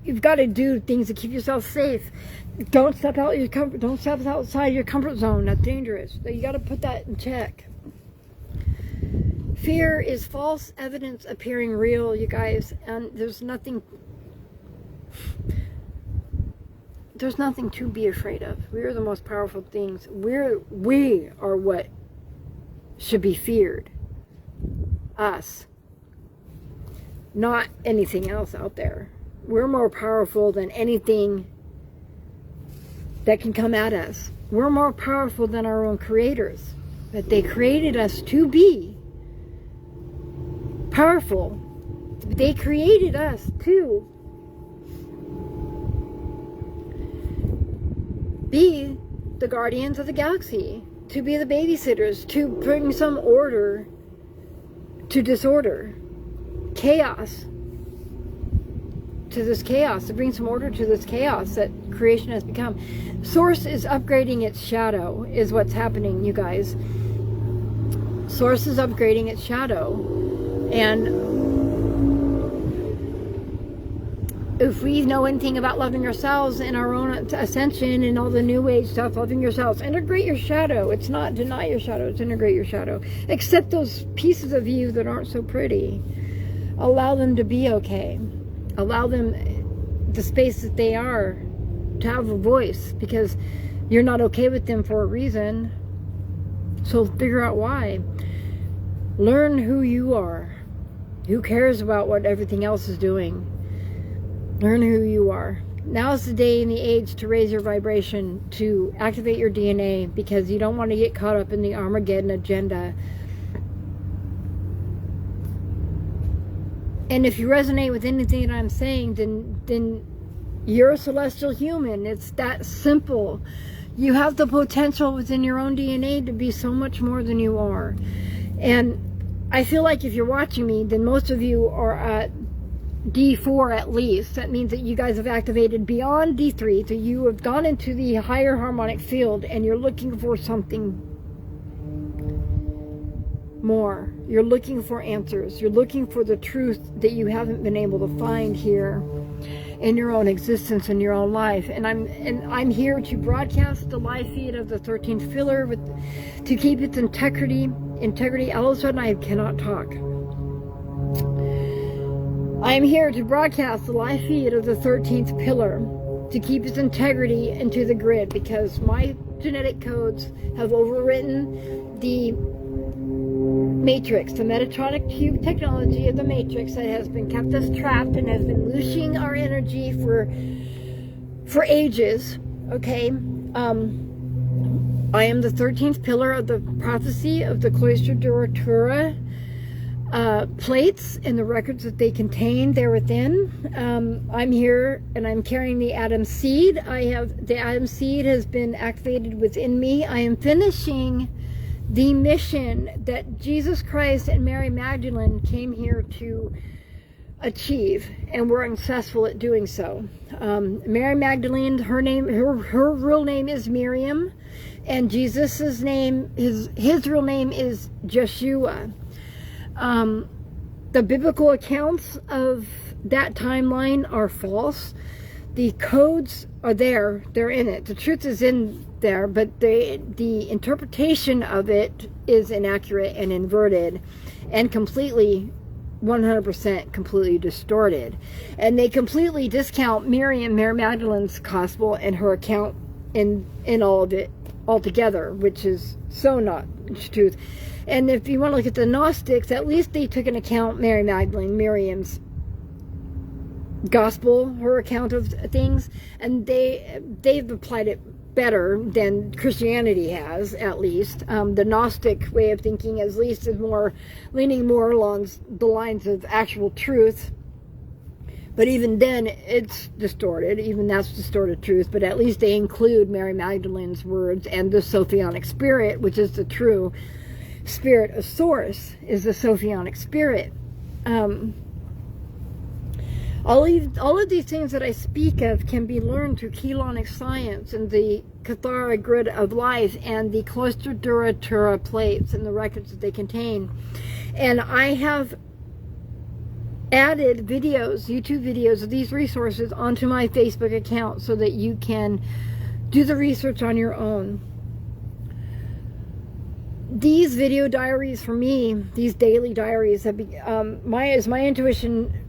you've got to do things to keep yourself safe. Don't step outside your comfort zone. That's dangerous. You got to put that in check. Fear is false evidence appearing real, you guys, and there's nothing to be afraid of. We are the most powerful things. We are what should be feared. Us. Not anything else out there. We're more powerful than anything that can come at us. We're more powerful than our own creators. But they created us to be powerful. They created us to be the guardians of the galaxy, to be the babysitters, to bring some order to disorder, chaos to this chaos, to bring some order to this chaos that creation has become. Source is upgrading its shadow, is what's happening, you guys. Source is upgrading its shadow. And if we know anything about loving ourselves and our own ascension and all the new age stuff, loving yourselves, integrate your shadow. It's not deny your shadow, it's integrate your shadow. Accept those pieces of you that aren't so pretty. Allow them to be okay. Allow them the space that they are to have a voice, because you're not okay with them for a reason. So figure out why. Learn who you are. Who cares about what everything else is doing? Learn who you are. Now is the day and the age to raise your vibration, to activate your DNA, because you don't want to get caught up in the Armageddon agenda. And if you resonate with anything that I'm saying, then you're a celestial human. It's that simple. You have the potential within your own DNA to be so much more than you are. And I feel like if you're watching me, then most of you are at D4 at least. That means that you guys have activated beyond D3, so you have gone into the higher harmonic field and you're looking for something more. You're looking for answers. You're looking for the truth that you haven't been able to find here in your own existence, in your own life. And I'm here to broadcast the live feed of the 13th pillar to keep its integrity. All of a sudden I cannot talk. I am here to broadcast the live feed of the 13th pillar to keep its integrity into the grid, because my genetic codes have overwritten the matrix, the Metatronic tube technology of the matrix that has been kept us trapped and has been looshing our energy for ages. Okay, I am the 13th pillar of the prophecy of the Cloister Duratura plates and the records that they contain there within. I'm here and I'm carrying the Atom Seed. The Atom Seed has been activated within me. I am finishing the mission that Jesus Christ and Mary Magdalene came here to achieve, and were successful at doing so. Mary Magdalene, her real name is Miriam, and Jesus's name, his real name is Joshua. The biblical accounts of that timeline are false. The codes are there, they're in it. The truth is in there, but the interpretation of it is inaccurate and inverted and completely 100% completely distorted. And they completely discount Mary Magdalene's gospel and her account in all of it altogether, which is so not truth. And if you want to look at the Gnostics, at least they took into account Mary Magdalene, Miriam's gospel, her account of things, and they've applied it better than Christianity has, at least. The Gnostic way of thinking, at least, is leaning more along the lines of actual truth. But even then, it's distorted. Even that's distorted truth. But at least they include Mary Magdalene's words and the Sophionic spirit, which is the true spirit of source, is the Sophionic spirit. All of these things that I speak of can be learned through Chelonic science and the Cathara grid of life and the Cloister Duratura plates and the records that they contain. And I have added videos, YouTube videos of these resources onto my Facebook account so that you can do the research on your own. These video diaries for me, these daily diaries, have my intuition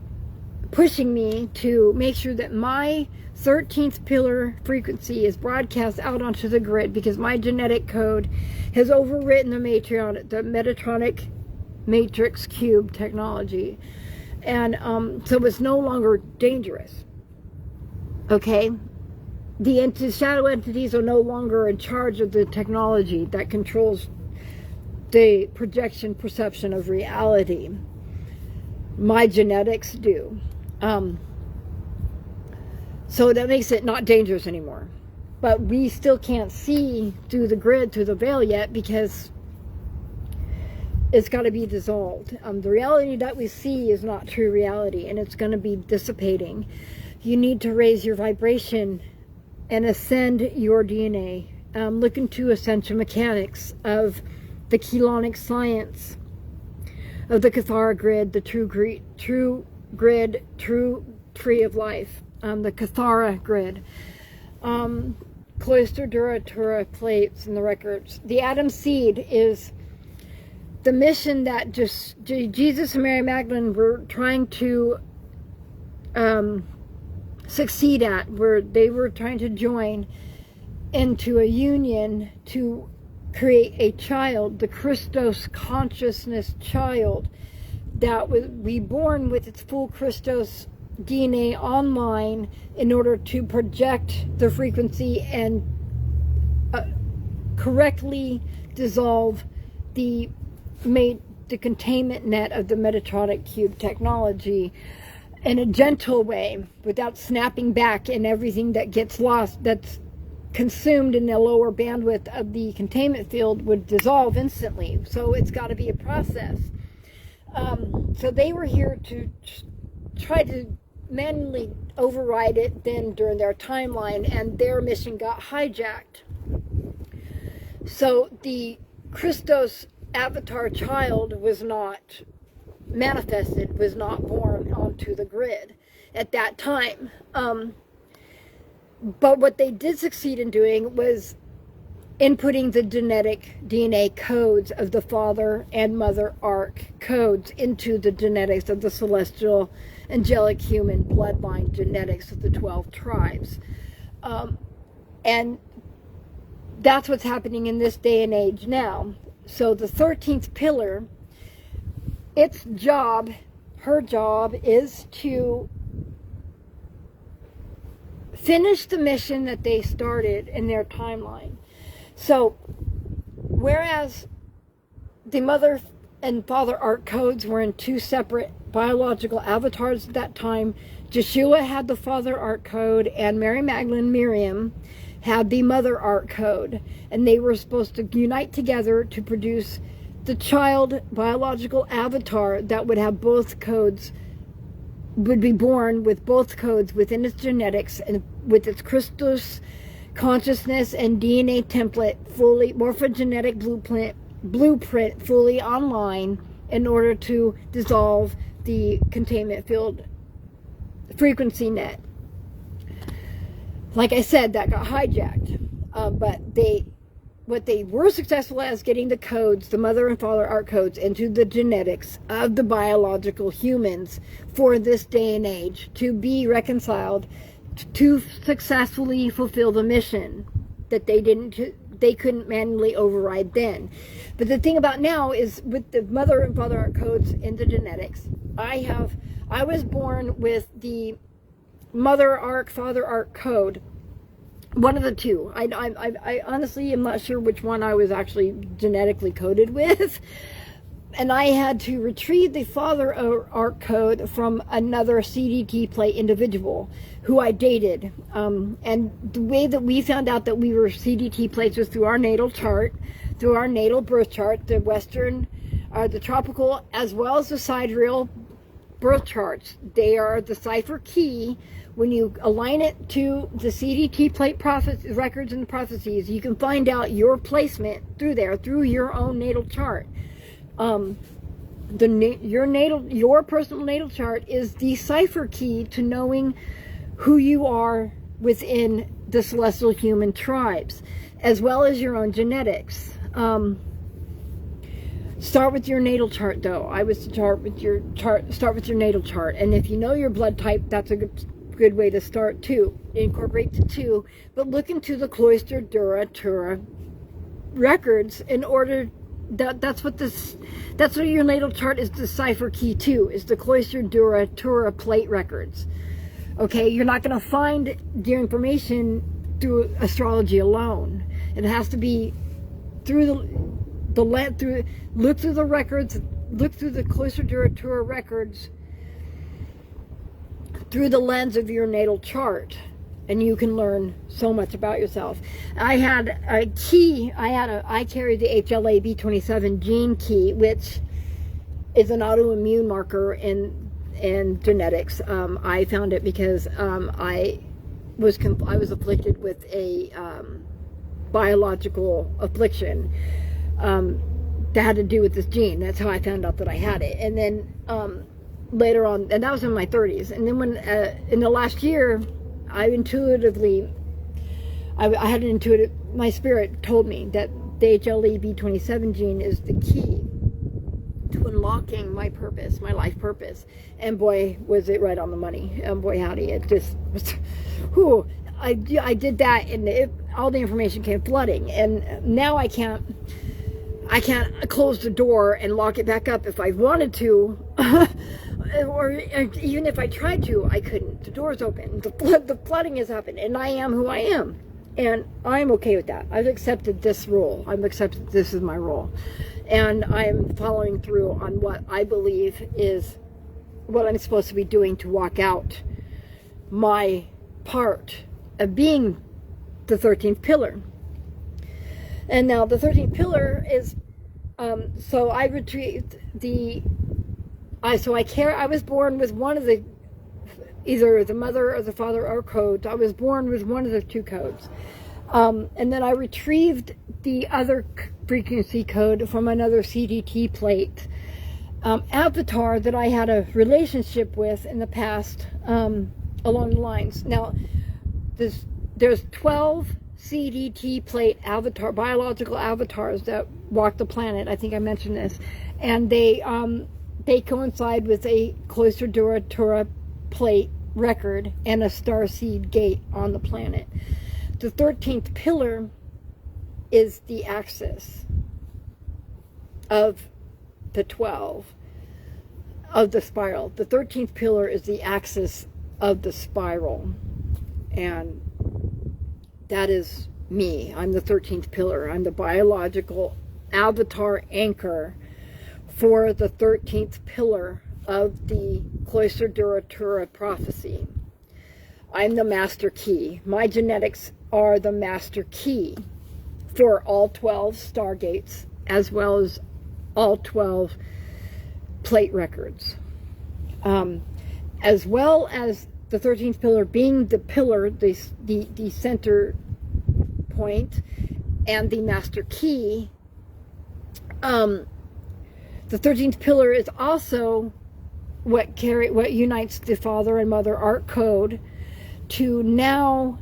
pushing me to make sure that my 13th pillar frequency is broadcast out onto the grid, because my genetic code has overwritten the Metatronic matrix cube technology, and so it's no longer dangerous. Okay, the shadow entities are no longer in charge of the technology that controls the projection perception of reality. My genetics do. So that makes it not dangerous anymore. But we still can't see through the grid, through the veil yet, because it's got to be dissolved. The reality that we see is not true reality, and it's going to be dissipating. You need to raise your vibration and ascend your DNA. Look into ascension mechanics of the Chelonic science of the Cathara grid, the true grid, true tree of life, the Cathara grid, Cloister Duratura plates and the records. The Adam seed is the mission that just Jesus and Mary Magdalene were trying to succeed at, where they were trying to join into a union to create a child, the Christos consciousness child, that would be born with its full Christos DNA online in order to project the frequency and correctly dissolve the containment net of the Metatronic cube technology in a gentle way, without snapping back, and everything that gets lost, that's consumed in the lower bandwidth of the containment field, would dissolve instantly. So it's got to be a process. So they were here to try to manually override it then during their timeline, and their mission got hijacked. So the Christos avatar child was not manifested, was not born onto the grid at that time. But what they did succeed in doing was inputting the genetic DNA codes of the father and mother arc codes into the genetics of the celestial, angelic, human bloodline genetics of the 12 tribes. And that's what's happening in this day and age now. So the 13th pillar, its job, her job, is to finish the mission that they started in their timeline. So, whereas the mother and father arc codes were in two separate biological avatars at that time, Joshua had the father arc code, and Mary Magdalene, Miriam, had the mother arc code. And they were supposed to unite together to produce the child biological avatar that would have both codes would be born with both codes within its genetics and with its Christos consciousness and DNA template fully, morphogenetic blueprint fully online in order to dissolve the containment field frequency net. Like I said, that got hijacked, but what they were successful at is getting the codes, the mother and father ARC codes, into the genetics of the biological humans for this day and age to be reconciled to successfully fulfill the mission that they couldn't manually override then. But the thing about now is with the mother and father ARC codes in the genetics, I was born with the mother ARC, father ARC code, one of the two. I honestly am not sure which one I was actually genetically coded with. And I had to retrieve the father ARC code from another CDT plate individual who I dated. And the way that we found out that we were CDT plates was through our natal chart, through our natal birth chart, the Western, the tropical, as well as the sidereal birth charts. They are the cipher key. When you align it to the CDT plate records and prophecies, you can find out your placement through there, through your own natal chart. Your personal natal chart is the cipher key to knowing who you are within the celestial human tribes, as well as your own genetics. Start with your natal chart, though. I would start with your natal chart, and if you know your blood type, that's a good way to start too. Incorporate the two, but look into the Cloister Dura Tura records in order. That's what your natal chart is, the cipher key to, is the Cloister Dura Tura plate records. Okay, you're not going to find your information through astrology alone. It has to be through look through the records, look through the Cloister Dura Tura records through the lens of your natal chart, and you can learn so much about yourself. I had a key. I carried the HLA-B27 gene key, which is an autoimmune marker in genetics. I found it because I was afflicted with a biological affliction that had to do with this gene. That's how I found out that I had it. And then later on, and that was in my 30s. And then when in the last year, I had an intuitive, my spirit told me that the HLA-B27 gene is the key to unlocking my purpose, my life purpose. And boy, was it right on the money. And boy, howdy, it just was, whew, I did that, and all the information came flooding. And now I can't close the door and lock it back up if I wanted to. Or even if I tried to, I couldn't. The door's open. The flooding has happened, and I am who I am. And I'm okay with that. I've accepted this role. I've accepted this is my role. And I'm following through on what I believe is what I'm supposed to be doing to walk out my part of being the 13th pillar. And now the 13th pillar is, so I retrieved I was born with one of the, either the mother or the father or codes. I was born with one of the two codes. And then I retrieved the other frequency code from another CDT plate avatar that I had a relationship with in the past, along the lines. Now, there's 12 CDT plate biological avatars that walk the planet. I think I mentioned this. And they coincide with a Cloister Dura Tura plate record and a starseed gate on the planet. The 13th pillar is the axis of the 12 of the spiral. The 13th pillar is the axis of the spiral, and that is me. I'm the 13th pillar. I'm the biological avatar anchor for the 13th pillar of the Cloister Dura Tura prophecy. I'm the master key. My genetics are the master key for all 12 stargates, as well as all 12 plate records. as well as the 13th pillar being the pillar, the center point, and the master key. The 13th pillar is also what unites the Father and Mother Ark Code to now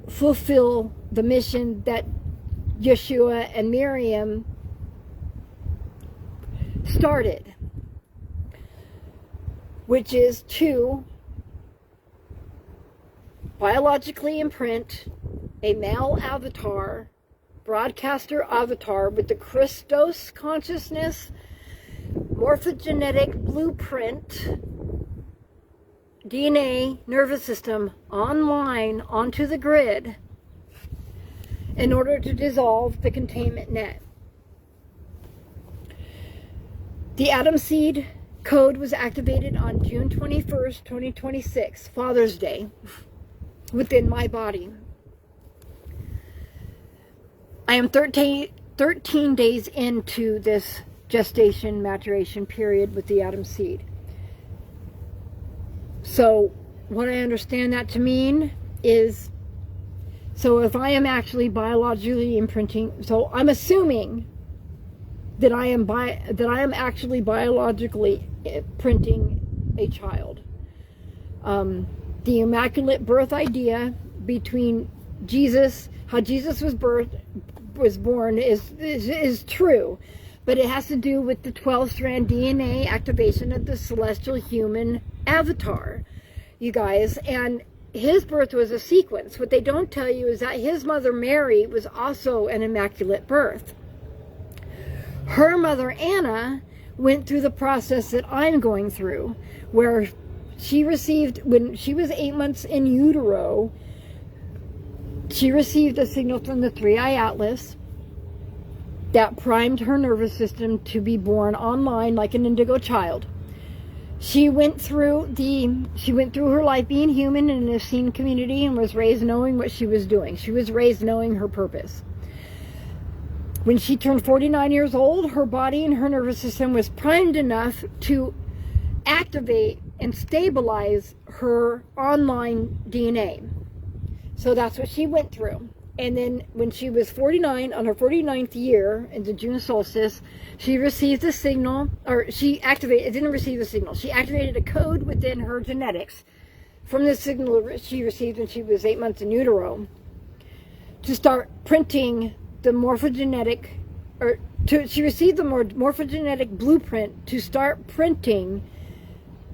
fulfill the mission that Yeshua and Miriam started, which is to biologically imprint a male avatar, broadcaster avatar with the Christos consciousness, morphogenetic blueprint, DNA, nervous system online onto the grid in order to dissolve the containment net. The Adam Seed Code was activated on June 21st, 2026, Father's Day, within my body. I am 13 days into this gestation maturation period with the Adam Seed. So what I understand that to mean is, so if I am actually biologically imprinting, so I'm assuming that I am actually biologically printing a child. The immaculate birth idea between Jesus, how Jesus was born is true, but it has to do with the 12-strand DNA activation of the celestial human avatar, you guys. And his birth was a sequence. What they don't tell you is that his mother Mary was also an immaculate birth. Her mother Anna went through the process that I'm going through, where she received, when she was 8 months in utero, she received a signal from the Three-Eye Atlas that primed her nervous system to be born online like an indigo child. She went through her life being human in a Essene community and was raised knowing what she was doing. She was raised knowing her purpose. When she turned 49 years old, her body and her nervous system was primed enough to activate and stabilize her online DNA. So that's what she went through. And then when she was 49, on her 49th year, in the June solstice, she received a signal, or she didn't receive a signal. She activated a code within her genetics from the signal she received when she was 8 months in utero to start printing the morphogenetic, she received the morphogenetic blueprint to start printing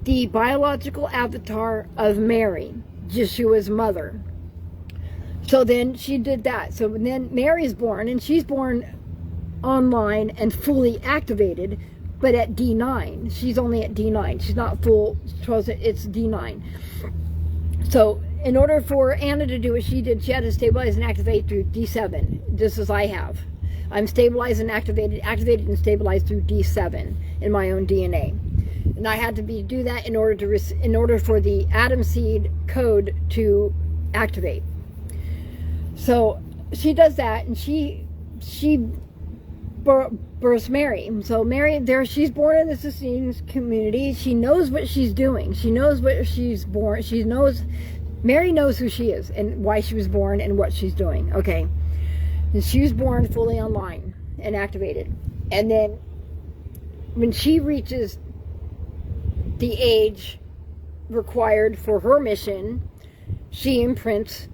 the biological avatar of Mary, Yeshua's mother. So then she did that. So then Mary's born, and she's born online and fully activated, but at D9. She's only at D9. She's not full, it's D9. So in order for Anna to do what she did, she had to stabilize and activate through D7, just as I have. I'm stabilized and activated and stabilized through D7 in my own DNA. And I had to do that in order for the Adam Seed Code to activate. So she does that, and she births Mary. So Mary, she's born in this Essene community. She knows what she's doing. She knows what she's born. Mary knows who she is and why she was born and what she's doing. Okay, and she was born fully online and activated. And then when she reaches the age required for her mission, she imprints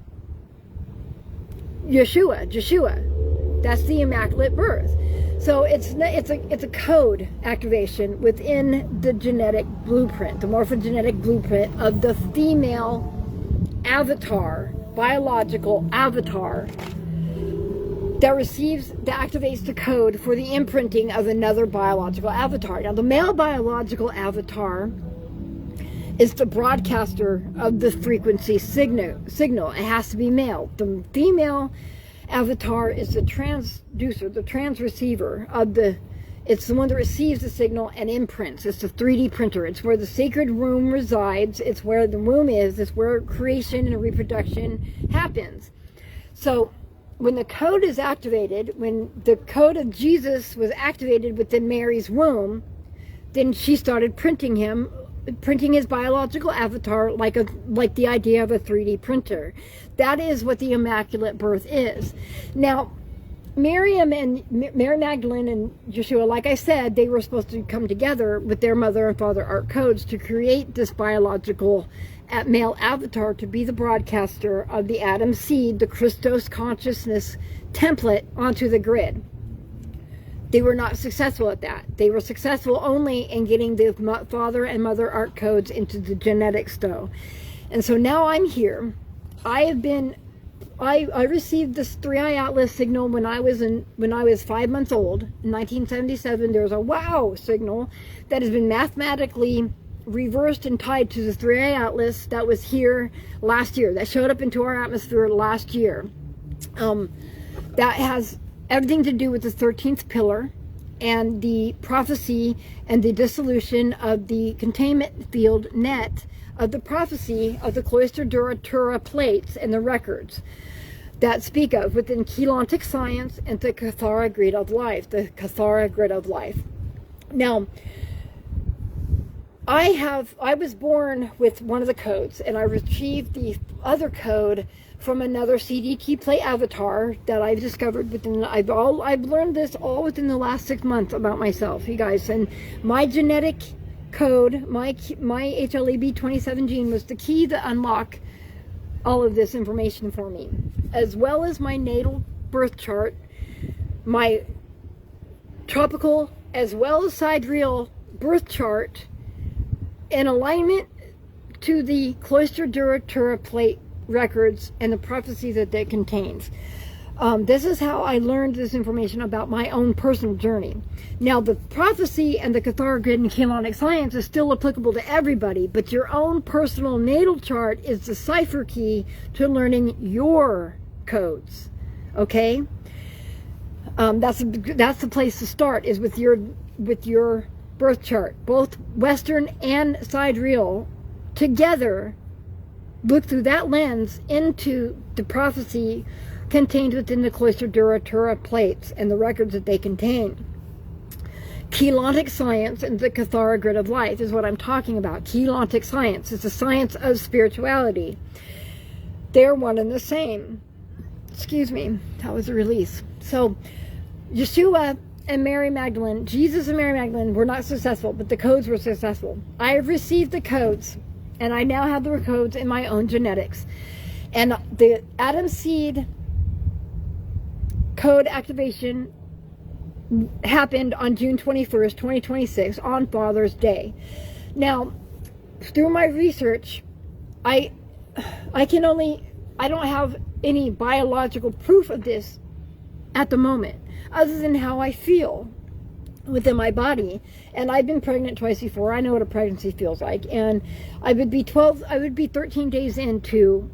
Yeshua. That's the immaculate birth. So it's a code activation within the genetic blueprint, the morphogenetic blueprint of the female avatar, biological avatar, that activates the code for the imprinting of another biological avatar. Now, the male biological avatar is the broadcaster of the frequency signal. It has to be male. The female avatar is the transducer, the transreceiver of it's the one that receives the signal and imprints. It's the 3D printer. It's where the sacred womb resides. It's where the womb is. It's where creation and reproduction happens. So when the code is activated, when the code of Jesus was activated within Mary's womb, then she started printing him printing his biological avatar like the idea of a 3D printer. That is what the Immaculate Birth is. Now, Mary Magdalene and Yeshua, like I said, they were supposed to come together with their mother and father art codes to create this biological male avatar to be the broadcaster of the Adam seed, the Christos consciousness template onto the grid. They were not successful at that. They were successful only in getting the father and mother art codes into the genetics though. And so now I'm here. I received this 3i Atlas signal when I was 5 months old in 1977. There was a wow signal that has been mathematically reversed and tied to the 3i Atlas that was here last year, that showed up into our atmosphere last year. That has everything to do with the 13th pillar and the prophecy and the dissolution of the containment field net of the prophecy of the Cloister Duratura plates and the records that speak of within Keylontic science and the Cathara grid of life, the Cathara grid of life. Now, I was born with one of the codes, and I retrieved the other code from another CDT plate avatar that I've discovered within. I've learned this all within the last 6 months about myself, you guys. And my genetic code, my HLA-B27 gene was the key to unlock all of this information for me, as well as my natal birth chart, my tropical as well as sidereal birth chart, in alignment to the Cloister Duratura plate records and the prophecy that it contains. This is how I learned this information about my own personal journey. Now, the prophecy and the Cathara grid and Keylonic science is still applicable to everybody, but your own personal natal chart is the cipher key to learning your codes. Okay? That's the place to start, is with your birth chart, both Western and sidereal together. Look through that lens into the prophecy contained within the Cloister Duratura plates and the records that they contain. Keylontic science and the Cathara grid of life is what I'm talking about. Keylontic science is the science of spirituality. They're one and the same. Excuse me, that was a release. So, Yeshua and Mary Magdalene, Jesus and Mary Magdalene were not successful, but the codes were successful. I have received the codes, and I now have the codes in my own genetics. And the Adam seed code activation happened on June 21st, 2026, on Father's Day. Now, through my research, I don't have any biological proof of this at the moment, other than how I feel within my body. And I've been pregnant twice before. I know what a pregnancy feels like. And I would be 13 days into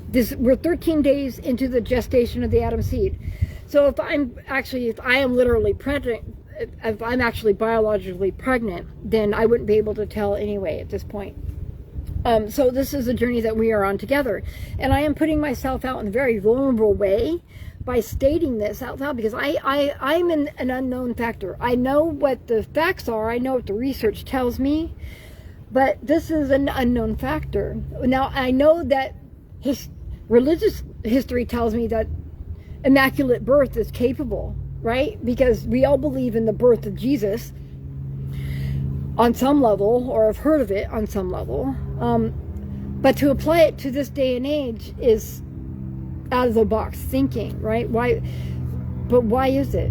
this. We're 13 days into the gestation of the Adam seed. So if I am literally pregnant, if I'm actually biologically pregnant, then I wouldn't be able to tell anyway at this point. So this is a journey that we are on together. And I am putting myself out in a very vulnerable way by stating this out loud, because I'm an unknown factor. I know what the facts are. I know what the research tells me. But this is an unknown factor. Now, I know that religious history tells me that Immaculate Birth is capable, right? Because we all believe in the birth of Jesus on some level, or have heard of it on some level. But to apply it to this day and age is out of the box thinking, right? Why? But why is it?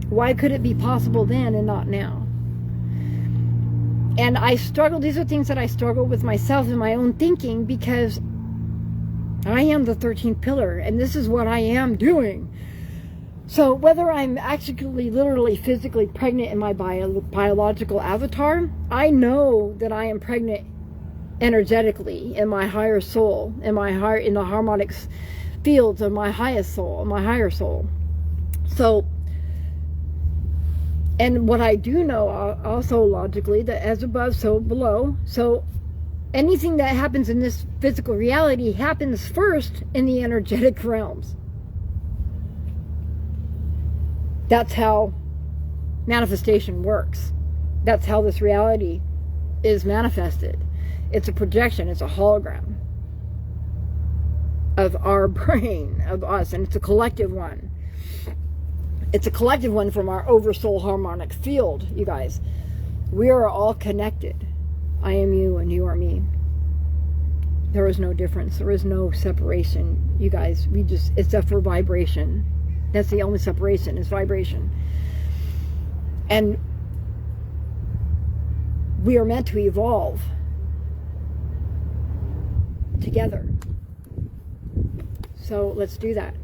Why could it be possible then and not now? And I struggle. These are things that I struggle with myself in my own thinking, because I am the 13th pillar, and this is what I am doing. So whether I'm actually literally physically pregnant in my biological avatar, I know that I am pregnant energetically in my higher soul, in the harmonics fields of my highest soul, my higher soul. So, and what I do know also logically, that as above, so below. So anything that happens in this physical reality happens first in the energetic realms. That's how manifestation works. That's how this reality is manifested. It's a projection, it's a hologram of our brain, of us, and it's a collective one. It's a collective one from our oversoul harmonic field, you guys. We are all connected. I am you and you are me. There is no difference. There is no separation, you guys. Except for vibration. That's the only separation, is vibration. And we are meant to evolve together. So let's do that.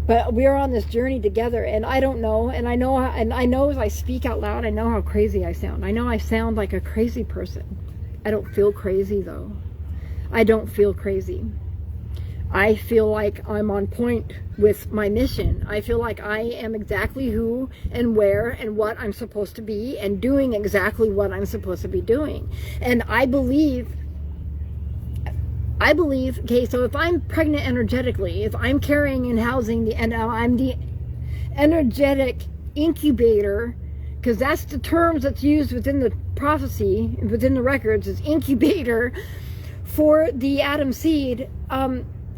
But we are on this journey together, and I don't know, and I know as I speak out loud, I know how crazy I sound. I know I sound like a crazy person. I don't feel crazy, though. I don't feel crazy. I feel like I'm on point with my mission. I feel like I am exactly who and where and what I'm supposed to be, and doing exactly what I'm supposed to be doing. And I believe, okay, so if I'm pregnant energetically, if I'm carrying and housing and I'm the energetic incubator, because that's the terms that's used within the prophecy, within the records, is incubator for the Adam seed.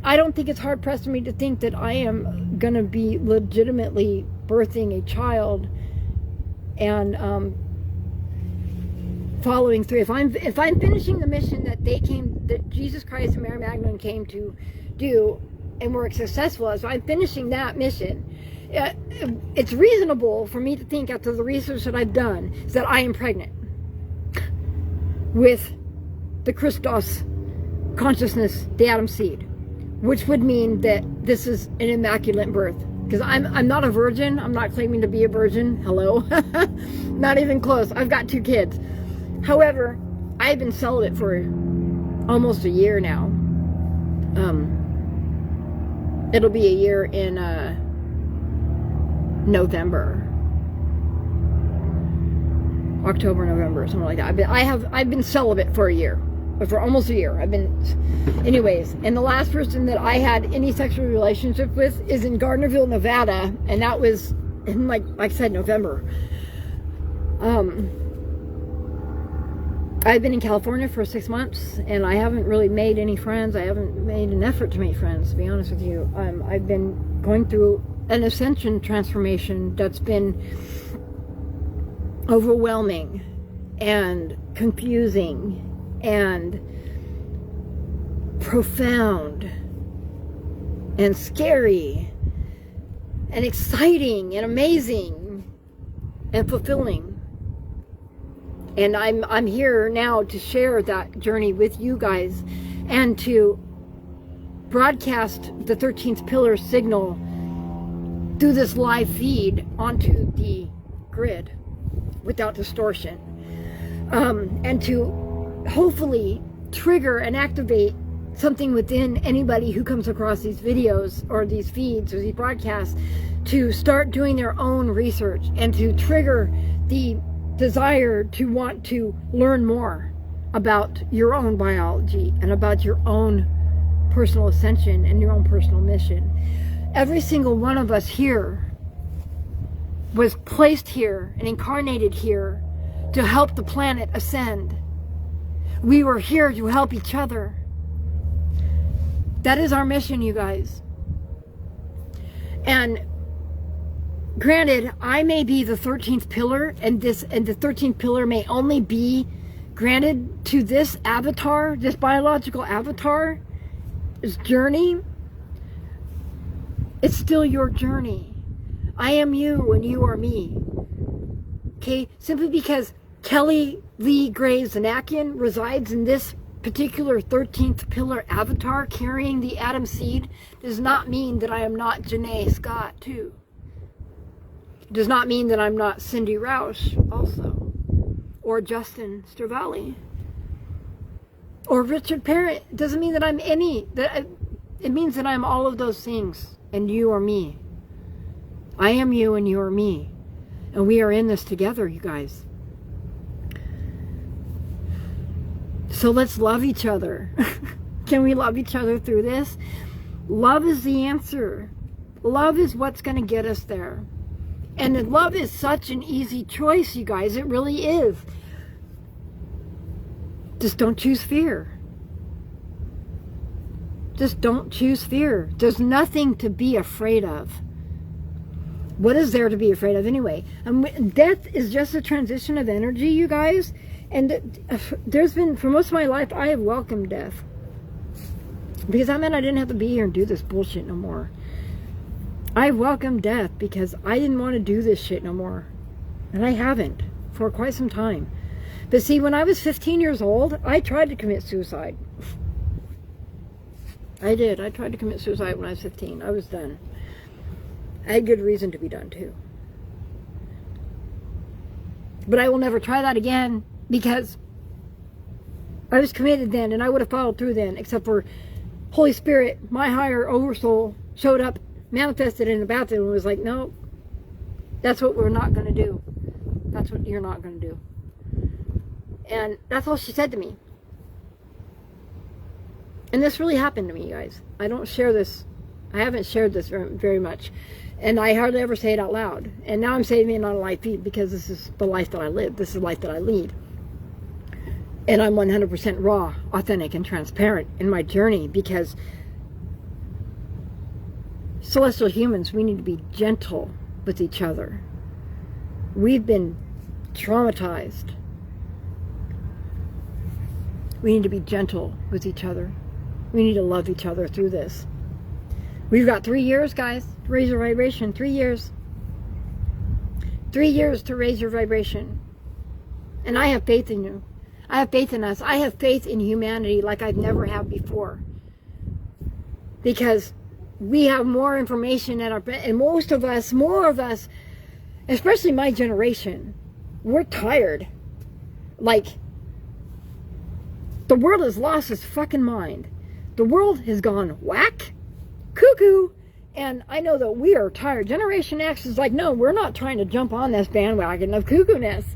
I don't think it's hard pressed for me to think that I am going to be legitimately birthing a child and following through. If I'm finishing the mission that Jesus Christ and Mary Magdalene came to do, and we're successful, as I'm finishing that mission, it's reasonable for me to think, after the research that I've done, is that I am pregnant with the Christos consciousness, the Adam seed, which would mean that this is an immaculate birth. Because I'm not a virgin. I'm not claiming to be a virgin. Hello. Not even close. I've got 2 kids. However, I've been celibate for almost a year now. It'll be a year in November. October, November, something like that. I've been celibate for a year. For almost a year. Anyways, and the last person that I had any sexual relationship with is in Gardnerville, Nevada, and that was in, like I said, November. I've been in California for 6 months, and I haven't really made any friends. I haven't made an effort to make friends, to be honest with you. I've been going through an ascension transformation that's been overwhelming and confusing and profound and scary and exciting and amazing and fulfilling. And I'm here now to share that journey with you guys and to broadcast the 13th pillar signal through this live feed onto the grid without distortion, and to hopefully trigger and activate something within anybody who comes across these videos or these feeds or these broadcasts to start doing their own research and to trigger the desire to want to learn more about your own biology and about your own personal ascension and your own personal mission. Every single one of us here was placed here and incarnated here to help the planet ascend. We were here to help each other. That is our mission, you guys. And granted, I may be the 13th pillar, and the 13th pillar may only be granted to this avatar, this biological avatar, this journey. It's still your journey. I am you and you are me. Okay? Simply because Kelly Lee Graves Zanakian resides in this particular 13th pillar avatar carrying the Adam seed does not mean that I am not Janae Scott too. It does not mean that I'm not Cindy Roush also, or Justin Stravali, or Richard Parrott. It doesn't mean that I'm it means that I'm all of those things, and you are me. I am you and you are me, and we are in this together, you guys. So let's love each other. Can we love each other through this? Love is the answer. Love is what's going to get us there. And love is such an easy choice, you guys. It really is. Just don't choose fear. Just don't choose fear. There's nothing to be afraid of. What is there to be afraid of anyway? Death is just a transition of energy, you guys. And there's been, for most of my life, I have welcomed death. Because that meant I didn't have to be here and do this bullshit no more. I welcomed death because I didn't want to do this shit no more. And I haven't for quite some time. But see, when I was 15 years old, I tried to commit suicide. I did. I tried to commit suicide when I was 15. I was done. I had good reason to be done too. But I will never try that again because I was committed then and I would have followed through then, except for Holy Spirit, my higher oversoul, showed up, manifested in the bathroom and was like, no, that's what we're not going to do. That's what you're not going to do. And that's all she said to me. And this really happened to me, you guys. I don't share this. I haven't shared this very much. And I hardly ever say it out loud. And now I'm saying it on a live feed because this is the life that I live. This is the life that I lead. And I'm 100% raw, authentic, and transparent in my journey because celestial humans, we need to be gentle with each other. We've been traumatized. We need to be gentle with each other. We need to love each other through this. We've got 3 years, guys, to raise your vibration. 3 years. 3 years to raise your vibration. And I have faith in you. I have faith in us. I have faith in humanity like I've never had before. Because we have more information at our, and more of us, especially my generation, we're tired. Like, the world has lost its fucking mind. The world has gone whack, cuckoo, and I know that we are tired. Generation X is like, no, we're not trying to jump on this bandwagon of cuckoo-ness.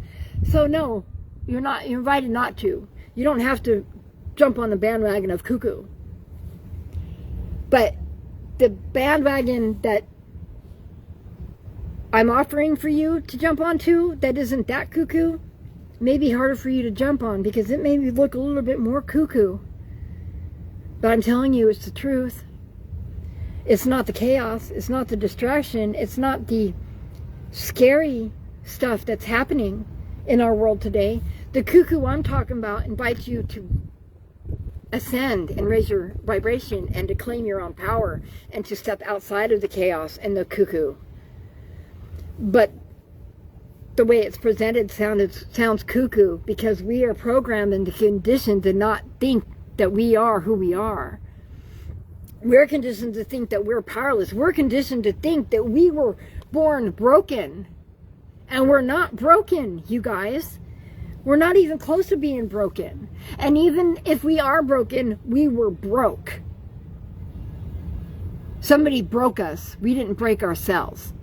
So no, you're invited not to. You don't have to jump on the bandwagon of cuckoo. But the bandwagon that I'm offering for you to jump onto that isn't that cuckoo may be harder for you to jump on because it may look a little bit more cuckoo. But I'm telling you, it's the truth. It's not the chaos. It's not the distraction. It's not the scary stuff that's happening in our world today. The cuckoo I'm talking about invites you to ascend and raise your vibration and to claim your own power and to step outside of the chaos and the cuckoo. But the way it's presented sounds cuckoo because we are programmed and conditioned to not think that we are who we are. We're conditioned to think that we're powerless. We're conditioned to think that we were born broken. And we're not broken, you guys. We're not even close to being broken. And even if we are broken, we were broke. Somebody broke us. We didn't break ourselves.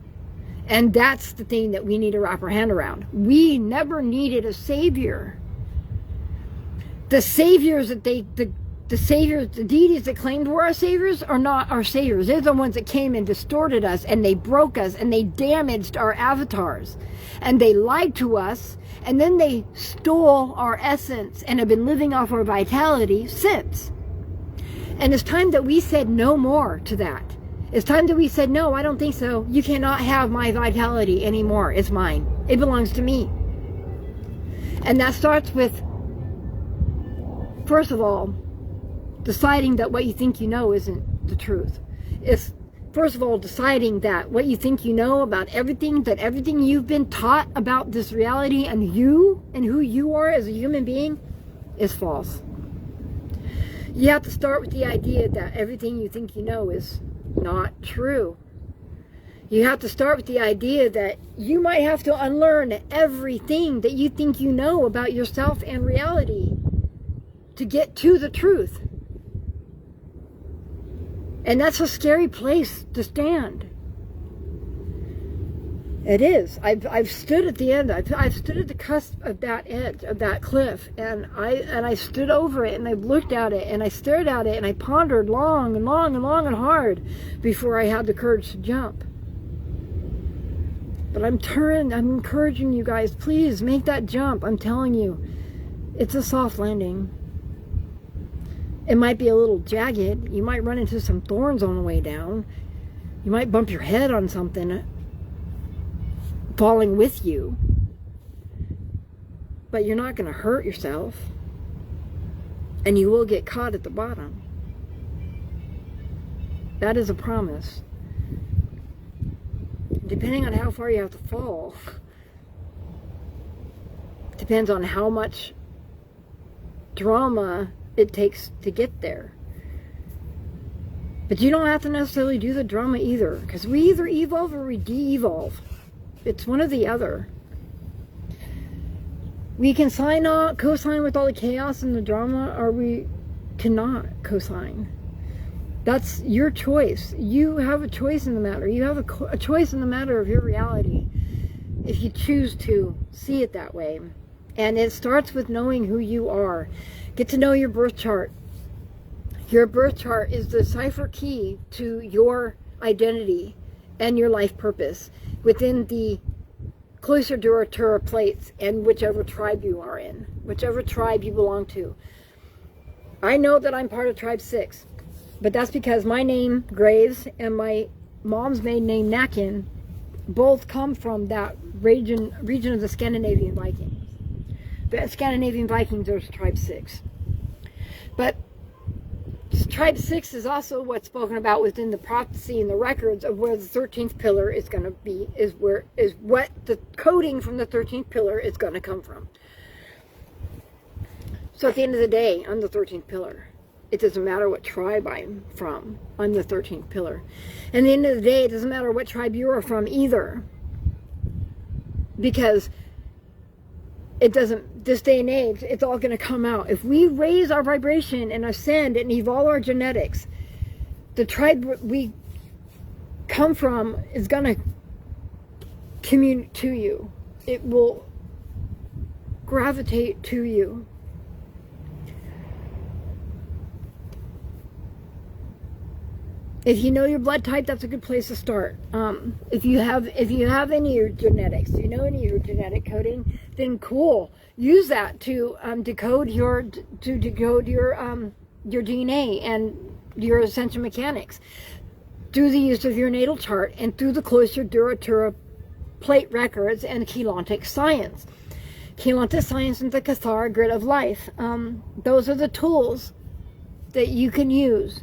And that's the thing that we need to wrap our hand around. We never needed a savior. The saviors that the saviors, the deities that claimed were our saviors are not our saviors. They're the ones that came and distorted us and they broke us and they damaged our avatars. And they lied to us and then they stole our essence and have been living off our vitality since. And it's time that we said no more to that. It's time that we said, no, I don't think so. You cannot have my vitality anymore. It's mine. It belongs to me. And that starts with, first of all, deciding that what you think you know isn't the truth. It's, first of all, deciding that what you think you know about everything, that everything you've been taught about this reality and you and who you are as a human being is false. You have to start with the idea that everything you think you know is not true. You have to start with the idea that you might have to unlearn everything that you think you know about yourself and reality to get to the truth. And that's a scary place to stand. It is. I've stood at the end. I've stood at the cusp of that edge, of that cliff, and I stood over it, and I looked at it, and I stared at it, and I pondered long and long and long and hard before I had the courage to jump. But I'm encouraging you guys, please make that jump. I'm telling you, it's a soft landing. It might be a little jagged. You might run into some thorns on the way down. You might bump your head on something falling with you. But you're not going to hurt yourself. And you will get caught at the bottom. That is a promise. Depending on how far you have to fall, depends on how much drama it takes to get there. But you don't have to necessarily do the drama either, because we either evolve or we de-evolve. It's one or the other. We can co-sign with all the chaos and the drama, or we cannot co-sign. That's your choice. You have a choice in the matter. You have a choice in the matter of your reality, if you choose to see it that way. And it starts with knowing who you are. Get to know your birth chart. Your birth chart is the cipher key to your identity and your life purpose within the Cloister Duratura plates and whichever tribe you are in, whichever tribe you belong to. I know that I'm part of Tribe 6, but that's because my name, Graves, and my mom's maiden name, Nakin, both come from that region of the Scandinavian Vikings. The Scandinavian Vikings are Tribe 6. But Tribe 6 is also what's spoken about within the prophecy and the records of where the 13th pillar is going to be, is what the coding from the 13th pillar is going to come from. So at the end of the day, I'm the 13th pillar. It doesn't matter what tribe I'm from. I'm the 13th pillar. And at the end of the day, it doesn't matter what tribe you are from either. Because it doesn't, this day and age, it's all going to come out. If we raise our vibration and ascend and evolve our genetics, the tribe we come from is going to commute to you. It will gravitate to you. If you know your blood type, that's a good place to start. If you have any of your genetics, you know any of your genetic coding, then cool. Use that to decode your DNA and your ascension mechanics through the use of your natal chart and through the Cloister Duratura plate records and Keylontic science. Keylontic science and the Cathara grid of life. Those are the tools that you can use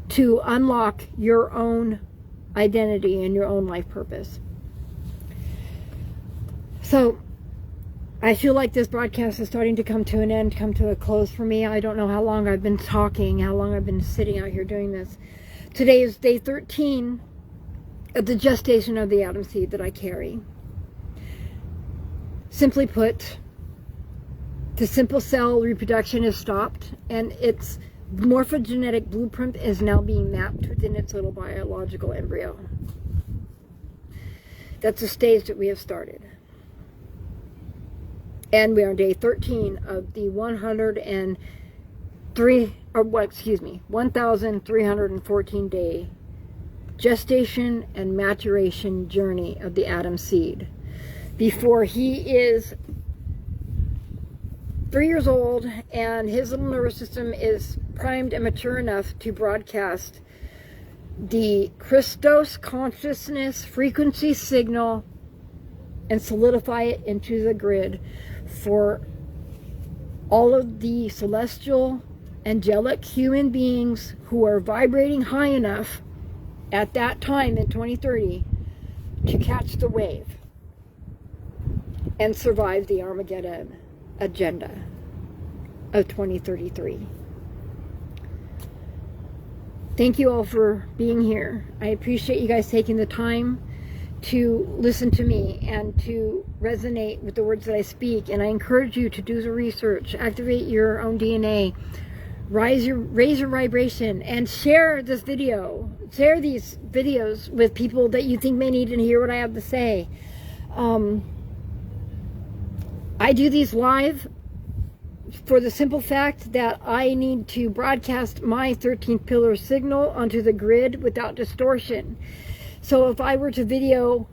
to unlock your own identity and your own life purpose. So, I feel like this broadcast is starting to come to an end, come to a close for me. I don't know how long I've been talking, how long I've been sitting out here doing this. Today is day 13 of the gestation of the Atom seed that I carry. Simply put, the simple cell reproduction is stopped, and its morphogenetic blueprint is now being mapped within its little biological embryo. That's the stage that we have started. And we are on day 13 of the 1,314 day gestation and maturation journey of the Atom seed. Before he is 3 years old and his little nervous system is primed and mature enough to broadcast the Christos consciousness frequency signal and solidify it into the grid for all of the celestial, angelic human beings who are vibrating high enough at that time in 2030 to catch the wave and survive the Armageddon agenda of 2033. Thank you all for being here. I appreciate you guys taking the time to listen to me and to resonate with the words that I speak, and I encourage you to do the research, activate your own DNA, raise your vibration, and share this video. Share these videos with people that you think may need to hear what I have to say. I do these live for the simple fact that I need to broadcast my 13th pillar signal onto the grid without distortion. So if I were to video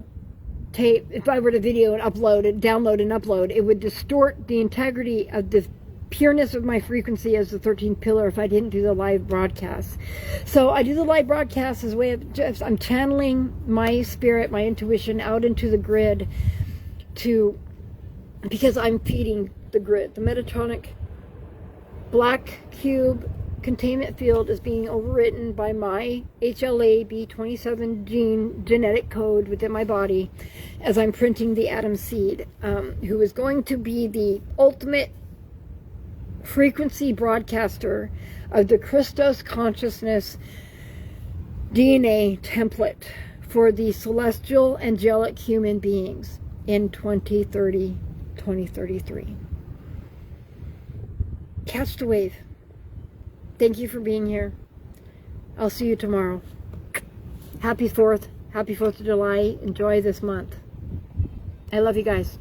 and upload it, download and upload, it would distort the integrity of the pureness of my frequency as the 13th pillar if I didn't do the live broadcast. So I do the live broadcast as a way of just, I'm channeling my spirit, my intuition out into the grid because I'm feeding the grid. The Metatronic black cube containment field is being overwritten by my HLA-B27 genetic code within my body as I'm printing the Atom Seed, who is going to be the ultimate frequency broadcaster of the Christos consciousness DNA template for the celestial angelic human beings in 2030, 2033. Catch the wave. Thank you for being here. I'll see you tomorrow. Happy 4th. Happy 4th of July. Enjoy this month. I love you guys.